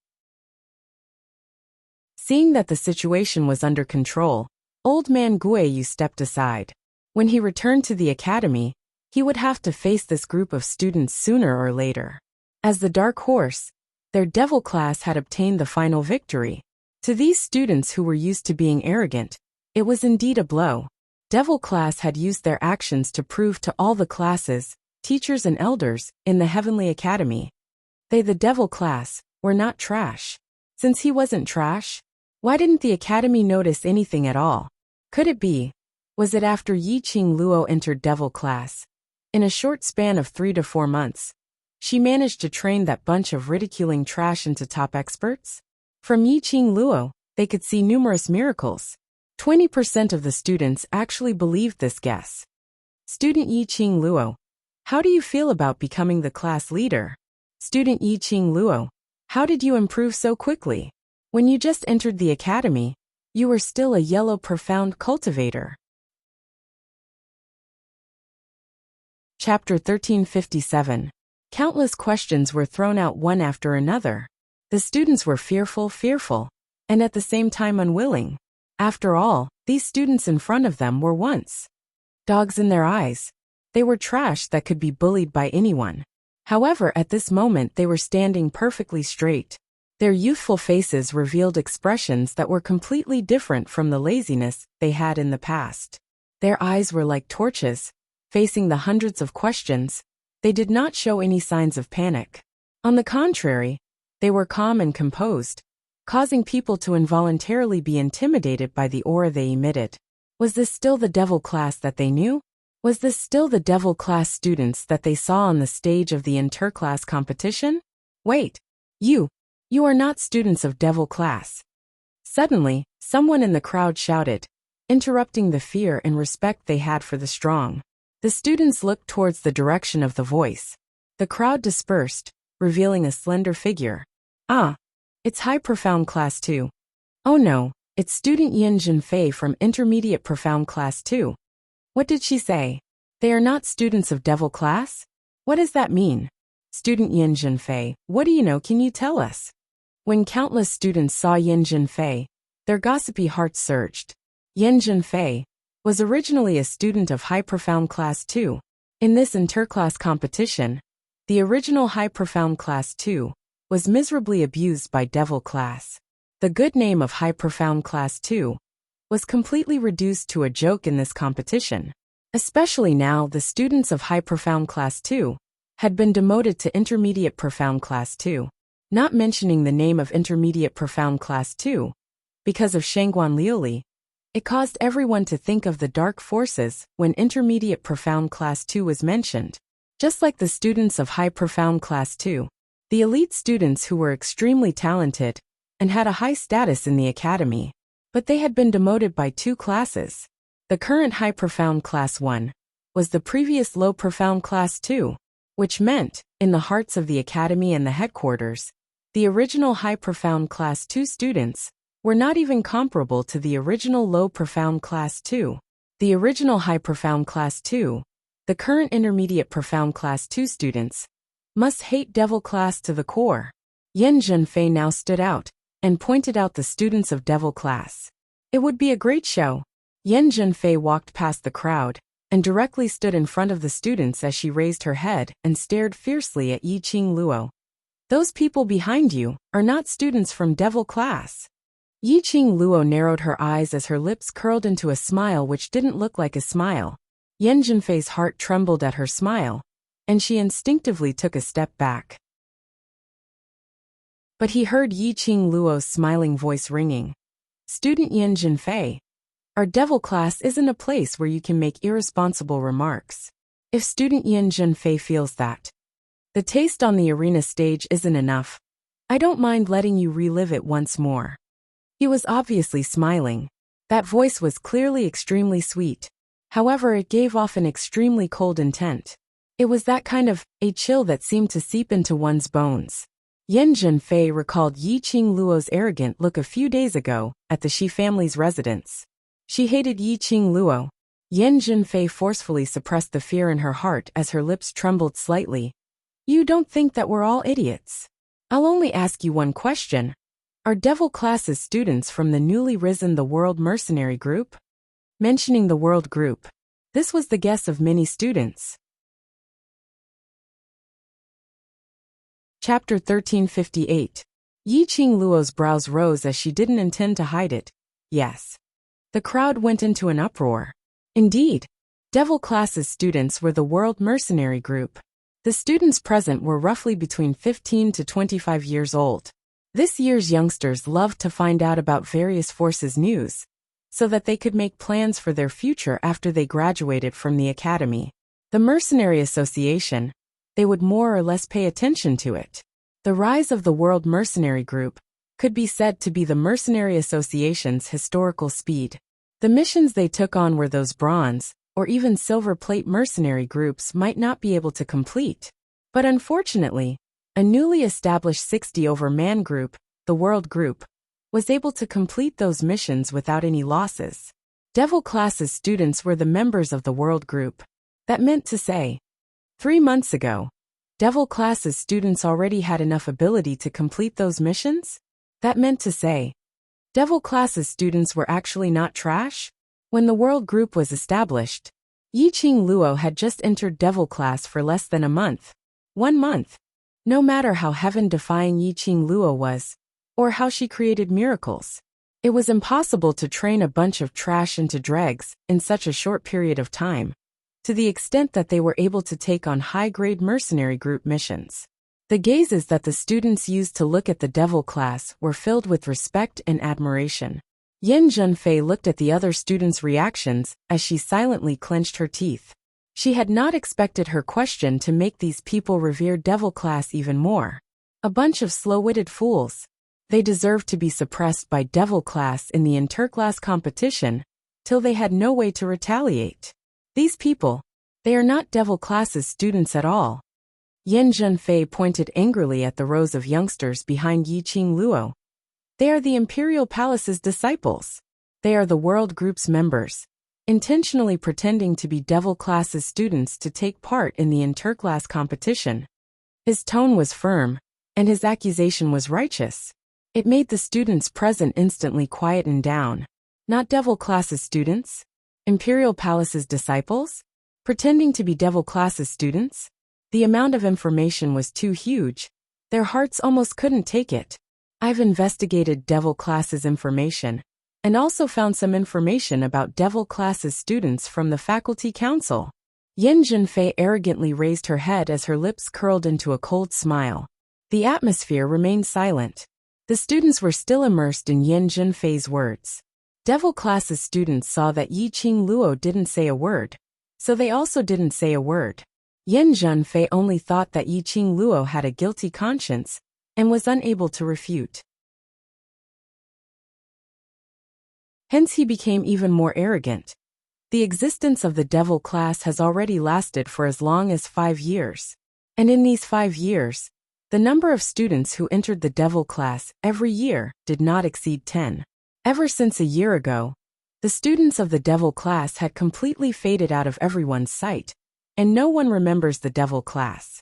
Seeing that the situation was under control, Old Man Guiyu stepped aside. When he returned to the academy, he would have to face this group of students sooner or later. As the Dark Horse, their Devil Class had obtained the final victory. To these students who were used to being arrogant, it was indeed a blow. Devil Class had used their actions to prove to all the classes, teachers and elders, in the Heavenly Academy. They, the Devil Class, were not trash. Since he wasn't trash, why didn't the Academy notice anything at all? Could it be? Was it after Yi Qing Luo entered Devil Class? In a short span of 3 to 4 months, she managed to train that bunch of ridiculing trash into top experts? From Yi Qing Luo, they could see numerous miracles. 20% of the students actually believed this guess. Student Yi Qing Luo, how do you feel about becoming the class leader? Student Yi Qing Luo, how did you improve so quickly? When you just entered the academy, you were still a yellow profound cultivator. Chapter 1357. Countless questions were thrown out one after another. The students were fearful, and at the same time unwilling. After all, these students in front of them were once dogs in their eyes. They were trash that could be bullied by anyone. However, at this moment they were standing perfectly straight. Their youthful faces revealed expressions that were completely different from the laziness they had in the past. Their eyes were like torches, facing the hundreds of questions. They did not show any signs of panic. On the contrary, they were calm and composed, causing people to involuntarily be intimidated by the aura they emitted. Was this still the Devil Class that they knew? Was this still the Devil Class students that they saw on the stage of the interclass competition? Wait, you You are not students of devil class. Suddenly, someone in the crowd shouted, interrupting the fear and respect they had for the strong. The students looked towards the direction of the voice. The crowd dispersed, revealing a slender figure. Ah, it's High Profound Class 2. Oh no, it's student Yin Jinfei from Intermediate Profound Class 2. What did she say? They are not students of devil class? What does that mean? Student Yin Jinfei, what do you know? Can you tell us? When countless students saw Yin Jinfei, their gossipy hearts surged. Yin Jinfei was originally a student of High Profound Class 2. In this interclass competition, the original High Profound Class 2 was miserably abused by Devil Class. The good name of High Profound Class 2 was completely reduced to a joke in this competition. Especially now, the students of High Profound Class 2 had been demoted to Intermediate Profound Class 2. Not mentioning the name of Intermediate Profound Class 2, because of Shangguan Liuli, it caused everyone to think of the dark forces when Intermediate Profound Class 2 was mentioned. Just like the students of High Profound Class 2, the elite students who were extremely talented and had a high status in the academy, but they had been demoted by 2 classes. The current High Profound Class 1 was the previous Low Profound Class 2, which meant, in the hearts of the academy and the headquarters, the original High Profound Class 2 students were not even comparable to the original Low Profound Class 2. The original High Profound Class 2, the current Intermediate Profound Class 2 students, must hate Devil Class to the core. Yin Jinfei now stood out and pointed out the students of Devil Class. It would be a great show. Yin Jinfei walked past the crowd and directly stood in front of the students as she raised her head and stared fiercely at Yi Qing Luo. Those people behind you are not students from Devil Class. Yi Qing Luo narrowed her eyes as her lips curled into a smile which didn't look like a smile. Yin Jinfei's heart trembled at her smile, and she instinctively took a step back. But he heard Yi Qing Luo's smiling voice ringing. Student Yin Jinfei, our Devil Class isn't a place where you can make irresponsible remarks. If student Yin Jinfei feels that the taste on the arena stage isn't enough, I don't mind letting you relive it once more. He was obviously smiling. That voice was clearly extremely sweet. However, it gave off an extremely cold intent. It was that kind of a chill that seemed to seep into one's bones. Yin Jinfei recalled Yi Qing Luo's arrogant look a few days ago at the Shi family's residence. She hated Yi Qing Luo. Yin Jinfei forcefully suppressed the fear in her heart as her lips trembled slightly. You don't think that we're all idiots? I'll only ask you one question. Are Devil Class's students from the newly risen The World Mercenary Group? Mentioning the World Group, this was the guess of many students. Chapter 1358. Yi Qing Luo's brows rose as she didn't intend to hide it. Yes. The crowd went into an uproar. Indeed, Devil Class's students were the World Mercenary Group. The students present were roughly between 15 to 25 years old. This year's youngsters loved to find out about various forces' news, so that they could make plans for their future after they graduated from the academy. The Mercenary Association, they would more or less pay attention to it. The rise of the World Mercenary Group could be said to be the Mercenary Association's historical speed. The missions they took on were those bronze, or even silver plate mercenary groups might not be able to complete. But unfortunately, a newly established 60-over-man group, the World Group, was able to complete those missions without any losses. Devil Class's students were the members of the World Group. That meant to say, 3 months ago, Devil Class's students already had enough ability to complete those missions? That meant to say, Devil Class's students were actually not trash? When the World Group was established, Yi Qing Luo had just entered Devil Class for less than a month. 1 month. No matter how heaven-defying Yi Qing Luo was, or how she created miracles, it was impossible to train a bunch of trash into dregs in such a short period of time, to the extent that they were able to take on high-grade mercenary group missions. The gazes that the students used to look at the Devil Class were filled with respect and admiration. Yin Jinfei looked at the other students' reactions as she silently clenched her teeth. She had not expected her question to make these people revere Devil Class even more. A bunch of slow-witted fools. They deserved to be suppressed by devil class in the interclass competition, till they had no way to retaliate. These people, they are not devil class's students at all. Yen Zhenfei pointed angrily at the rows of youngsters behind Yi Qing Luo. They are the Imperial Palace's disciples. They are the World Group's members, intentionally pretending to be devil class's students to take part in the interclass competition. His tone was firm, and his accusation was righteous. It made the students present instantly quieten down. Not devil class's students? Imperial Palace's disciples? Pretending to be devil class's students? The amount of information was too huge. Their hearts almost couldn't take it. I've investigated devil class's information, and also found some information about devil class's students from the faculty council. Yen Zhenfei arrogantly raised her head as her lips curled into a cold smile. The atmosphere remained silent. The students were still immersed in Yen Zhenfei's words. Devil class's students saw that Yi Qing Luo didn't say a word, so they also didn't say a word. Yen Zhenfei only thought that Yi Qing Luo had a guilty conscience, and was unable to refute. Hence he became even more arrogant. The existence of the devil class has already lasted for as long as 5 years. And in these 5 years, the number of students who entered the devil class every year did not exceed 10. Ever since a year ago, the students of the devil class had completely faded out of everyone's sight, and no one remembers the devil class.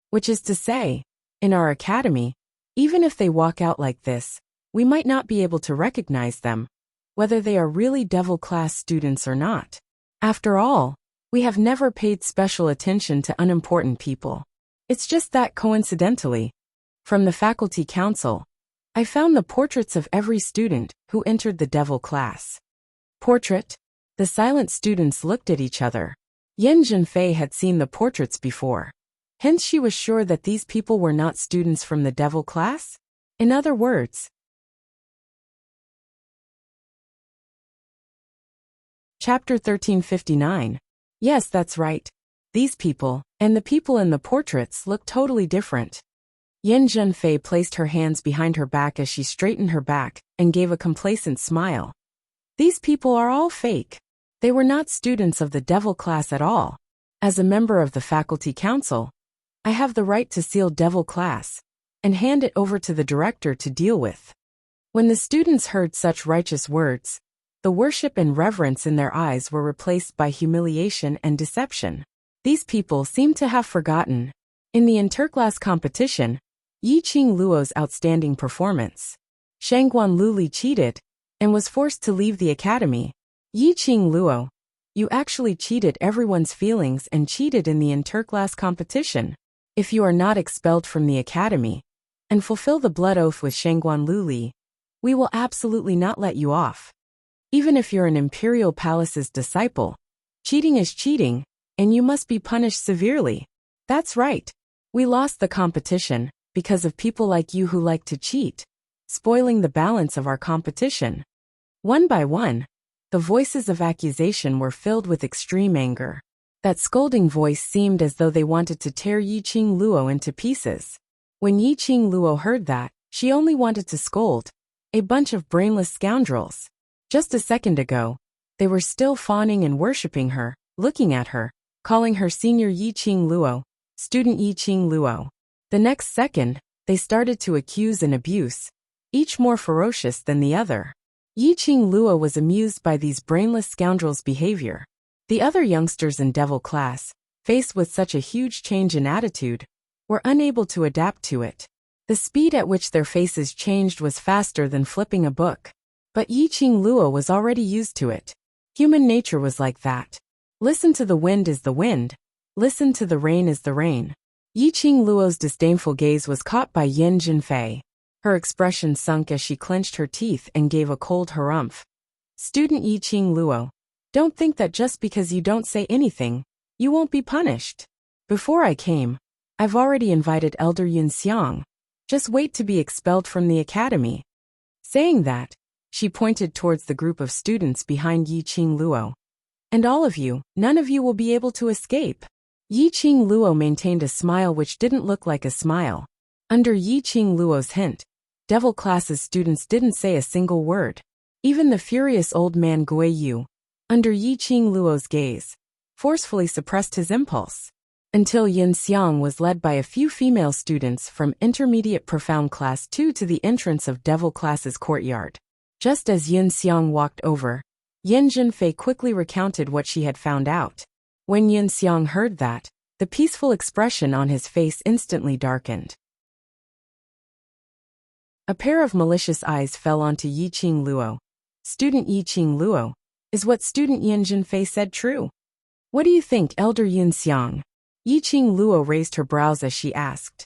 Which is to say, in our academy, even if they walk out like this, we might not be able to recognize them, whether they are really devil class students or not. After all, we have never paid special attention to unimportant people. It's just that coincidentally, from the faculty council, I found the portraits of every student who entered the devil class. Portrait? The silent students looked at each other. Yen Zhenfei had seen the portraits before. Hence she was sure that these people were not students from the devil class? In other words, Chapter 1359. Yes, that's right. These people, and the people in the portraits, look totally different. Yen Zhenfei placed her hands behind her back as she straightened her back, and gave a complacent smile. These people are all fake. They were not students of the devil class at all. As a member of the faculty council, I have the right to seal devil class, and hand it over to the director to deal with. When the students heard such righteous words, the worship and reverence in their eyes were replaced by humiliation and deception. These people seemed to have forgotten, in the interclass competition, Yi Qing Luo's outstanding performance. Shangguan Luli cheated, and was forced to leave the academy. Yi Qing Luo, you actually cheated everyone's feelings and cheated in the interclass competition. If you are not expelled from the academy, and fulfill the blood oath with Shangguan Luli, we will absolutely not let you off. Even if you're an Imperial Palace's disciple, cheating is cheating, and you must be punished severely. That's right. We lost the competition because of people like you who like to cheat, spoiling the balance of our competition. One by one, the voices of accusation were filled with extreme anger. That scolding voice seemed as though they wanted to tear Yi Qing Luo into pieces. When Yi Qing Luo heard that, she only wanted to scold. A bunch of brainless scoundrels. Just a second ago, they were still fawning and worshipping her, looking at her, calling her Senior Yi Qing Luo, Student Yi Qing Luo. The next second, they started to accuse and abuse, each more ferocious than the other. Yi Qing Luo was amused by these brainless scoundrels' behavior. The other youngsters in devil class, faced with such a huge change in attitude, were unable to adapt to it. The speed at which their faces changed was faster than flipping a book. But Yi Qing Luo was already used to it. Human nature was like that. Listen to the wind is the wind. Listen to the rain is the rain. Yi Qing Luo's disdainful gaze was caught by Yen Zhenfei. Her expression sunk as she clenched her teeth and gave a cold harumph. Student Yi Qing Luo, don't think that just because you don't say anything, you won't be punished. Before I came, I've already invited Elder Yun Xiang. Just wait to be expelled from the academy. Saying that, she pointed towards the group of students behind Yi Qing Luo. And all of you, none of you will be able to escape. Yi Qing Luo maintained a smile which didn't look like a smile. Under Yi Qing Luo's hint, devil class's students didn't say a single word. Even the furious old man Gui Yu, under Yi Qing Luo's gaze, forcefully suppressed his impulse. Until Yin Xiang was led by a few female students from Intermediate Profound Class 2 to the entrance of Devil Class's courtyard. Just as Yin Xiang walked over, Yin Zhenfei quickly recounted what she had found out. When Yin Xiang heard that, the peaceful expression on his face instantly darkened. A pair of malicious eyes fell onto Yi Qing Luo. Student Yi Qing Luo, is what student Yin Zhenfei said true? What do you think, Elder Yin Xiang? Yi Qing Luo raised her brows as she asked.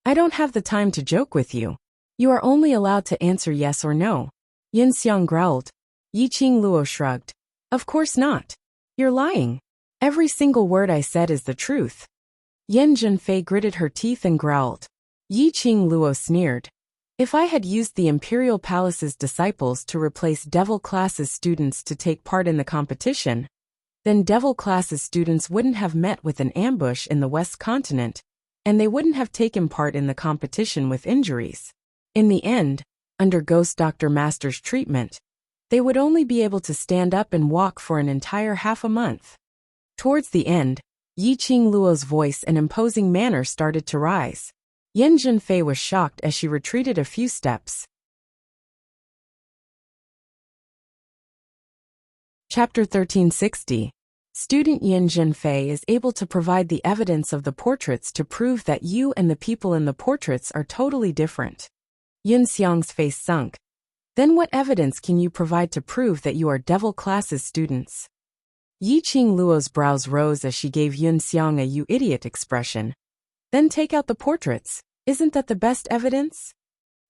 I don't have the time to joke with you. You are only allowed to answer yes or no. Yin Xiang growled. Yi Qing Luo shrugged. Of course not. You're lying. Every single word I said is the truth. Yin Zhenfei gritted her teeth and growled. Yi Qing Luo sneered. If I had used the Imperial Palace's disciples to replace Devil Class's students to take part in the competition, then Devil Class's students wouldn't have met with an ambush in the West Continent, and they wouldn't have taken part in the competition with injuries. In the end, under Ghost Doctor Master's treatment, they would only be able to stand up and walk for an entire half a month. Towards the end, Yi Qing Luo's voice and imposing manner started to rise. Yin Zhenfei was shocked as she retreated a few steps. Chapter 1360. Student Yin Zhenfei is able to provide the evidence of the portraits to prove that you and the people in the portraits are totally different. Yin Xiang's face sunk. Then what evidence can you provide to prove that you are Devil Class's students? Yi Qing Luo's brows rose as she gave Yin Xiang a "you idiot" expression. Then take out the portraits. Isn't that the best evidence?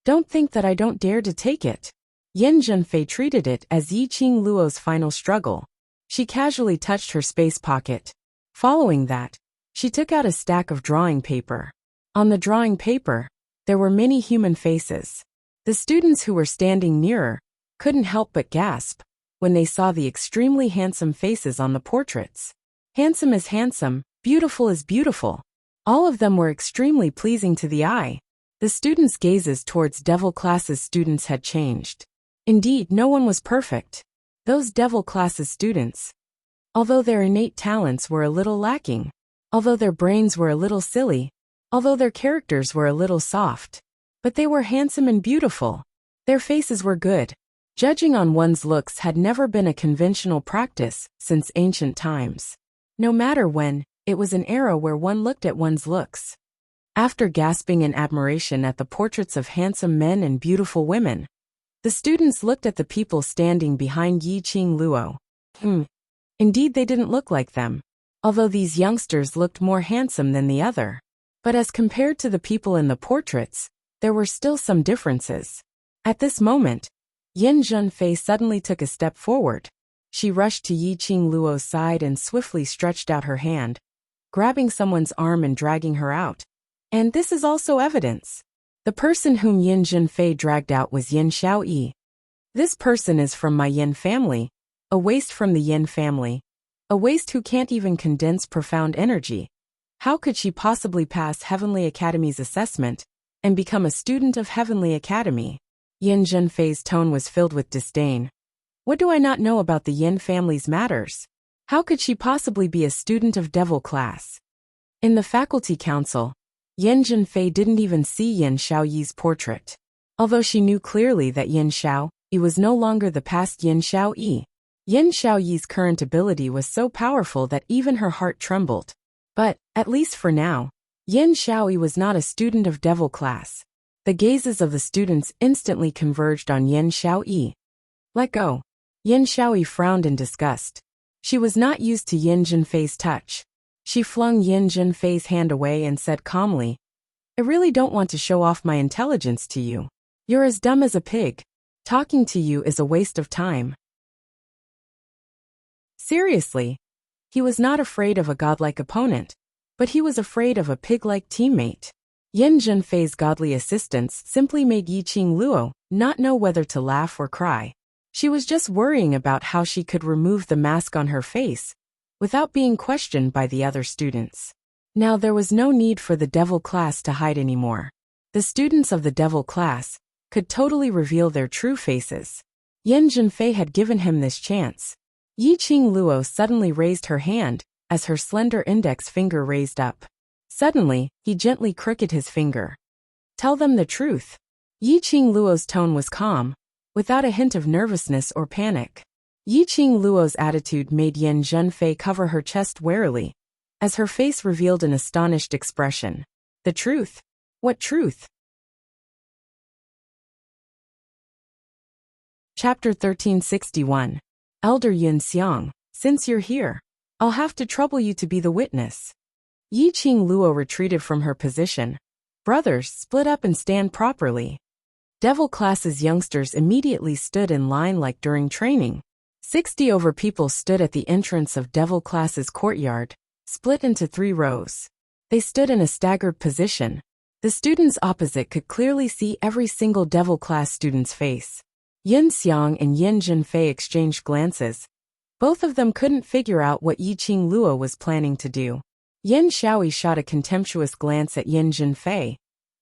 Don't think that I don't dare to take it. Yin Zhenfei treated it as Yi Qing Luo's final struggle. She casually touched her space pocket. Following that, she took out a stack of drawing paper. On the drawing paper, there were many human faces. The students who were standing nearer couldn't help but gasp when they saw the extremely handsome faces on the portraits. Handsome is handsome, beautiful is beautiful. All of them were extremely pleasing to the eye. The students' gazes towards Devil Class's students had changed. Indeed, no one was perfect. Those Devil Class's students, although their innate talents were a little lacking, although their brains were a little silly, although their characters were a little soft, but they were handsome and beautiful. Their faces were good. Judging on one's looks had never been a conventional practice since ancient times. No matter when, it was an era where one looked at one's looks. After gasping in admiration at the portraits of handsome men and beautiful women, the students looked at the people standing behind Yi Qing Luo. Indeed, they didn't look like them, although these youngsters looked more handsome than the other. But as compared to the people in the portraits, there were still some differences. At this moment, Yin Zhenfei suddenly took a step forward. She rushed to Yi Qing Luo's side and swiftly stretched out her hand, grabbing someone's arm and dragging her out. And this is also evidence. The person whom Yin Zhenfei dragged out was Yin Xiaoyi. This person is from my Yin family, a waste from the Yin family, a waste who can't even condense profound energy. How could she possibly pass Heavenly Academy's assessment and become a student of Heavenly Academy? Yin Zhenfei's tone was filled with disdain. What do I not know about the Yin family's matters? How could she possibly be a student of Devil Class? In the faculty council, Yin Zhenfei didn't even see Yin Xiaoyi's portrait. Although she knew clearly that Yin Xiaoyi was no longer the past Yin Xiaoyi. Yin Xiaoyi's current ability was so powerful that even her heart trembled. But, at least for now, Yin Xiaoyi was not a student of Devil Class. The gazes of the students instantly converged on Yin Xiaoyi. Let go. Yin Xiaoyi frowned in disgust. She was not used to Yin Zhenfei's touch. She flung Yin Zhenfei's hand away and said calmly, I really don't want to show off my intelligence to you. You're as dumb as a pig. Talking to you is a waste of time. Seriously. He was not afraid of a godlike opponent, but he was afraid of a pig-like teammate. Yin Zhenfei's godly assistance simply made Yi Qing Luo not know whether to laugh or cry. She was just worrying about how she could remove the mask on her face without being questioned by the other students. Now there was no need for the Devil Class to hide anymore. The students of the devil class could totally reveal their true faces. Yan Zhenfei had given him this chance. Yi Qing Luo suddenly raised her hand, as her slender index finger raised up. Suddenly, he gently crooked his finger. Tell them the truth. Yi Qing Luo's tone was calm, without a hint of nervousness or panic. Yi Qing Luo's attitude made Yan Zhenfei cover her chest warily, as her face revealed an astonished expression. The truth? What truth? Chapter 1361. Elder Yun Xiang, since you're here, I'll have to trouble you to be the witness. Yi Qing Luo retreated from her position. Brothers, split up and stand properly. Devil class's youngsters immediately stood in line like during training. 60 over people stood at the entrance of Devil class's courtyard, split into 3 rows. They stood in a staggered position. The students opposite could clearly see every single Devil class student's face. Yun Xiang and Yan Zhenfei exchanged glances. Both of them couldn't figure out what Yi Qing Luo was planning to do. Yan Xiaoyi shot a contemptuous glance at Yan Zhenfei,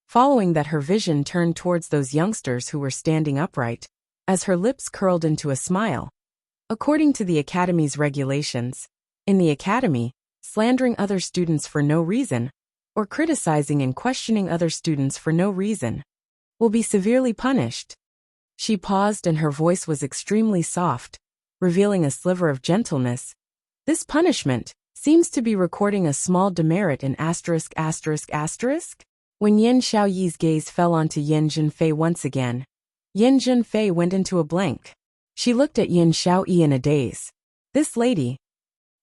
following that her vision turned towards those youngsters who were standing upright, as her lips curled into a smile. According to the academy's regulations, in the academy, slandering other students for no reason, or criticizing and questioning other students for no reason, will be severely punished. She paused and her voice was extremely soft, revealing a sliver of gentleness. This punishment seems to be recording a small demerit in asterisk asterisk asterisk. When Yan Xiaoyi's gaze fell onto Yan Zhenfei once again, Yan Zhenfei went into a blank. She looked at Yan Xiaoyi in a daze. This lady,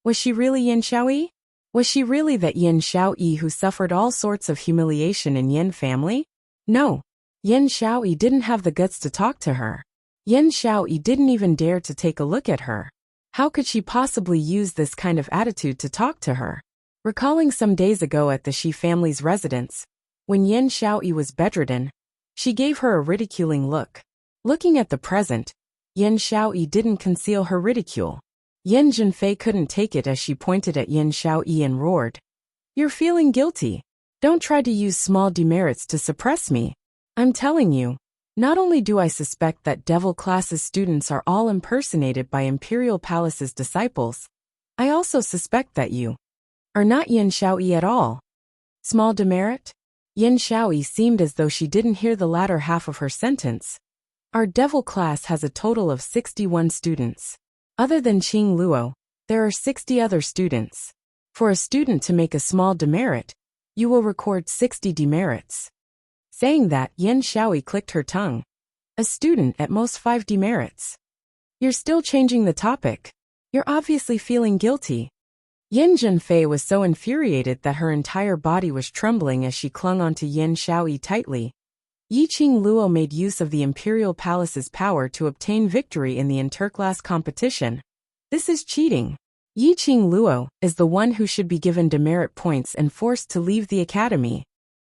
was she really Yan Xiaoyi? Was she really that Yan Xiaoyi who suffered all sorts of humiliation in Yan family? No. Yan Xiaoyi didn't have the guts to talk to her. Yan Xiaoyi didn't even dare to take a look at her. How could she possibly use this kind of attitude to talk to her? Recalling some days ago at the Shi family's residence, when Yan Xiaoyi was bedridden, she gave her a ridiculing look. Looking at the present, Yan Xiaoyi didn't conceal her ridicule. Yan Zhenfei couldn't take it as she pointed at Yan Xiaoyi and roared. You're feeling guilty. Don't try to use small demerits to suppress me. I'm telling you, not only do I suspect that Devil class's students are all impersonated by Imperial Palace's disciples, I also suspect that you are not Yan Xiaoyi at all. Small demerit? Yan Xiaoyi seemed as though she didn't hear the latter half of her sentence. Our Devil class has a total of 61 students. Other than Qing Luo, there are 60 other students. For a student to make a small demerit, you will record 60 demerits. Saying that, Yan Xiaoyi clicked her tongue. A student at most 5 demerits. You're still changing the topic. You're obviously feeling guilty. Yan Zhenfei was so infuriated that her entire body was trembling as she clung onto Yan Xiaoyi tightly. Yi Qing Luo made use of the Imperial Palace's power to obtain victory in the interclass competition. This is cheating. Yi Qing Luo is the one who should be given demerit points and forced to leave the academy.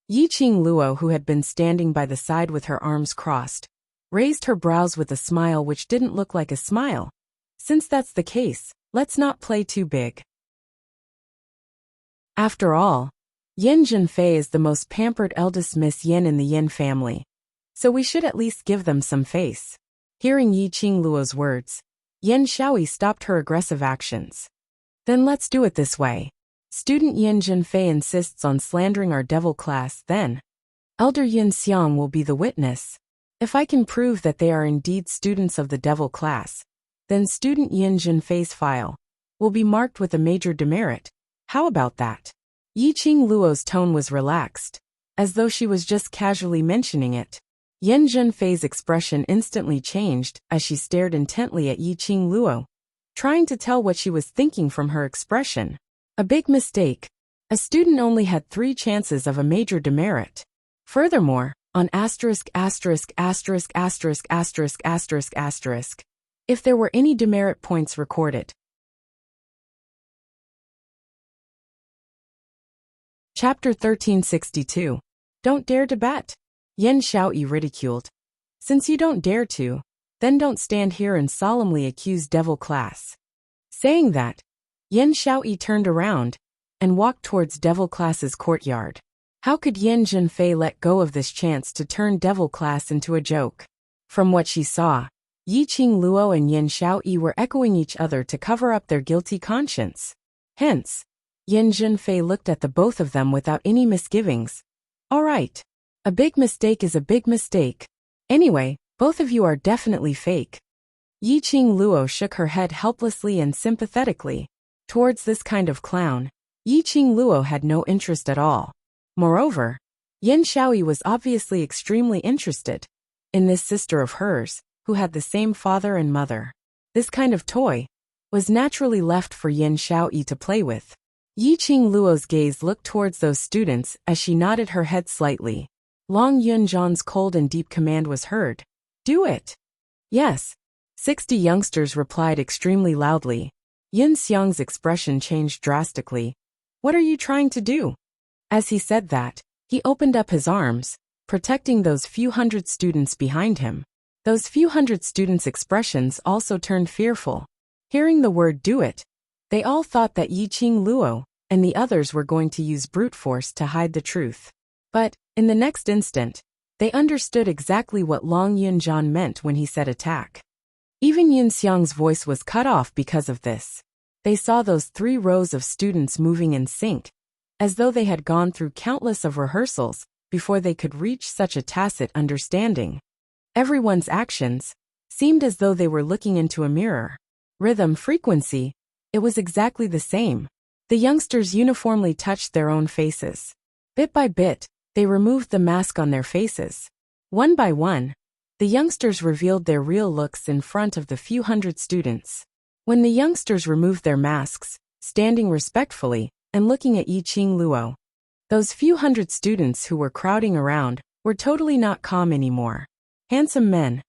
Yi Qing Luo, who had been standing by the side with her arms crossed, raised her brows with a smile which didn't look like a smile. Since that's the case, let's not play too big. After all, Yan Zhenfei is the most pampered eldest Miss Yan in the Yan family, so we should at least give them some face. Hearing Yi Qing Luo's words, Yan Xiaoyi stopped her aggressive actions. Then let's do it this way. Student Yan Zhenfei insists on slandering our devil class, then Elder Yun Xiang will be the witness. If I can prove that they are indeed students of the devil class, then student Yan Zhenfei's file will be marked with a major demerit. How about that? Yi Qing Luo's tone was relaxed, as though she was just casually mentioning it. Yan Zhenfei's expression instantly changed as she stared intently at Yi Qing Luo, trying to tell what she was thinking from her expression. A big mistake. A student only had 3 chances of a major demerit. Furthermore, on asterisk asterisk asterisk asterisk asterisk asterisk asterisk, if there were any demerit points recorded. Chapter 1362. Don't dare to bet. Yan Xiaoyi ridiculed. Since you don't dare to, then don't stand here and solemnly accuse devil class. Saying that, Yan Xiaoyi turned around and walked towards devil class's courtyard. How could Yin Junfei let go of this chance to turn devil class into a joke? From what she saw, Yi Qing Luo and Yin Xiaoyi were echoing each other to cover up their guilty conscience. Hence, Yin Junfei looked at the both of them without any misgivings. All right. A big mistake is a big mistake. Anyway, both of you are definitely fake. Yi Qing Luo shook her head helplessly and sympathetically. Towards this kind of clown, Yi Qing Luo had no interest at all. Moreover, Yin Xiaoyi was obviously extremely interested in this sister of hers, who had the same father and mother. This kind of toy was naturally left for Yin Xiaoyi to play with. Yi Qing Luo's gaze looked towards those students as she nodded her head slightly. Long Yunzhan's cold and deep command was heard. Do it. Yes. 60 youngsters replied extremely loudly. Yin Xiang's expression changed drastically. What are you trying to do? As he said that, he opened up his arms, protecting those few hundred students behind him. Those few hundred students' expressions also turned fearful. Hearing the word do it, they all thought that Yi Qing Luo and the others were going to use brute force to hide the truth. But, in the next instant, they understood exactly what Long Yunzhan meant when he said attack. Even Yin Xiang's voice was cut off because of this. They saw those 3 rows of students moving in sync, as though they had gone through countless of rehearsals before they could reach such a tacit understanding. Everyone's actions seemed as though they were looking into a mirror. Rhythm, frequency, it was exactly the same. The youngsters uniformly touched their own faces. Bit by bit, they removed the mask on their faces. One by one, the youngsters revealed their real looks in front of the few hundred students. When the youngsters removed their masks, standing respectfully and looking at Yi Qing Luo, those few hundred students who were crowding around were totally not calm anymore. Handsome men.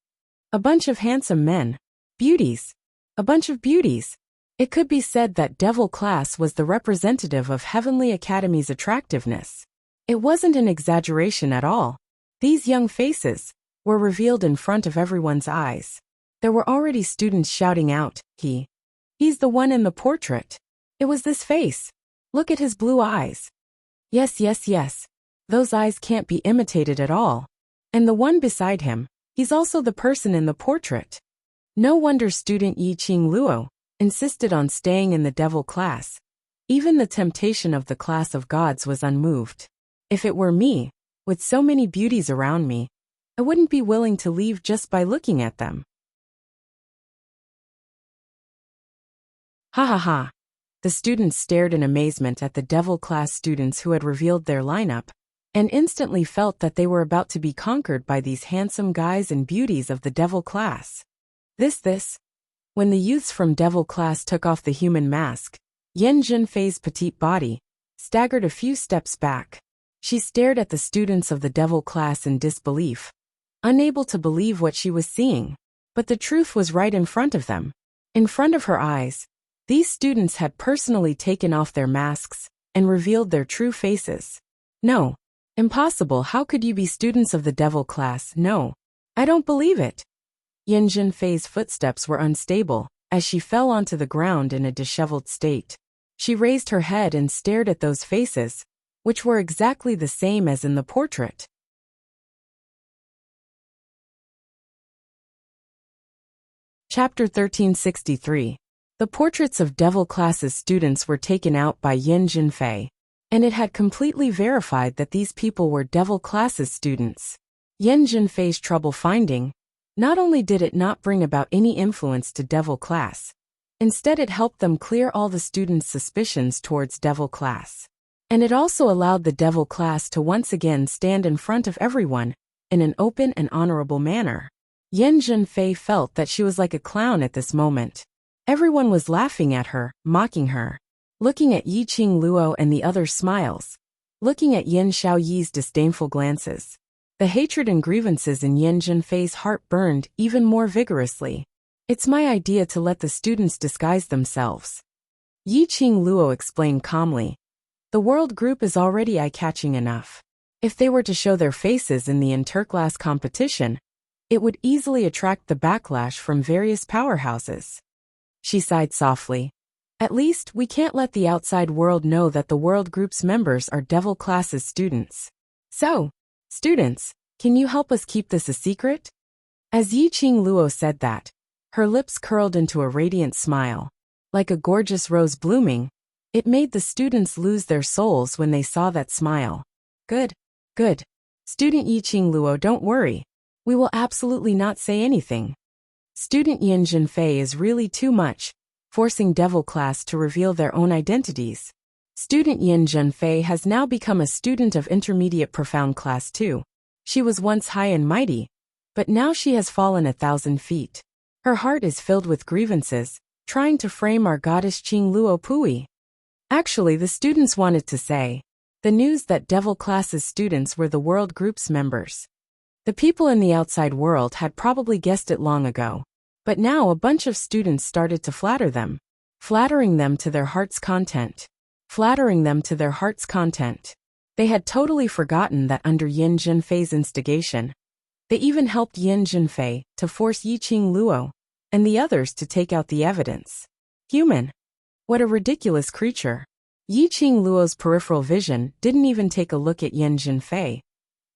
A bunch of handsome men. Beauties. A bunch of beauties. It could be said that devil class was the representative of Heavenly Academy's attractiveness. It wasn't an exaggeration at all. These young faces were revealed in front of everyone's eyes. There were already students shouting out, He's the one in the portrait. It was this face. Look at his blue eyes. Yes, yes, yes. Those eyes can't be imitated at all. And the one beside him, he's also the person in the portrait. No wonder student Yi Qing Luo insisted on staying in the devil class. Even the temptation of the class of gods was unmoved. If it were me, with so many beauties around me, I wouldn't be willing to leave just by looking at them. Ha ha ha. The students stared in amazement at the devil class students who had revealed their lineup, and instantly felt that they were about to be conquered by these handsome guys and beauties of the devil class. When the youths from devil class took off the human mask, Yin Junfei's petite body staggered a few steps back. She stared at the students of the devil class in disbelief, unable to believe what she was seeing. But the truth was right in front of them. In front of her eyes, these students had personally taken off their masks and revealed their true faces. No. Impossible. How could you be students of the devil class? No. I don't believe it. Yin Junfei's footsteps were unstable as she fell onto the ground in a disheveled state. She raised her head and stared at those faces, which were exactly the same as in the portrait. Chapter 1363. The portraits of devil class's students were taken out by Yin Junfei, and it had completely verified that these people were devil class's students. Yin Junfei's trouble finding, not only did it not bring about any influence to devil class, instead it helped them clear all the students' suspicions towards devil class. And it also allowed the devil class to once again stand in front of everyone in an open and honorable manner. Yin Junfei felt that she was like a clown at this moment. Everyone was laughing at her, mocking her. Looking at Yi Qing Luo and the other smiles. Looking at Yin Xiaoyi's disdainful glances. The hatred and grievances in Yin Junfei's heart burned even more vigorously. It's my idea to let the students disguise themselves. Yi Qing Luo explained calmly. The world group is already eye-catching enough. If they were to show their faces in the interclass competition, it would easily attract the backlash from various powerhouses. She sighed softly. At least, we can't let the outside world know that the world group's members are devil class's students. So, students, can you help us keep this a secret? As Yiqing Luo said that, her lips curled into a radiant smile. Like a gorgeous rose blooming, it made the students lose their souls when they saw that smile. Good, good. Student Yiqing Luo, don't worry. We will absolutely not say anything. Student Yin Jinfei is really too much, forcing devil class to reveal their own identities. Student Yin Jinfei has now become a student of intermediate profound class 2. She was once high and mighty, but now she has fallen 1,000 feet. Her heart is filled with grievances, trying to frame our goddess Qing Luo Pui. Actually, the students wanted to say the news that devil class's students were the world group's members. The people in the outside world had probably guessed it long ago, but now a bunch of students started to flatter them, flattering them to their heart's content. Flattering them to their heart's content. They had totally forgotten that under Yin Jinfei's instigation, they even helped Yin Jinfei to force Yiqing Luo and the others to take out the evidence. Human. What a ridiculous creature. Yiqing Luo's peripheral vision didn't even take a look at Yin Jinfei,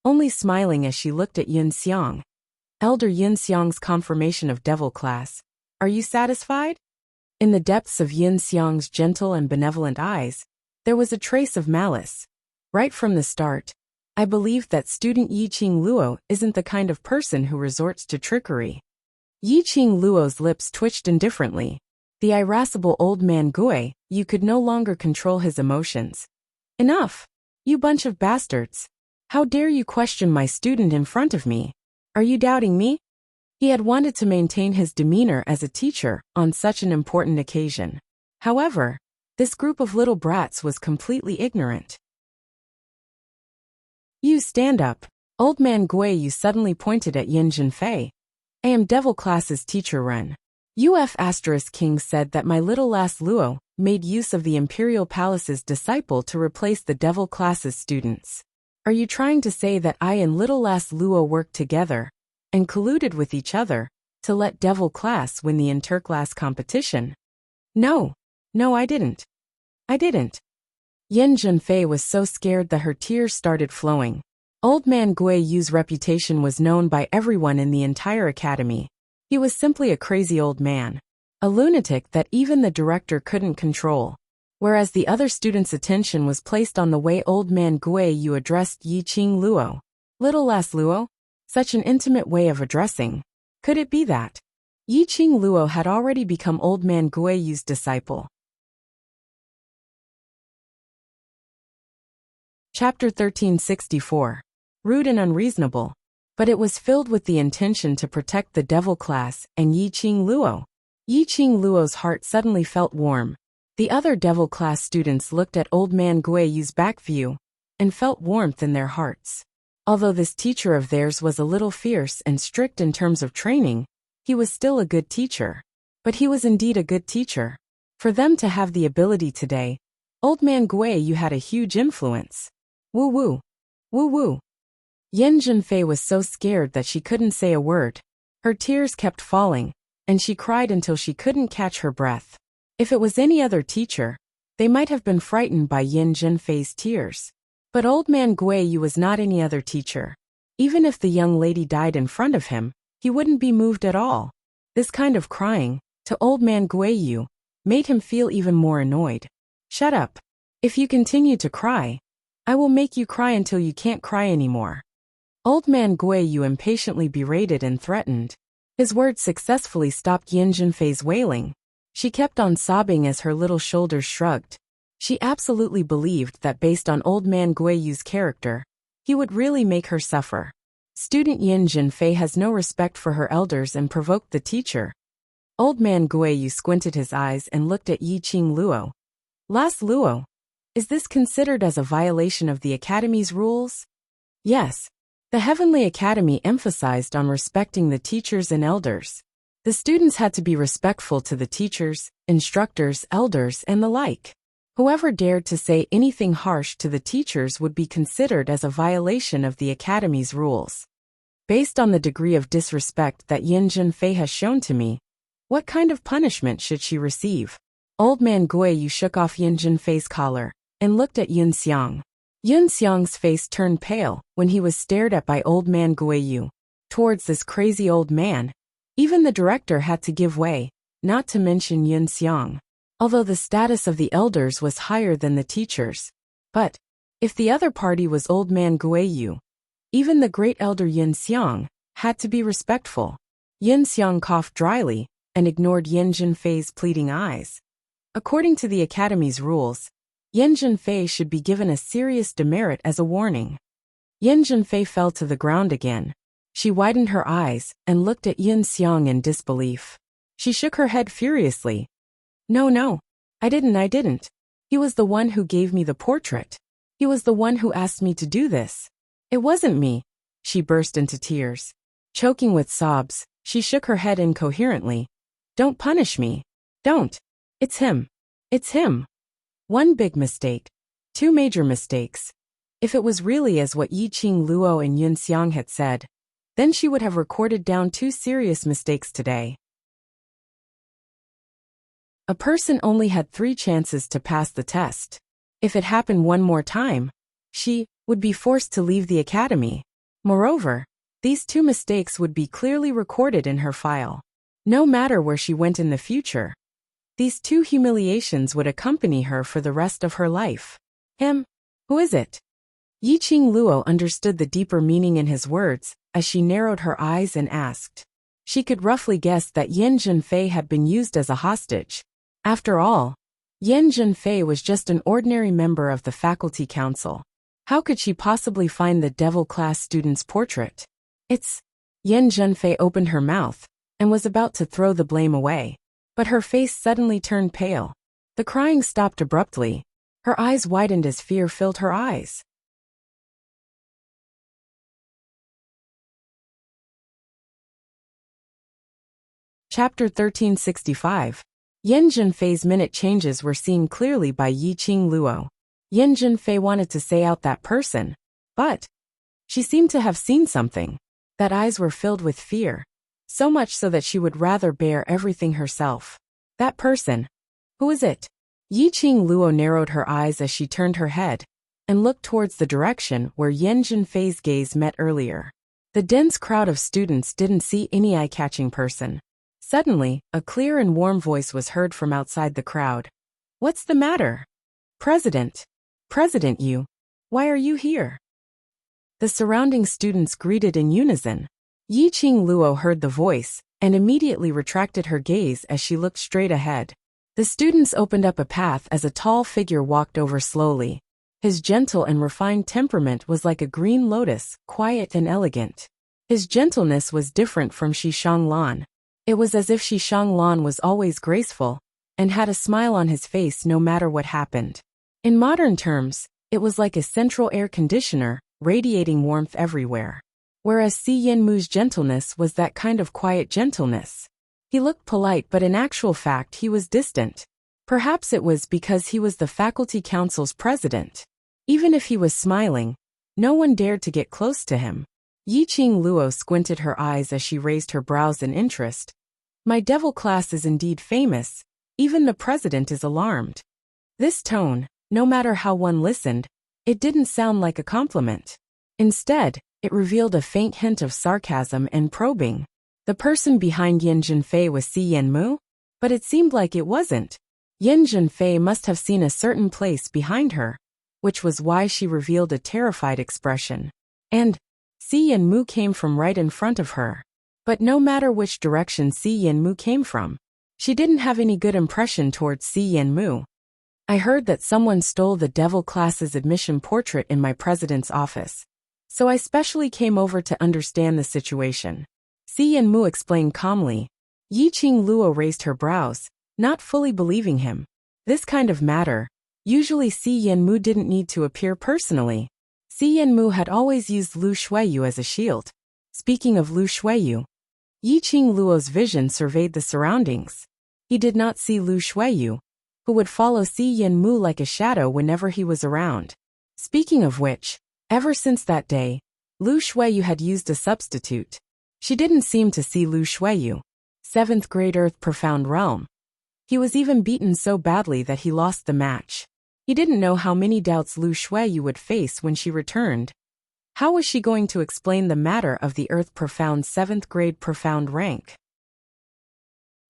only smiling as she looked at Yin Xiang. Elder Yin Xiang's confirmation of devil class. Are you satisfied? In the depths of Yin Xiang's gentle and benevolent eyes, there was a trace of malice. Right from the start, I believed that student Yiqing Luo isn't the kind of person who resorts to trickery. Yiqing Luo's lips twitched indifferently. The irascible old man Gui, you could no longer control his emotions. Enough! You bunch of bastards! How dare you question my student in front of me? Are you doubting me? He had wanted to maintain his demeanor as a teacher on such an important occasion. However, this group of little brats was completely ignorant. You stand up. Old man Gui, you suddenly pointed at Yin Jinfei. I am devil class's teacher Ren. King said that my little lass Luo made use of the Imperial Palace's disciple to replace the devil class's students. Are you trying to say that I and little lass Luo worked together and colluded with each other to let devil class win the interclass competition? No, I didn't. Yin Jinfei was so scared that her tears started flowing. Old man Gui Yu's reputation was known by everyone in the entire academy. He was simply a crazy old man, a lunatic that even the director couldn't control. Whereas the other students' attention was placed on the way old man Gui Yu addressed Yiqing Luo. Little lass Luo? Such an intimate way of addressing. Could it be that Yiqing Luo had already become old man Gui Yu's disciple? Chapter 1364. Rude and unreasonable. But it was filled with the intention to protect the devil class and Yiqing Luo. Yiqing Luo's heart suddenly felt warm. The other devil class students looked at old man Gui Yu's back view and felt warmth in their hearts. Although this teacher of theirs was a little fierce and strict in terms of training, he was still a good teacher. But he was indeed a good teacher. For them to have the ability today, old man Gui Yu had a huge influence. Woo woo. Woo woo. Yin Jinfei was so scared that she couldn't say a word. Her tears kept falling, and she cried until she couldn't catch her breath. If it was any other teacher, they might have been frightened by Yin Jinfei's tears. But old man Gui Yu was not any other teacher. Even if the young lady died in front of him, he wouldn't be moved at all. This kind of crying, to old man Gui Yu, made him feel even more annoyed. Shut up. If you continue to cry, I will make you cry until you can't cry anymore. Old man Gui Yu impatiently berated and threatened. His words successfully stopped Yin Jinfei's wailing. She kept on sobbing as her little shoulders shrugged. She absolutely believed that based on old man Gui Yu's character, he would really make her suffer. Student Yin Jinfei has no respect for her elders and provoked the teacher. Old man Gui Yu squinted his eyes and looked at Yiqing Luo. Lass Luo, is this considered as a violation of the academy's rules? Yes. The Heavenly Academy emphasized on respecting the teachers and elders. The students had to be respectful to the teachers, instructors, elders, and the like. Whoever dared to say anything harsh to the teachers would be considered as a violation of the Academy's rules. Based on the degree of disrespect that Yin Jinfei has shown to me, what kind of punishment should she receive? Old man Guiyu shook off Yin Zhenfei's collar and looked at Yun Xiang. Yun Xiang's face turned pale when he was stared at by old man Guiyu. Towards this crazy old man, even the director had to give way, not to mention Yun Xiang. Although the status of the elders was higher than the teachers. But if the other party was old man Guiyu, even the great elder Yun Xiang had to be respectful. Yun Xiang coughed dryly and ignored Yin Zhenfei's pleading eyes. According to the academy's rules, Yin Zhenfei should be given a serious demerit as a warning. Yin Zhenfei fell to the ground again. She widened her eyes and looked at Yun Xiang in disbelief. She shook her head furiously. No, I didn't. He was the one who gave me the portrait. He was the one who asked me to do this. It wasn't me. She burst into tears. Choking with sobs, she shook her head incoherently. Don't punish me. Don't. It's him. It's him. One big mistake. Two major mistakes. If it was really as what Yiqing Luo and Yun Xiang had said, then she would have recorded down two serious mistakes today. A person only had 3 chances to pass the test. If it happened one more time, she would be forced to leave the academy. Moreover, these 2 mistakes would be clearly recorded in her file. No matter where she went in the future, these 2 humiliations would accompany her for the rest of her life. Him? Who is it? Yiqing Luo understood the deeper meaning in his words as she narrowed her eyes and asked. She could roughly guess that Yin Zhenfei had been used as a hostage. After all, Yin Zhenfei was just an ordinary member of the faculty council. How could she possibly find the devil class student's portrait? It's... Yin Zhenfei opened her mouth and was about to throw the blame away. But her face suddenly turned pale. The crying stopped abruptly. Her eyes widened as fear filled her eyes. Chapter 1365. Yin Zhenfei's minute changes were seen clearly by Yiqing Luo. Yin Zhenfei wanted to say out that person, but she seemed to have seen something. That eyes were filled with fear, so much so that she would rather bear everything herself. That person. Who is it? Yiqing Luo narrowed her eyes as she turned her head and looked towards the direction where Yin Zhenfei's gaze met earlier. The dense crowd of students didn't see any eye-catching person. Suddenly, a clear and warm voice was heard from outside the crowd. What's the matter? President Yu. Why are you here? The surrounding students greeted in unison. Yiqing Luo heard the voice and immediately retracted her gaze as she looked straight ahead. The students opened up a path as a tall figure walked over slowly. His gentle and refined temperament was like a green lotus, quiet and elegant. His gentleness was different from Shi Shanglan. It was as if Shi Shanglan was always graceful and had a smile on his face no matter what happened. In modern terms, it was like a central air conditioner, radiating warmth everywhere. Whereas Si Yanmu's gentleness was that kind of quiet gentleness. He looked polite, but in actual fact he was distant. Perhaps it was because he was the faculty council's president. Even if he was smiling, no one dared to get close to him. Yiqing Luo squinted her eyes as she raised her brows in interest. My devil class is indeed famous. Even the president is alarmed. This tone, no matter how one listened, it didn't sound like a compliment. Instead, it revealed a faint hint of sarcasm and probing. The person behind Yin Zhenfei was Si Yanmu? But it seemed like it wasn't. Yin Zhenfei must have seen a certain place behind her, which was why she revealed a terrified expression. And Si Yanmu came from right in front of her. But no matter which direction Si Yanmu came from, she didn't have any good impression towards Si Yanmu. I heard that someone stole the devil class's admission portrait in my president's office. So I specially came over to understand the situation. Si Yanmu explained calmly. Yiqing Luo raised her brows, not fully believing him. This kind of matter, usually Si Yanmu didn't need to appear personally. Si Yanmu had always used Lu Shuiyu as a shield. Speaking of Lu Shuiyu, Yiqing Luo's vision surveyed the surroundings. He did not see Lu Shuiyu, who would follow Si Yanmu like a shadow whenever he was around. Speaking of which, ever since that day, Lu Shuiyu had used a substitute. She didn't seem to see Lu Shuiyu. 7th grade Earth Profound Realm. He was even beaten so badly that he lost the match. He didn't know how many doubts Lu Shuiyu would face when she returned. How was she going to explain the matter of the Earth Profound 7th grade profound rank?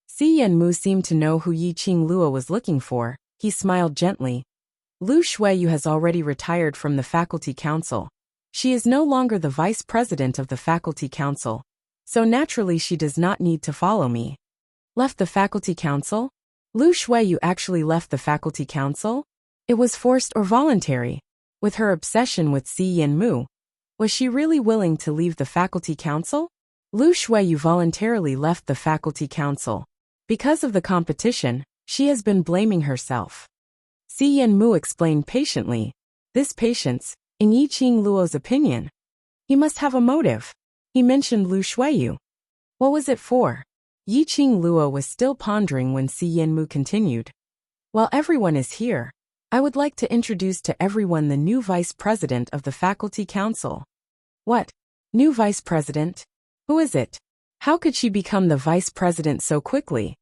Si Yanmu seemed to know who Yi Qingluo was looking for. He smiled gently. Lu Shuiyu has already retired from the faculty council. She is no longer the vice president of the faculty council, so naturally she does not need to follow me. Left the faculty council? Lu Shuiyu actually left the faculty council? It was forced or voluntary. With her obsession with Si Yanmu, was she really willing to leave the faculty council? Lu Shuiyu voluntarily left the faculty council. Because of the competition, she has been blaming herself. Si Yanmu explained patiently. This patience, in Yi Qingluo's opinion. He must have a motive. He mentioned Lu Shuiyu. What was it for? Yi Qingluo was still pondering when Si Yanmu continued. While everyone is here, I would like to introduce to everyone the new vice president of the faculty council. What? New vice president? Who is it? How could she become the vice president so quickly?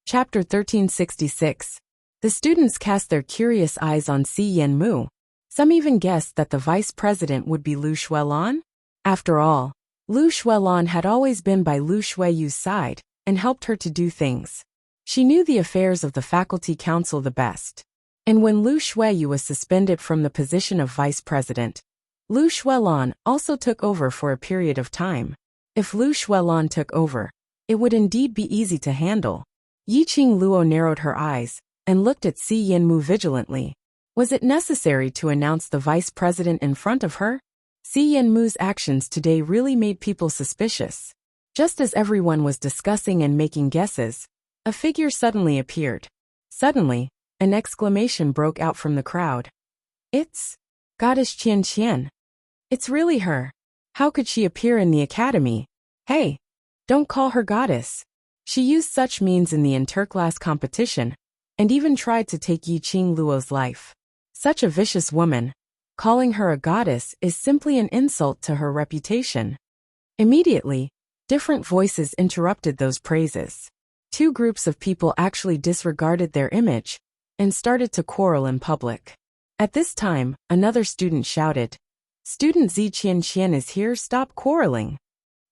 Chapter 1366. The students cast their curious eyes on Si Yanmu. Some even guessed that the vice president would be Lu Shuilan. After all, Lu Shuilan had always been by Lu Shuiyu's side and helped her to do things. She knew the affairs of the faculty council the best. And when Lu Shuiyu was suspended from the position of vice president, Lu Shuilan also took over for a period of time. If Lu Shuilan took over, it would indeed be easy to handle. Yi Qingluo narrowed her eyes and looked at Si Yanmu vigilantly. Was it necessary to announce the vice president in front of her? Si Yanmu's actions today really made people suspicious. Just as everyone was discussing and making guesses, a figure suddenly appeared. Suddenly, an exclamation broke out from the crowd. It's Goddess Qian Qian. It's really her. How could she appear in the academy? Hey, don't call her goddess. She used such means in the interclass competition, and even tried to take Yi Qingluo's life. Such a vicious woman. Calling her a goddess is simply an insult to her reputation. Immediately, different voices interrupted those praises. Two groups of people actually disregarded their image and started to quarrel in public. At this time, another student shouted, "Student Zi Qian is here, stop quarreling."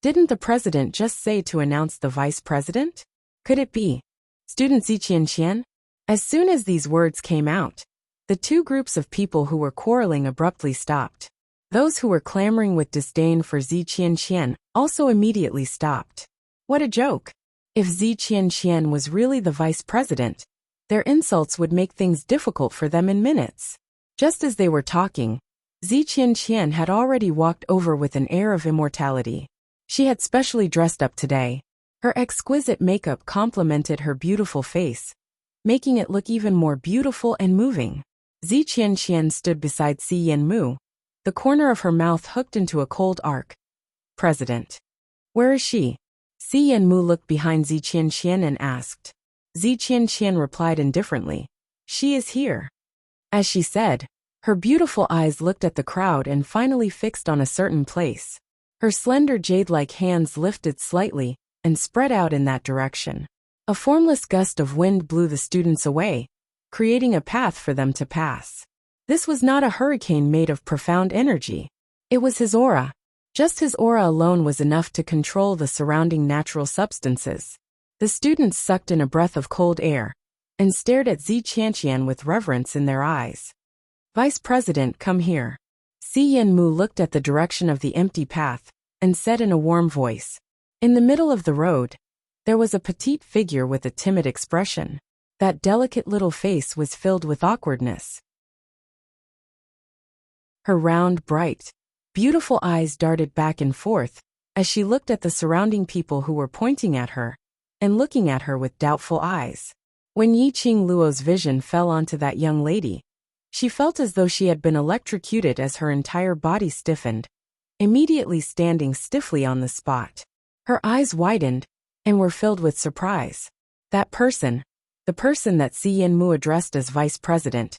Didn't the president just say to announce the vice president? Could it be Student Zi Qian? As soon as these words came out, the two groups of people who were quarreling abruptly stopped. Those who were clamoring with disdain for Zi Qian also immediately stopped. What a joke! If Zi Qianqian was really the vice president, their insults would make things difficult for them in minutes. Just as they were talking, Zi Qianqian had already walked over with an air of immortality. She had specially dressed up today. Her exquisite makeup complemented her beautiful face, making it look even more beautiful and moving. Zi Qianqian stood beside Si Yanmu, the corner of her mouth hooked into a cold arc. President. Where is she? Si Yanmu looked behind Zi Qianqian and asked. Zi Qianqian replied indifferently. She is here. As she said, her beautiful eyes looked at the crowd and finally fixed on a certain place. Her slender jade-like hands lifted slightly and spread out in that direction. A formless gust of wind blew the students away, creating a path for them to pass. This was not a hurricane made of profound energy. It was his aura. Just his aura alone was enough to control the surrounding natural substances. The students sucked in a breath of cold air and stared at Zi Qianqian with reverence in their eyes. Vice President, come here. Si Yanmu looked at the direction of the empty path and said in a warm voice. In the middle of the road, there was a petite figure with a timid expression. That delicate little face was filled with awkwardness. Her round, bright, beautiful eyes darted back and forth as she looked at the surrounding people who were pointing at her and looking at her with doubtful eyes. When Yiqing Luo's vision fell onto that young lady, she felt as though she had been electrocuted as her entire body stiffened, immediately standing stiffly on the spot. Her eyes widened and were filled with surprise. That person, the person that Si Yanmu addressed as vice president,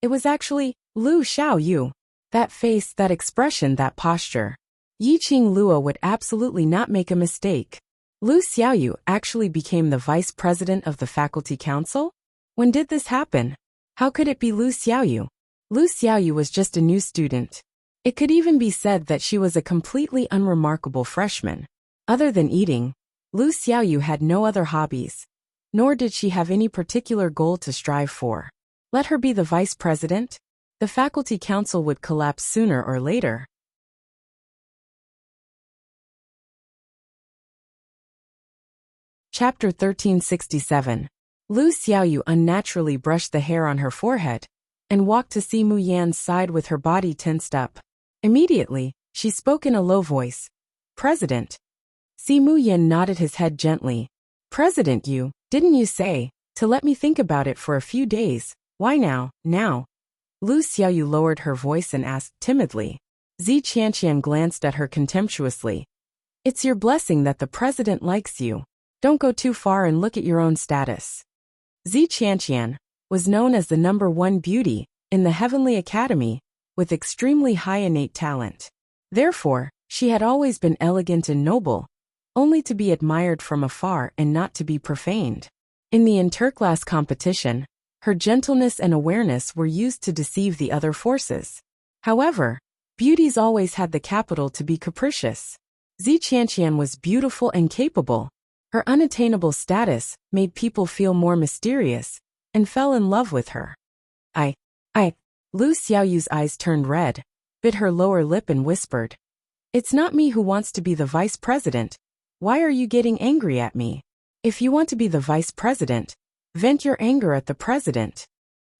it was actually Lu Xiaoyu. That face, that expression, that posture. Yiqing Luo would absolutely not make a mistake. Lu Xiaoyu actually became the vice president of the faculty council? When did this happen? How could it be Lu Xiaoyu? Lu Xiaoyu was just a new student. It could even be said that she was a completely unremarkable freshman. Other than eating, Lu Xiaoyu had no other hobbies, nor did she have any particular goal to strive for. Let her be the vice president? The faculty council would collapse sooner or later. Chapter 1367. Lu Xiaoyu unnaturally brushed the hair on her forehead and walked to Si Mu Yan's side with her body tensed up. Immediately, she spoke in a low voice. President. Si Mu Yan nodded his head gently. President, didn't you say, to let me think about it for a few days? Why now? Lu Xiaoyu lowered her voice and asked timidly. Zi Qianqian glanced at her contemptuously. It's your blessing that the president likes you. Don't go too far and look at your own status. Zi Qianqian was known as the #1 beauty in the Heavenly Academy, with extremely high innate talent. Therefore, she had always been elegant and noble, only to be admired from afar and not to be profaned. In the interclass competition, her gentleness and awareness were used to deceive the other forces. However, beauties always had the capital to be capricious. Zi Qianqian was beautiful and capable. Her unattainable status made people feel more mysterious and fell in love with her. Lu Xiaoyu's eyes turned red, bit her lower lip and whispered. It's not me who wants to be the vice president. Why are you getting angry at me? If you want to be the vice president, vent your anger at the president.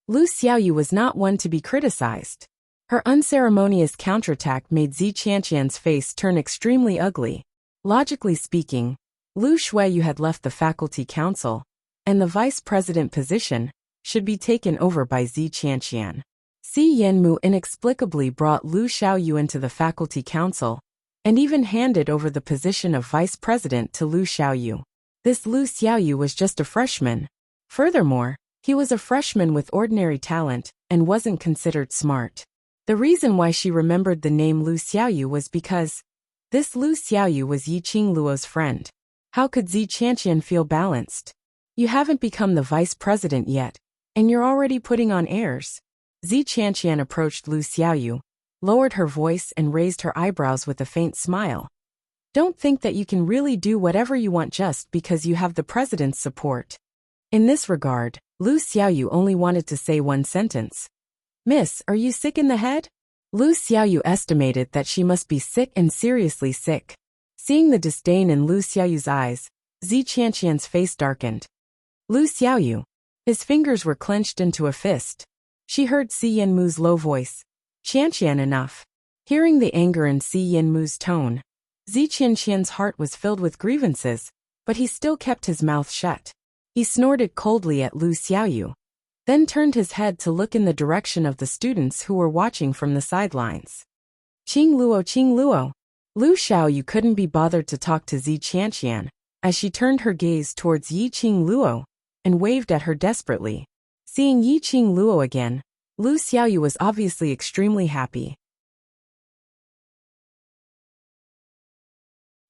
Lu Xiaoyu was not one to be criticized. Her unceremonious counterattack made Zi Qianqian's face turn extremely ugly. Logically speaking, Lu Shuiyu had left the faculty council, and the vice president position should be taken over by Zi Qianqian. Si Yanmu inexplicably brought Lu Xiaoyu into the faculty council, and even handed over the position of vice president to Lu Xiaoyu. This Lu Xiaoyu was just a freshman. Furthermore, he was a freshman with ordinary talent and wasn't considered smart. The reason why she remembered the name Lu Xiaoyu was because this Lu Xiaoyu was Yiqing Luo's friend. How could Zi Qianqian feel balanced? You haven't become the vice president yet, and you're already putting on airs. Zi Qianqian approached Lu Xiaoyu, lowered her voice and raised her eyebrows with a faint smile. Don't think that you can really do whatever you want just because you have the president's support. In this regard, Lu Xiaoyu only wanted to say one sentence. Miss, are you sick in the head? Lu Xiaoyu estimated that she must be sick and seriously sick. Seeing the disdain in Lu Xiaoyu's eyes, Zi Qianqian's face darkened. Lu Xiaoyu. His fingers were clenched into a fist. She heard Si Yanmu's low voice. Qianqian, enough. Hearing the anger in Si Yanmu's tone, Zi Qianqian's heart was filled with grievances, but he still kept his mouth shut. He snorted coldly at Lu Xiaoyu, then turned his head to look in the direction of the students who were watching from the sidelines. Qing Luo. Lu Xiaoyu couldn't be bothered to talk to Zi Qianqian, as she turned her gaze towards Yi Qing Luo and waved at her desperately. Seeing Yi Qing Luo again, Lu Xiaoyu was obviously extremely happy.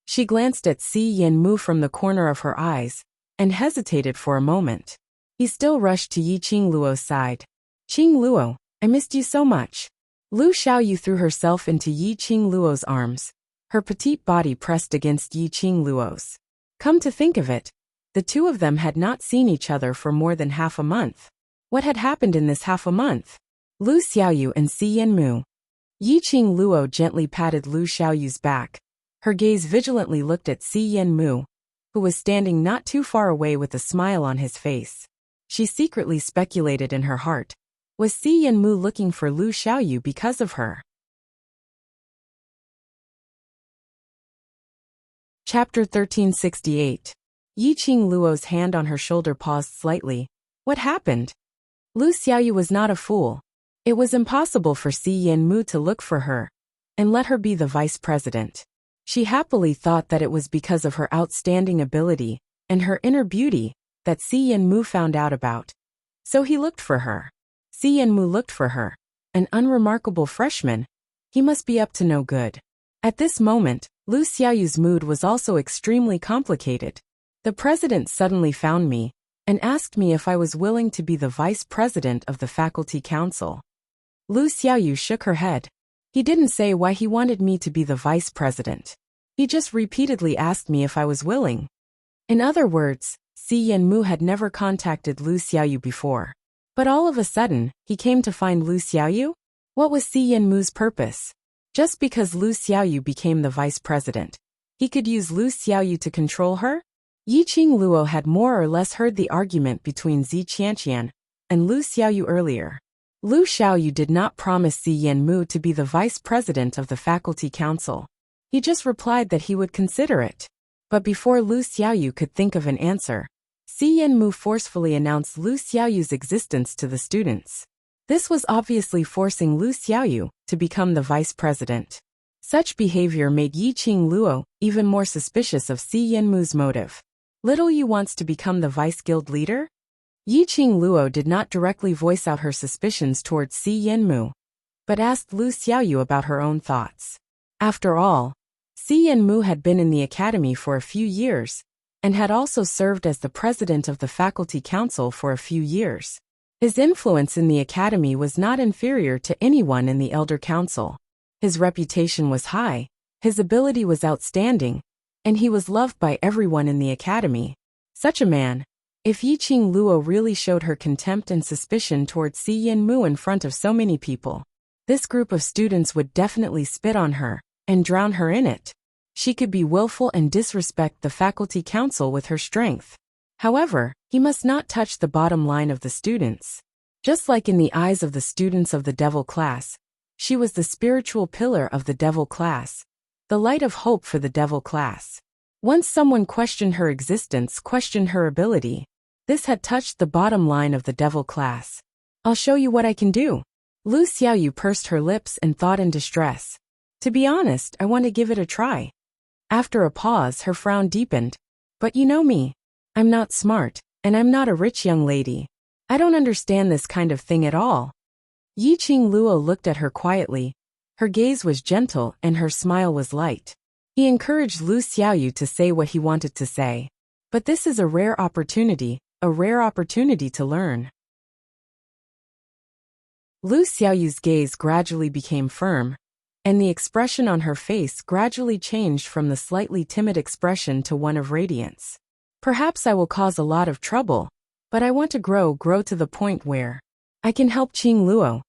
She glanced at Si Yanmu from the corner of her eyes, and hesitated for a moment. He still rushed to Yi Qing Luo's side. Qing Luo, I missed you so much. Lu Xiaoyu threw herself into Yi Qing Luo's arms, her petite body pressed against Yi Qing Luo's. Come to think of it, the two of them had not seen each other for more than half a month. What had happened in this half a month? Lu Xiaoyu and Si Yanmu. Yi Qing Luo gently patted Lu Xiaoyu's back. Her gaze vigilantly looked at Si Yanmu, who was standing not too far away with a smile on his face. She secretly speculated in her heart. Was Si Yanmu looking for Lu Xiaoyu because of her? Chapter 1368. Yi Qing Luo's hand on her shoulder paused slightly. What happened? Lu Xiaoyu was not a fool. It was impossible for Si Yanmu to look for her and let her be the vice president. She happily thought that it was because of her outstanding ability and her inner beauty that Si Yanmu found out about. So he looked for her. Si Yanmu looked for her. An unremarkable freshman. He must be up to no good. At this moment, Lu Xiaoyu's mood was also extremely complicated. The president suddenly found me and asked me if I was willing to be the vice president of the faculty council. Lu Xiaoyu shook her head. He didn't say why he wanted me to be the vice president. He just repeatedly asked me if I was willing. In other words, Si Yanmu had never contacted Lu Xiaoyu before. But all of a sudden, he came to find Lu Xiaoyu? What was Si Yanmu's purpose? Just because Lu Xiaoyu became the vice president, he could use Lu Xiaoyu to control her? Yi Qing Luo had more or less heard the argument between Zi Qianqian and Lu Xiaoyu earlier. Lu Xiaoyu did not promise Si Yanmu to be the vice president of the faculty council. He just replied that he would consider it. But before Lu Xiaoyu could think of an answer, Si Yanmu forcefully announced Lu Xiaoyu's existence to the students. This was obviously forcing Lu Xiaoyu to become the vice president. Such behavior made Yi Qing Luo even more suspicious of Si Yanmu's motive. Little Yu wants to become the vice guild leader? Yi Qing Luo did not directly voice out her suspicions towards Si Yanmu, but asked Lu Xiaoyu about her own thoughts. After all, Si Yanmu had been in the academy for a few years, and had also served as the president of the faculty council for a few years. His influence in the academy was not inferior to anyone in the elder council. His reputation was high, his ability was outstanding, and he was loved by everyone in the academy. Such a man, if Yi Qing Luo really showed her contempt and suspicion towards Si Yanmu in front of so many people, this group of students would definitely spit on her and drown her in it. She could be willful and disrespect the faculty council with her strength. However, he must not touch the bottom line of the students. Just like in the eyes of the students of the devil class, she was the spiritual pillar of the devil class, the light of hope for the devil class. Once someone questioned her existence, questioned her ability, this had touched the bottom line of the devil class. I'll show you what I can do. Lu Xiaoyu pursed her lips and thought in distress. To be honest, I want to give it a try. After a pause, her frown deepened. But you know me. I'm not smart, and I'm not a rich young lady. I don't understand this kind of thing at all. Yi Qing Luo looked at her quietly. Her gaze was gentle and her smile was light. He encouraged Lu Xiaoyu to say what he wanted to say. But this is a rare opportunity to learn. Lu Xiaoyu's gaze gradually became firm, and the expression on her face gradually changed from the slightly timid expression to one of radiance. Perhaps I will cause a lot of trouble, but I want to grow to the point where I can help Qing Luo.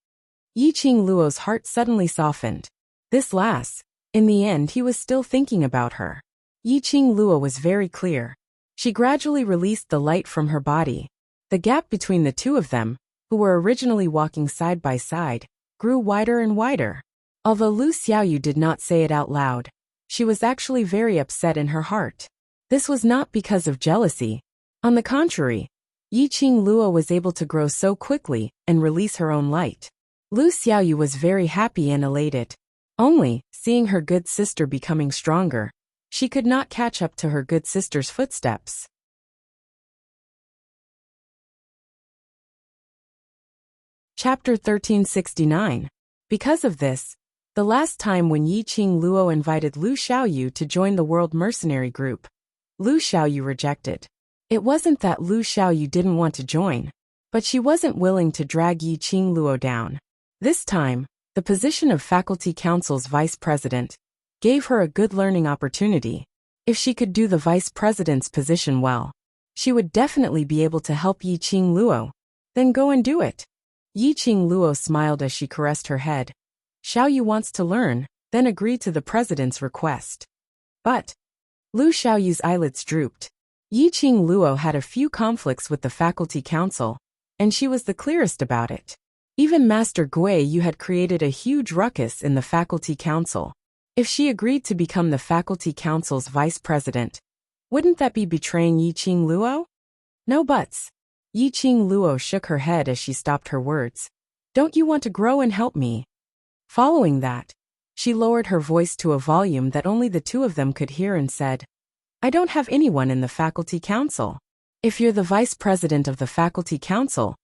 Yi Qing Luo's heart suddenly softened. This lass, in the end he was still thinking about her. Yi Qing Luo was very clear. She gradually released the light from her body. The gap between the two of them, who were originally walking side by side, grew wider and wider. Although Lu Xiaoyu did not say it out loud, she was actually very upset in her heart. This was not because of jealousy. On the contrary, Yiqing Luo was able to grow so quickly and release her own light. Lu Xiaoyu was very happy and elated. Only, seeing her good sister becoming stronger, she could not catch up to her good sister's footsteps. Chapter 1369. Because of this, the last time when Yiqing Luo invited Lu Xiaoyu to join the World Mercenary Group, Lu Xiaoyu rejected. It wasn't that Lu Xiaoyu didn't want to join, but she wasn't willing to drag Yiqing Luo down. This time, the position of Faculty Council's vice president gave her a good learning opportunity. If she could do the vice president's position well, she would definitely be able to help Yiqing Luo. Then go and do it. Yiqing Luo smiled as she caressed her head. Xiaoyu wants to learn, then agreed to the president's request. But Lu Xiaoyu's eyelids drooped. Yiqing Luo had a few conflicts with the faculty council, and she was the clearest about it. Even Master Gui Yu had created a huge ruckus in the faculty council. If she agreed to become the faculty council's vice president, wouldn't that be betraying Yiqing Luo? No buts. Yiqing Luo shook her head as she stopped her words. Don't you want to grow and help me? Following that, she lowered her voice to a volume that only the two of them could hear and said, I don't have anyone in the faculty council. If you're the vice president of the faculty council,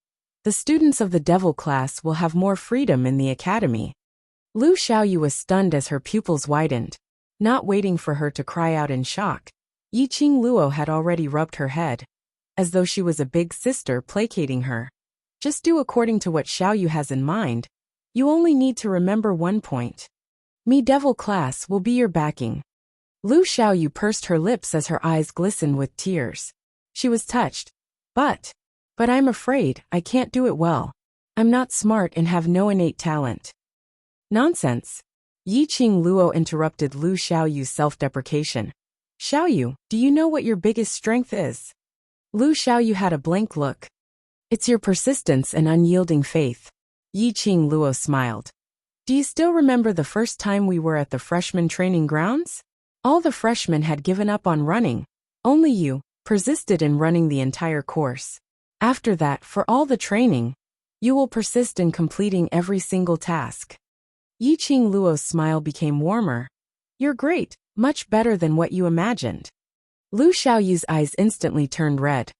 the students of the devil class will have more freedom in the academy. Lu Xiaoyu was stunned as her pupils widened. Not waiting for her to cry out in shock, Yiqing Luo had already rubbed her head, as though she was a big sister placating her. Just do according to what Xiaoyu has in mind. You only need to remember one point. Me devil class will be your backing. Lu Xiaoyu pursed her lips as her eyes glistened with tears. She was touched. But I'm afraid I can't do it well. I'm not smart and have no innate talent. Nonsense. Yiqing Luo interrupted Lu Xiaoyu's self-deprecation. Xiaoyu, do you know what your biggest strength is? Lu Xiaoyu had a blank look. It's your persistence and unyielding faith. Yiqing Luo smiled. Do you still remember the first time we were at the freshman training grounds? All the freshmen had given up on running. Only you persisted in running the entire course. After that, for all the training, you will persist in completing every single task. Yiqing Luo's smile became warmer. You're great, much better than what you imagined. Lu Xiaoyu's eyes instantly turned red.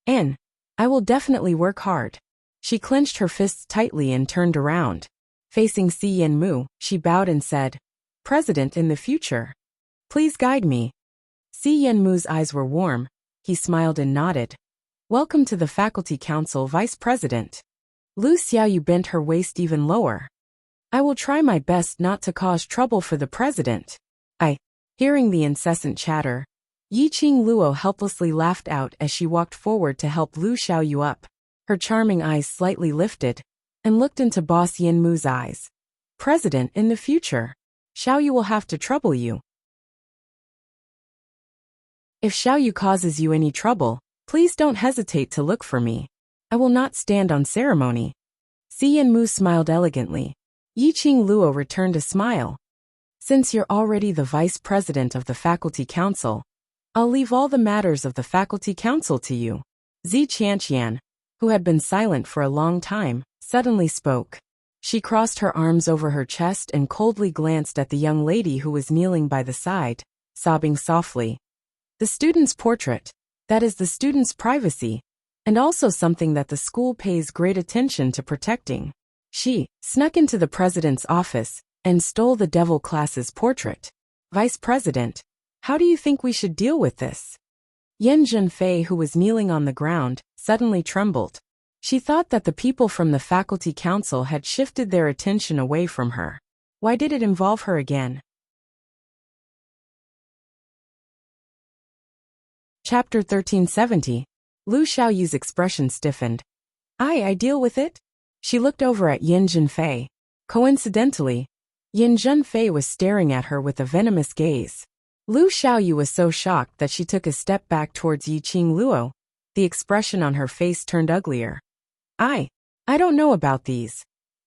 And I will definitely work hard. She clenched her fists tightly and turned around. Facing Si Yanmu, she bowed and said, President in the future, please guide me. Si Yanmu's eyes were warm. He smiled and nodded. Welcome to the Faculty Council, Vice President. Lu Xiaoyu bent her waist even lower. I will try my best not to cause trouble for the president. Hearing the incessant chatter, Yiqing Luo helplessly laughed out as she walked forward to help Lu Xiaoyu up. Her charming eyes slightly lifted and looked into Boss Yanmu's eyes. President in the future, Xiaoyu will have to trouble you. If Xiaoyu causes you any trouble, please don't hesitate to look for me. I will not stand on ceremony. Si Yanmu smiled elegantly. Yiqing Luo returned a smile. Since you're already the vice president of the faculty council, I'll leave all the matters of the faculty council to you. Zi Qianqian, who had been silent for a long time, suddenly spoke. She crossed her arms over her chest and coldly glanced at the young lady who was kneeling by the side, sobbing softly. The student's portrait, that is the student's privacy, and also something that the school pays great attention to protecting. She snuck into the president's office and stole the devil class's portrait. Vice President, how do you think we should deal with this? Yan Zhenfei, who was kneeling on the ground, suddenly trembled. She thought that the people from the faculty council had shifted their attention away from her. Why did it involve her again? Chapter 1370. Lu Xiaoyu's expression stiffened. I deal with it? She looked over at Yan Zhenfei. Coincidentally, Yan Zhenfei was staring at her with a venomous gaze. Lu Xiaoyu was so shocked that she took a step back towards Yiqing Luo. The expression on her face turned uglier. I don't know about these.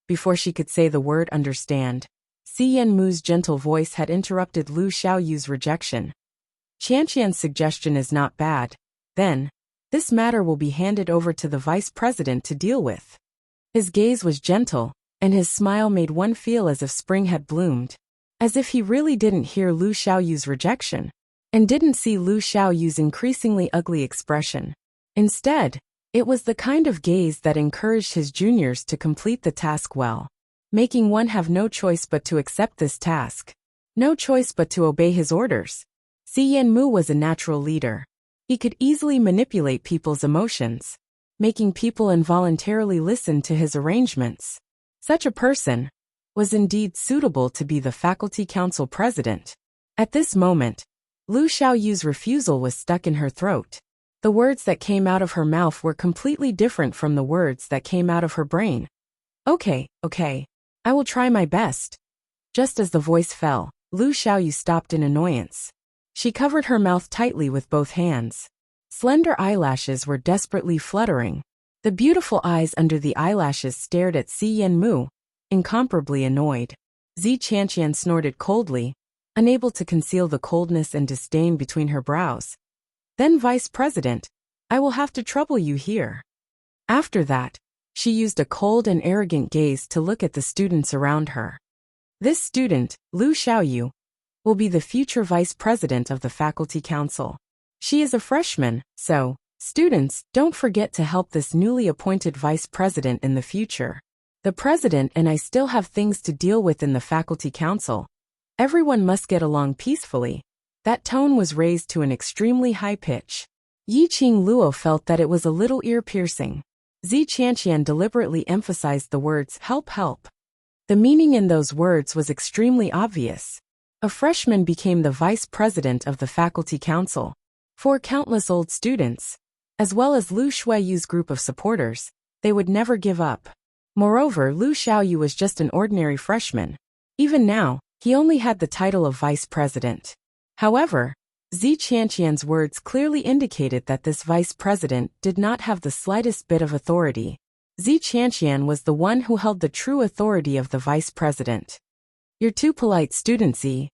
Before she could say the word understand, Si Yanmu's gentle voice had interrupted Lu Xiaoyu's rejection. Qianqian's suggestion is not bad. Then, this matter will be handed over to the vice president to deal with. His gaze was gentle, and his smile made one feel as if spring had bloomed. As if he really didn't hear Lu Xiaoyu's rejection, and didn't see Lu Xiaoyu's increasingly ugly expression. Instead, it was the kind of gaze that encouraged his juniors to complete the task well, making one have no choice but to accept this task. No choice but to obey his orders. Si Yanmu was a natural leader. He could easily manipulate people's emotions, making people involuntarily listen to his arrangements. Such a person was indeed suitable to be the faculty council president. At this moment, Lu Xiaoyu's refusal was stuck in her throat. The words that came out of her mouth were completely different from the words that came out of her brain. Okay, I will try my best. Just as the voice fell, Lu Xiaoyu stopped in annoyance. She covered her mouth tightly with both hands. Slender eyelashes were desperately fluttering. The beautiful eyes under the eyelashes stared at Si Yanmu, incomparably annoyed. Zi Qianqian snorted coldly, unable to conceal the coldness and disdain between her brows. Then, Vice President, I will have to trouble you here. After that, she used a cold and arrogant gaze to look at the students around her. This student, Lu Xiaoyu, will be the future vice president of the faculty council. She is a freshman, so, students, don't forget to help this newly appointed vice president in the future. The president and I still have things to deal with in the faculty council. Everyone must get along peacefully. That tone was raised to an extremely high pitch. Yiqing Luo felt that it was a little ear-piercing. Zi Qianqian deliberately emphasized the words, help. The meaning in those words was extremely obvious. A freshman became the vice president of the faculty council. For countless old students, as well as Lu Shuiyu's group of supporters, they would never give up. Moreover, Lu Xiaoyu was just an ordinary freshman. Even now, he only had the title of vice president. However, Zi Qianqian's words clearly indicated that this vice president did not have the slightest bit of authority. Zi Qianqian was the one who held the true authority of the vice president. You're too polite, student Zi.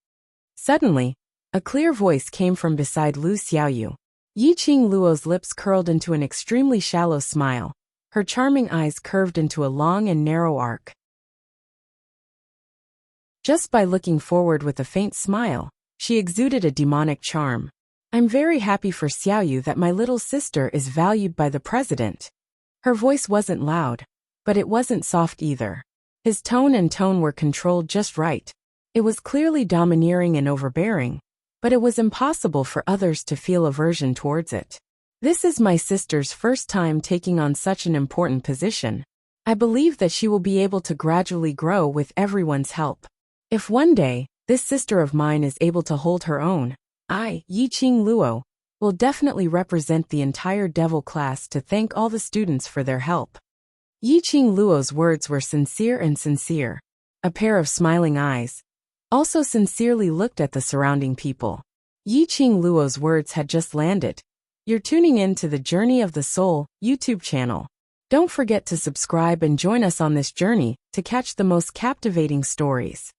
Suddenly, a clear voice came from beside Lu Xiaoyu. Yiqing Luo's lips curled into an extremely shallow smile. Her charming eyes curved into a long and narrow arc. Just by looking forward with a faint smile, she exuded a demonic charm. I'm very happy for Xiaoyu that my little sister is valued by the president. Her voice wasn't loud, but it wasn't soft either. His tone and tone were controlled just right. It was clearly domineering and overbearing, but it was impossible for others to feel aversion towards it. This is my sister's first time taking on such an important position. I believe that she will be able to gradually grow with everyone's help. If one day, this sister of mine is able to hold her own, I, Yiqing Luo, will definitely represent the entire devil class to thank all the students for their help. Yiqing Luo's words were sincere and sincere. A pair of smiling eyes also sincerely looked at the surrounding people. Yiqing Luo's words had just landed. You're tuning in to the Journey of the Soul YouTube channel. Don't forget to subscribe and join us on this journey to catch the most captivating stories.